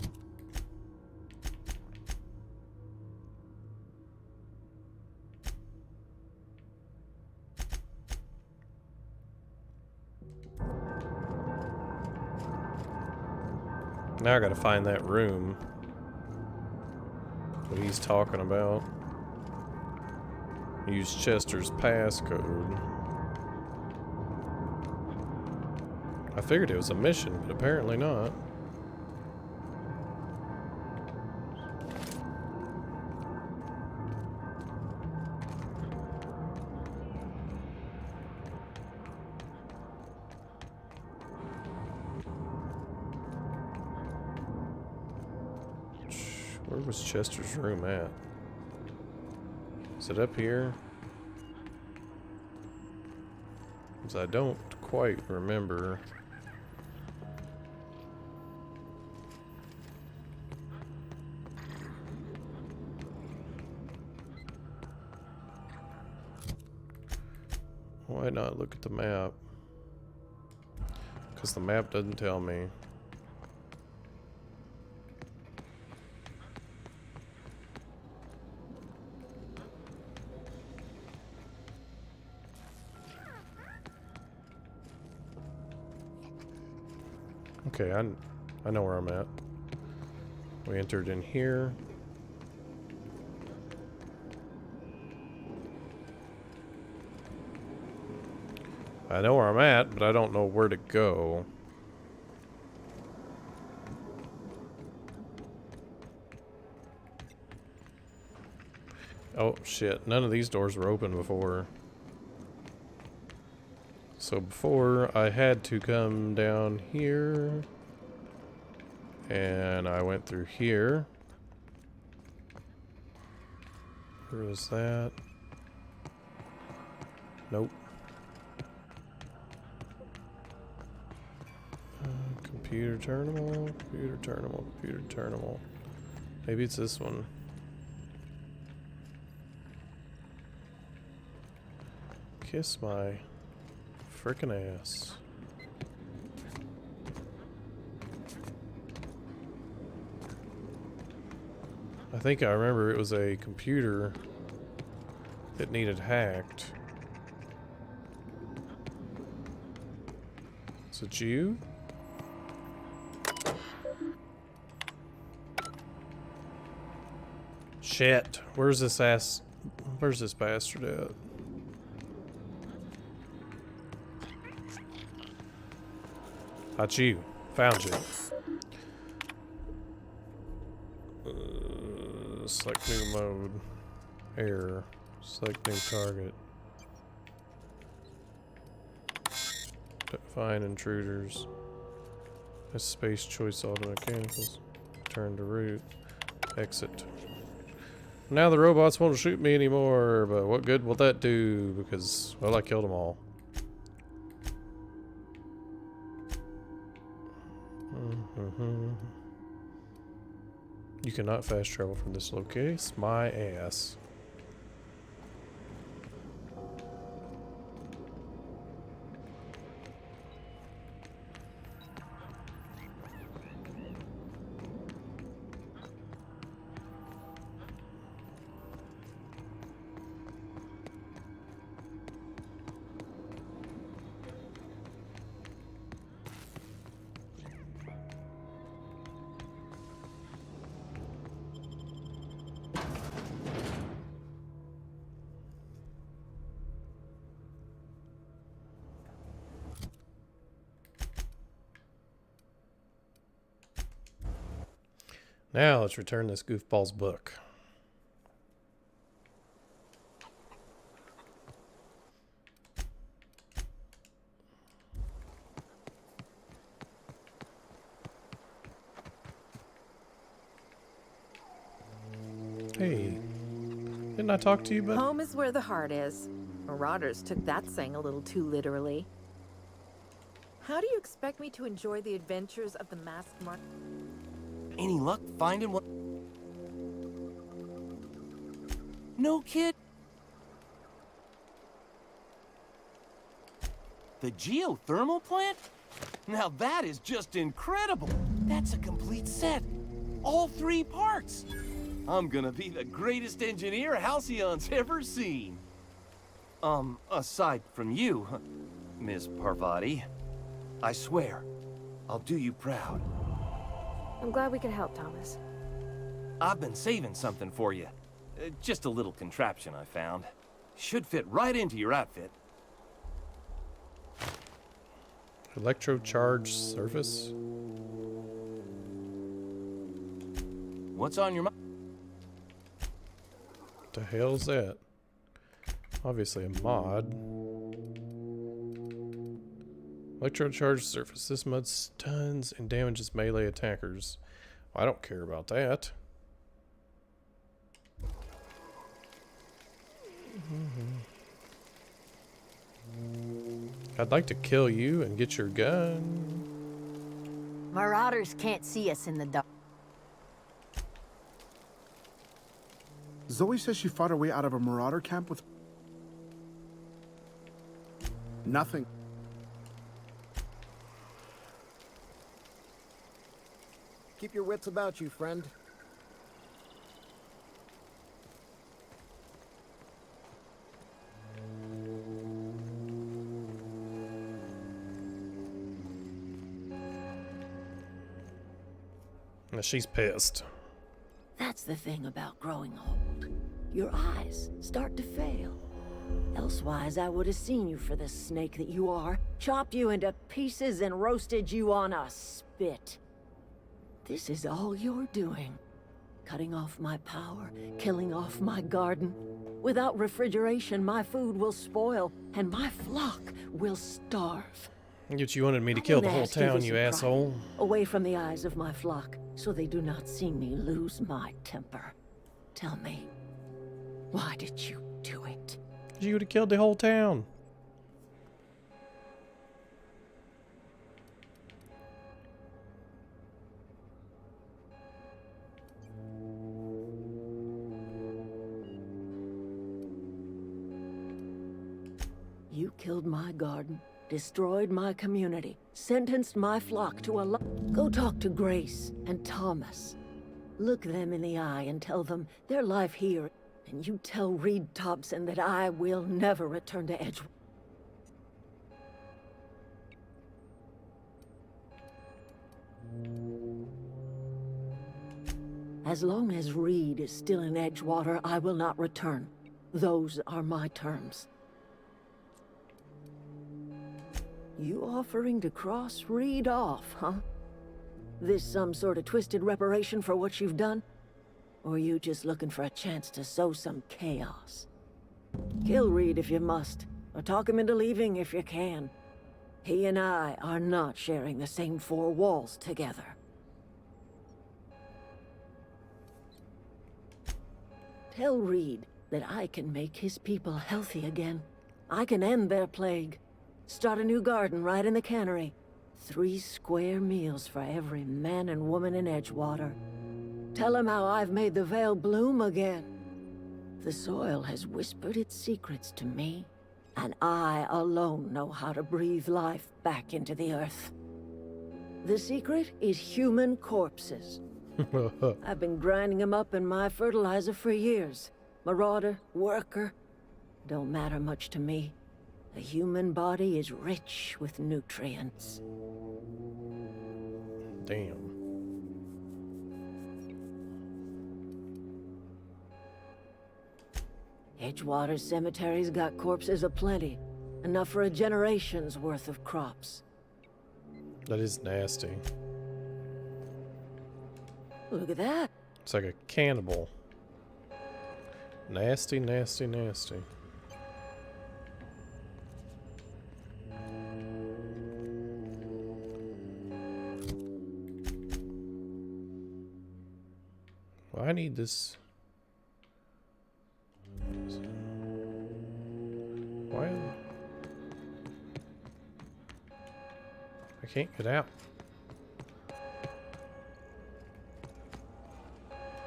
Now I gotta find that room. What he's talking about. Use Chester's passcode. I figured it was a mission, but apparently not. Where was Chester's room at? Is it up here? Because I don't quite remember. Why not look at the map? Because the map doesn't tell me. Okay, I know where I'm at. We entered in here. I know where I'm at, but I don't know where to go. Oh shit, none of these doors were open before. So before I had to come down here, and I went through here. Where was that? Nope. Computer terminal, computer terminal, computer terminal. Maybe it's this one. Kiss my frickin' ass. I think I remember it was a computer that needed hacked. Is it you? Shit. Where's this bastard at? Not you. Found you. Select new mode. Error. Select new target. Define intruders. A space choice auto mechanicals. Turn to root. Exit. Now the robots won't shoot me anymore, but what good will that do? Because, well, I killed them all. You cannot fast travel from this location. My ass. Now let's return this goofball's book. Hey, didn't I talk to you, bud? Home is where the heart is. Marauders took that saying a little too literally. How do you expect me to enjoy the adventures of the masked market? Any luck finding what? No kid. The geothermal plant? Now that is just incredible. That's a complete set. All 3 parts. I'm gonna be the greatest engineer Halcyon's ever seen. Aside from you, Miss Parvati. I swear, I'll do you proud. I'm glad we could help, Thomas. I've been saving something for you. Just a little contraption I found. Should fit right into your outfit. Electrocharged surface? What's on your mind? What the hell's that? Obviously a mod. Electrocharged surface. This mod stuns and damages melee attackers. Well, I don't care about that. I'd like to kill you and get your gun. Marauders can't see us in the dark. Zoe says she fought her way out of a marauder camp with... nothing. Keep your wits about you, friend. She's pissed. That's the thing about growing old. Your eyes start to fail. Elsewise, I would have seen you for the snake that you are, chopped you into pieces and roasted you on a spit. This is all you're doing. Cutting off my power, killing off my garden. Without refrigeration, my food will spoil, and my flock will starve. Yet you wanted me to kill the whole town, you asshole. Away from the eyes of my flock, so they do not see me lose my temper. Tell me, why did you do it? You would have killed the whole town. You killed my garden, destroyed my community, sentenced my flock to a life. Go talk to Grace and Thomas. Look them in the eye and tell them their life here. And you tell Reed Thompson that I will never return to Edgewood. As long as Reed is still in Edgewater, I will not return. Those are my terms. You offering to cross Reed off, huh? This some sort of twisted reparation for what you've done? Or you just looking for a chance to sow some chaos? Kill Reed if you must, or talk him into leaving if you can. He and I are not sharing the same 4 walls together. Tell Reed that I can make his people healthy again. I can end their plague. Start a new garden right in the cannery. 3 square meals for every man and woman in Edgewater. Tell him how I've made the Vale bloom again. The soil has whispered its secrets to me, and I alone know how to breathe life back into the earth. The secret is human corpses. I've been grinding them up in my fertilizer for years. Marauder, worker, don't matter much to me. The human body is rich with nutrients. Damn. Edgewater Cemetery's got corpses aplenty. Enough for a generation's worth of crops. That is nasty. Look at that. It's like a cannibal. Nasty, nasty, nasty. Well, I need this. Why? I can't get out.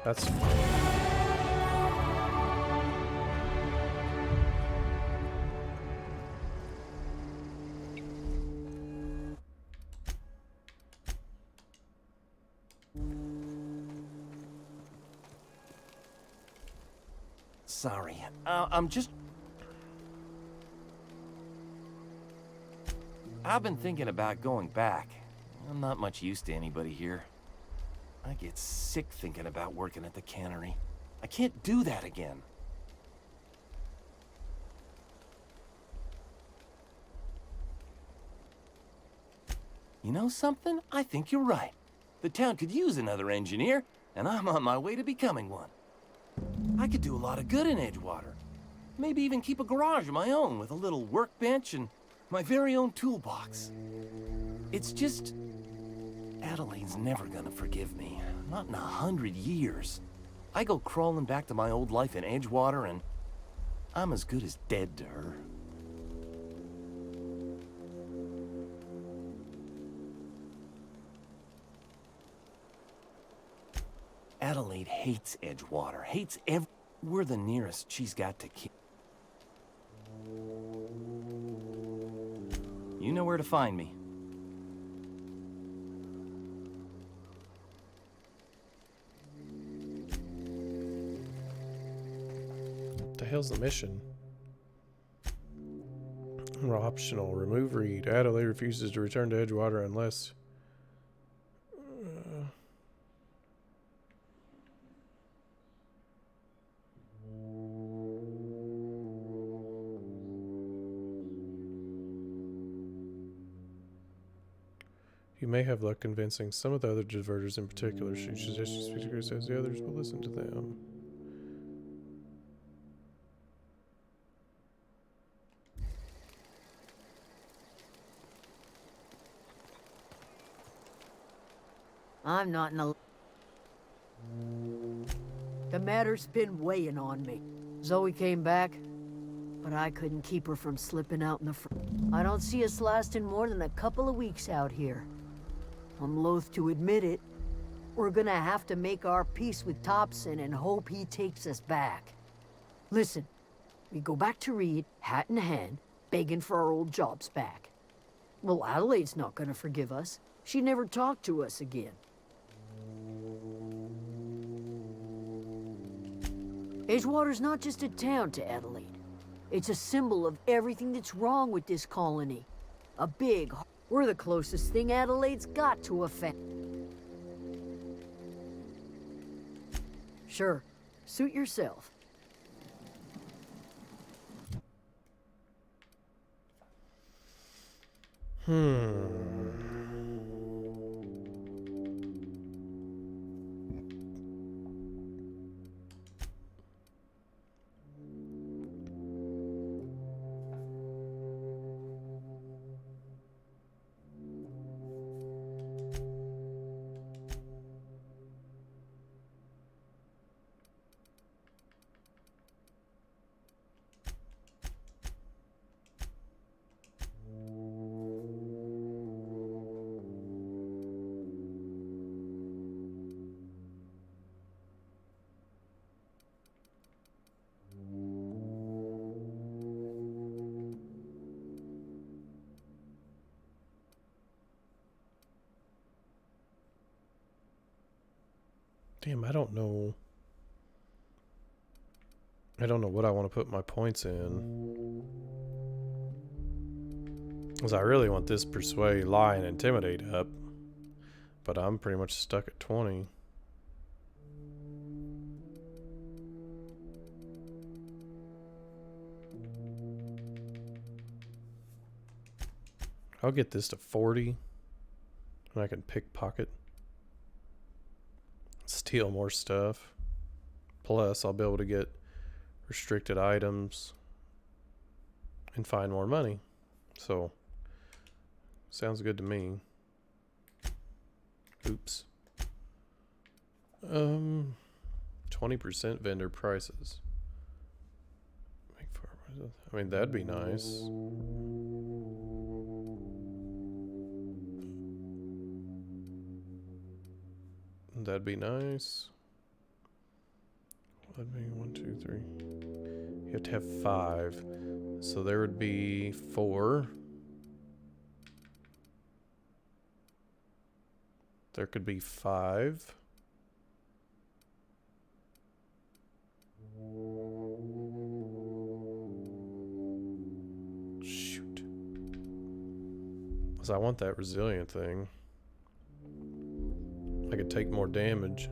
That's. Sorry, I'm just... I've been thinking about going back. I'm not much use to anybody here. I get sick thinking about working at the cannery. I can't do that again. You know something? I think you're right. The town could use another engineer, and I'm on my way to becoming one. I could do a lot of good in Edgewater. Maybe even keep a garage of my own with a little workbench and my very own toolbox. It's just... Adelaide's never gonna forgive me. Not in 100 years. I go crawling back to my old life in Edgewater and I'm as good as dead to her. Adelaide hates Edgewater, hates we're the nearest she's got to kill. You know where to find me. What the hell's the mission? We're optional. Remove Reed. Adelaide refuses to return to Edgewater unless... You may have luck convincing some of the other diverters in particular. She suggests you speak to Grace as the others will listen to them. I'm not in a... The matter's been weighing on me. Zoe came back, but I couldn't keep her from slipping out in the front. I don't see us lasting more than a couple of weeks out here. I'm loath to admit it. We're gonna have to make our peace with Thompson and hope he takes us back. Listen, we go back to Reed, hat in hand, begging for our old jobs back. Well, Adelaide's not gonna forgive us. She never talked to us again. Edgewater's not just a town to Adelaide. It's a symbol of everything that's wrong with this colony. A big... We're the closest thing Adelaide's got to a Sure, suit yourself. Damn, I don't know. I don't know what I want to put my points in. Because I really want this persuade, lie, and intimidate up. But I'm pretty much stuck at 20. I'll get this to 40. And I can pickpocket. steal more stuff. Plus, I'll be able to get restricted items and find more money. So, sounds good to me. Oops. 20% vendor prices. I mean, that'd be nice. That'd be nice. That'd be 1, 2, 3. You have to have 5. So there would be 4. There could be 5. Shoot. Because I want that resilient thing. I could take more damage.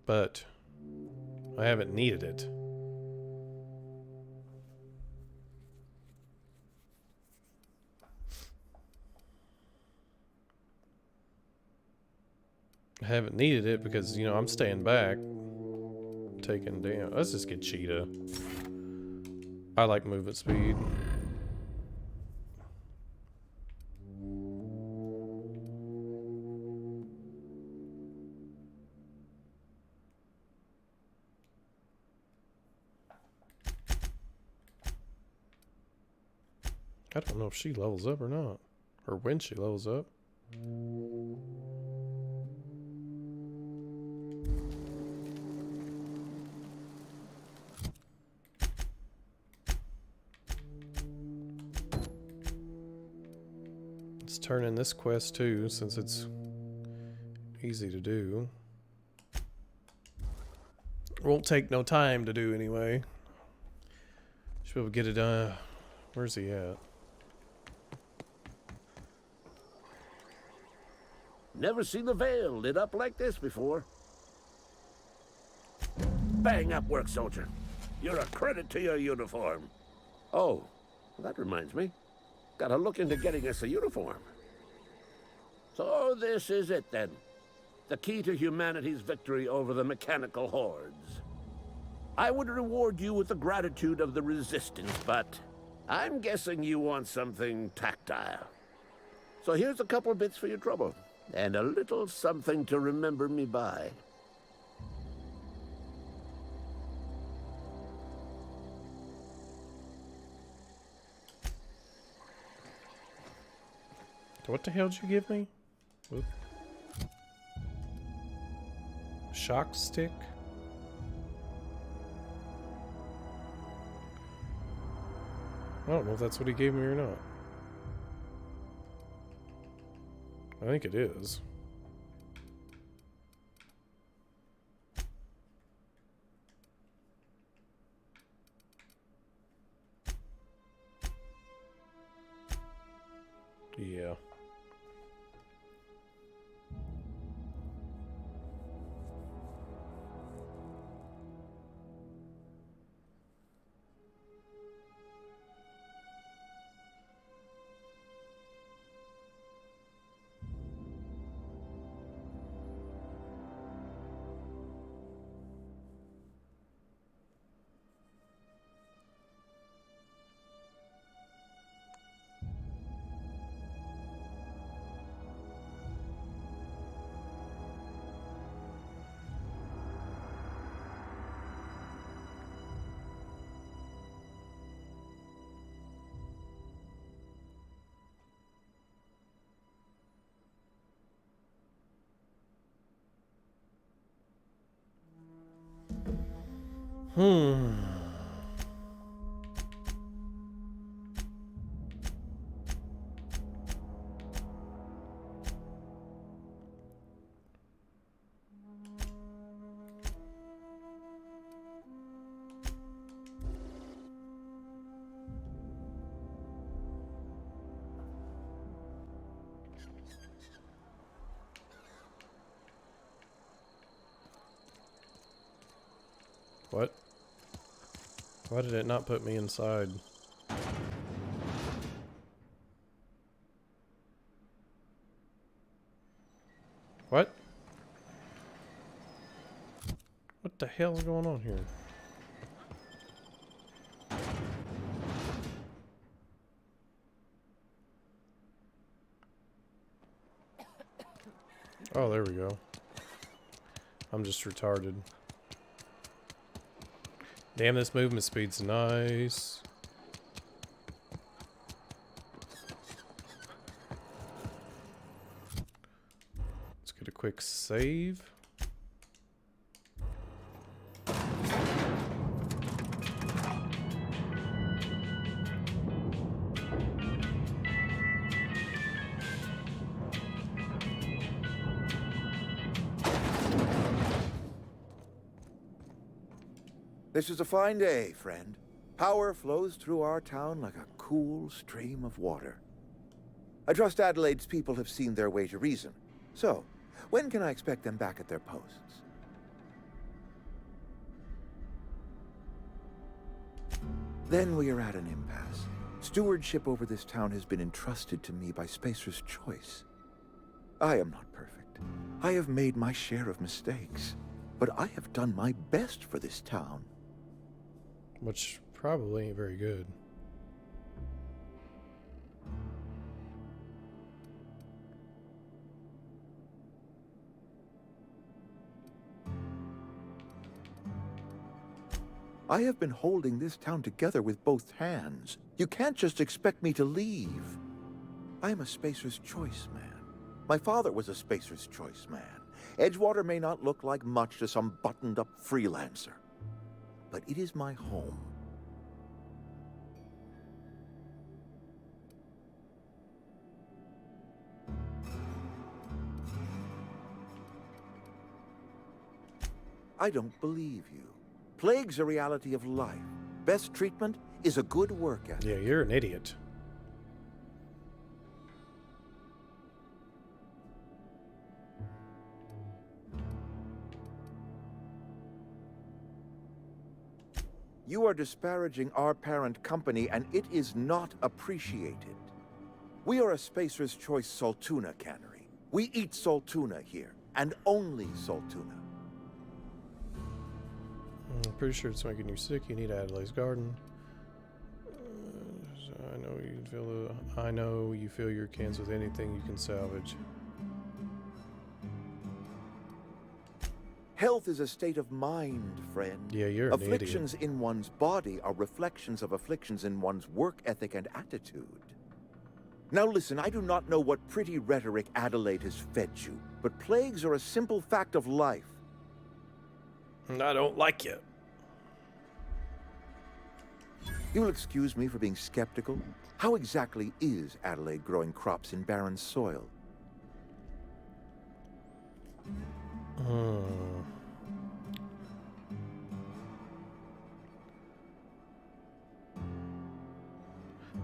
But I haven't needed it. I haven't needed it because, you know, I'm staying back. Taking damage. Let's just get Cheetah. I like movement speed. I don't know if she levels up or not. Or when she levels up. Let's turn in this quest too, since it's easy to do. Won't take no time to do anyway. Should be able to get it done. Where's he at? Never seen the Vale lit up like this before. Bang up work, soldier. You're a credit to your uniform. Oh, that reminds me. Gotta look into getting us a uniform. So this is it then. The key to humanity's victory over the mechanical hordes. I would reward you with the gratitude of the Resistance, but I'm guessing you want something tactile. So here's a couple bits for your trouble. And a little something to remember me by. What the hell did you give me? Oop. Shock stick? I don't know if that's what he gave me or not. I think it is. Yeah. What? Why did it not put me inside? What? What the hell is going on here? Oh, there we go. I'm just retarded. Damn, this movement speed's nice. Let's get a quick save. This is a fine day, friend. Power flows through our town like a cool stream of water. I trust Adelaide's people have seen their way to reason. So, when can I expect them back at their posts? Then we are at an impasse. Stewardship over this town has been entrusted to me by Spacer's Choice. I am not perfect. I have made my share of mistakes. But I have done my best for this town. Which probably ain't very good. I have been holding this town together with both hands. You can't just expect me to leave. I am a Spacer's Choice man. My father was a Spacer's Choice man. Edgewater may not look like much to some buttoned-up freelancer, but it is my home. I don't believe you. Plague's a reality of life. Best treatment is a good work ethic. Yeah, you're an idiot. You are disparaging our parent company, and it is not appreciated. We are a Spacer's Choice Saltuna cannery. We eat Saltuna here, and only Saltuna. I'm pretty sure it's making you sick. You need Adelaide's garden. I know you fill your cans with anything you can salvage. Health is a state of mind, friend. Yeah, you're an idiot. Afflictions in one's body are reflections of afflictions in one's work ethic and attitude. Now listen, I do not know what pretty rhetoric Adelaide has fed you, but plagues are a simple fact of life. I don't like it. You'll excuse me for being skeptical. How exactly is Adelaide growing crops in barren soil?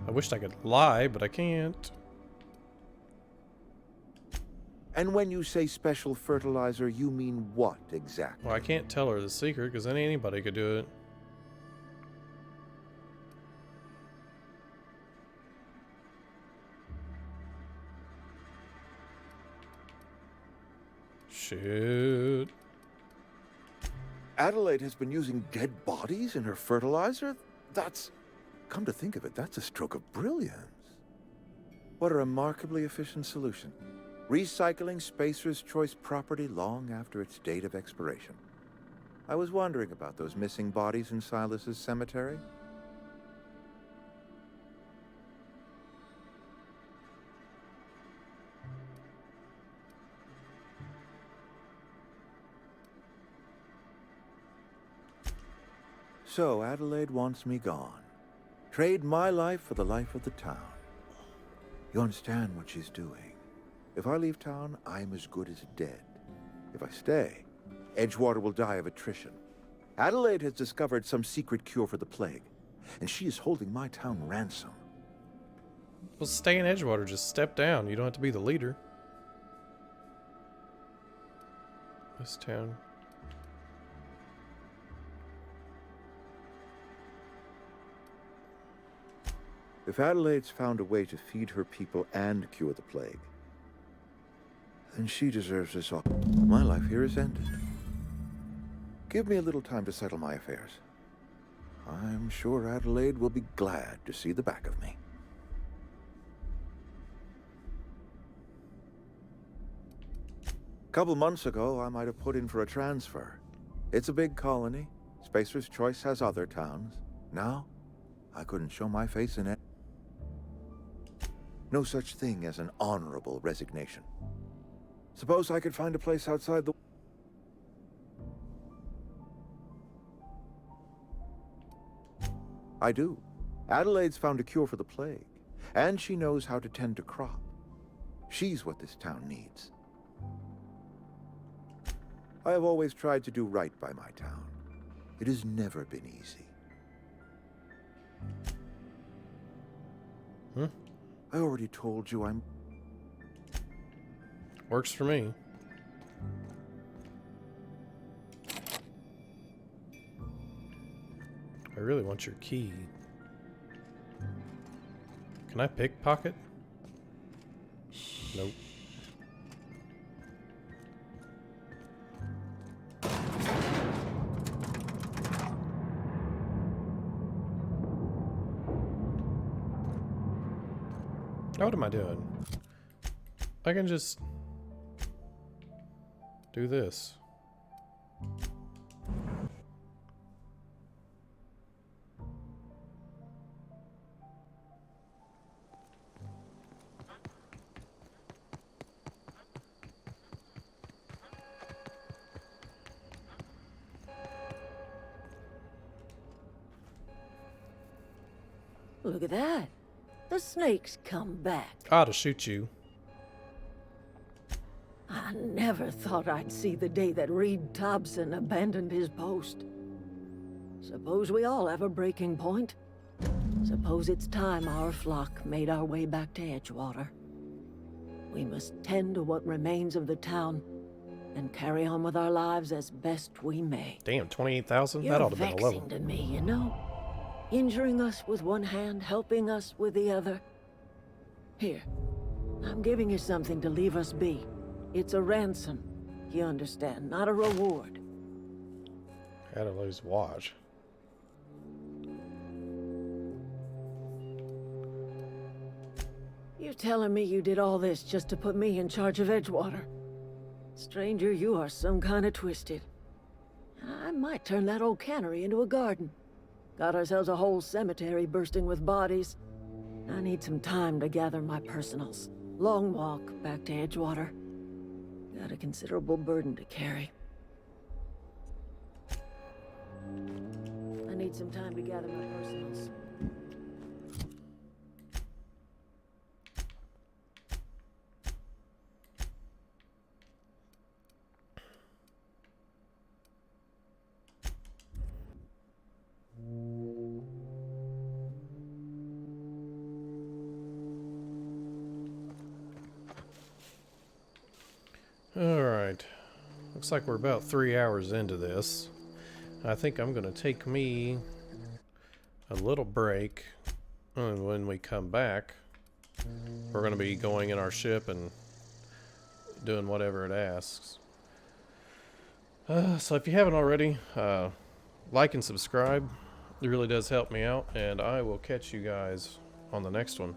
I wished I could lie, but I can't. And when you say special fertilizer, you mean what exactly? Well, I can't tell her the secret because then anybody could do it. Shit. Adelaide has been using dead bodies in her fertilizer? That's... Come to think of it, that's a stroke of brilliance. What a remarkably efficient solution. Recycling Spacer's Choice property long after its date of expiration. I was wondering about those missing bodies in Silas's cemetery. So Adelaide wants me gone. Trade my life for the life of the town. You understand what she's doing. If I leave town, I'm as good as dead. If I stay, Edgewater will die of attrition. Adelaide has discovered some secret cure for the plague, and she is holding my town ransom. Well, stay in Edgewater. Just step down. You don't have to be the leader. This town. If Adelaide's found a way to feed her people and cure the plague, then she deserves this all. My life here is ended. Give me a little time to settle my affairs. I'm sure Adelaide will be glad to see the back of me. A couple months ago, I might have put in for a transfer. It's a big colony. Spacer's Choice has other towns. Now, I couldn't show my face in it. No such thing as an honorable resignation. Suppose I could find a place outside the... I do. Adelaide's found a cure for the plague, and she knows how to tend a crop. She's what this town needs. I have always tried to do right by my town. It has never been easy. I already told you I'm... Works for me. I really want your key. Can I pickpocket? Nope. What am I doing? I can just do this. Look at that. The snake's come back. I ought to shoot you. I never thought I'd see the day that Reed Thompson abandoned his post. Suppose we all have a breaking point. Suppose it's time our flock made our way back to Edgewater. We must tend to what remains of the town and carry on with our lives as best we may. Damn, 28,000? You're That ought to be a level. vexing to me, you know? Injuring us with one hand, helping us with the other. Here, I'm giving you something to leave us be. It's a ransom, you understand, not a reward. Adelaide's watch. You telling me you did all this just to put me in charge of Edgewater? Stranger, you are some kind of twisted. I might turn that old cannery into a garden. Got ourselves a whole cemetery bursting with bodies. I need some time to gather my personals. Long walk back to Edgewater. Got a considerable burden to carry. I need some time to gather my personals. Alright. Looks like we're about 3 hours into this. I think I'm going to take me a little break. And when we come back, we're going to be going in our ship and doing whatever it asks. So if you haven't already, like and subscribe. It really does help me out. And I will catch you guys on the next one.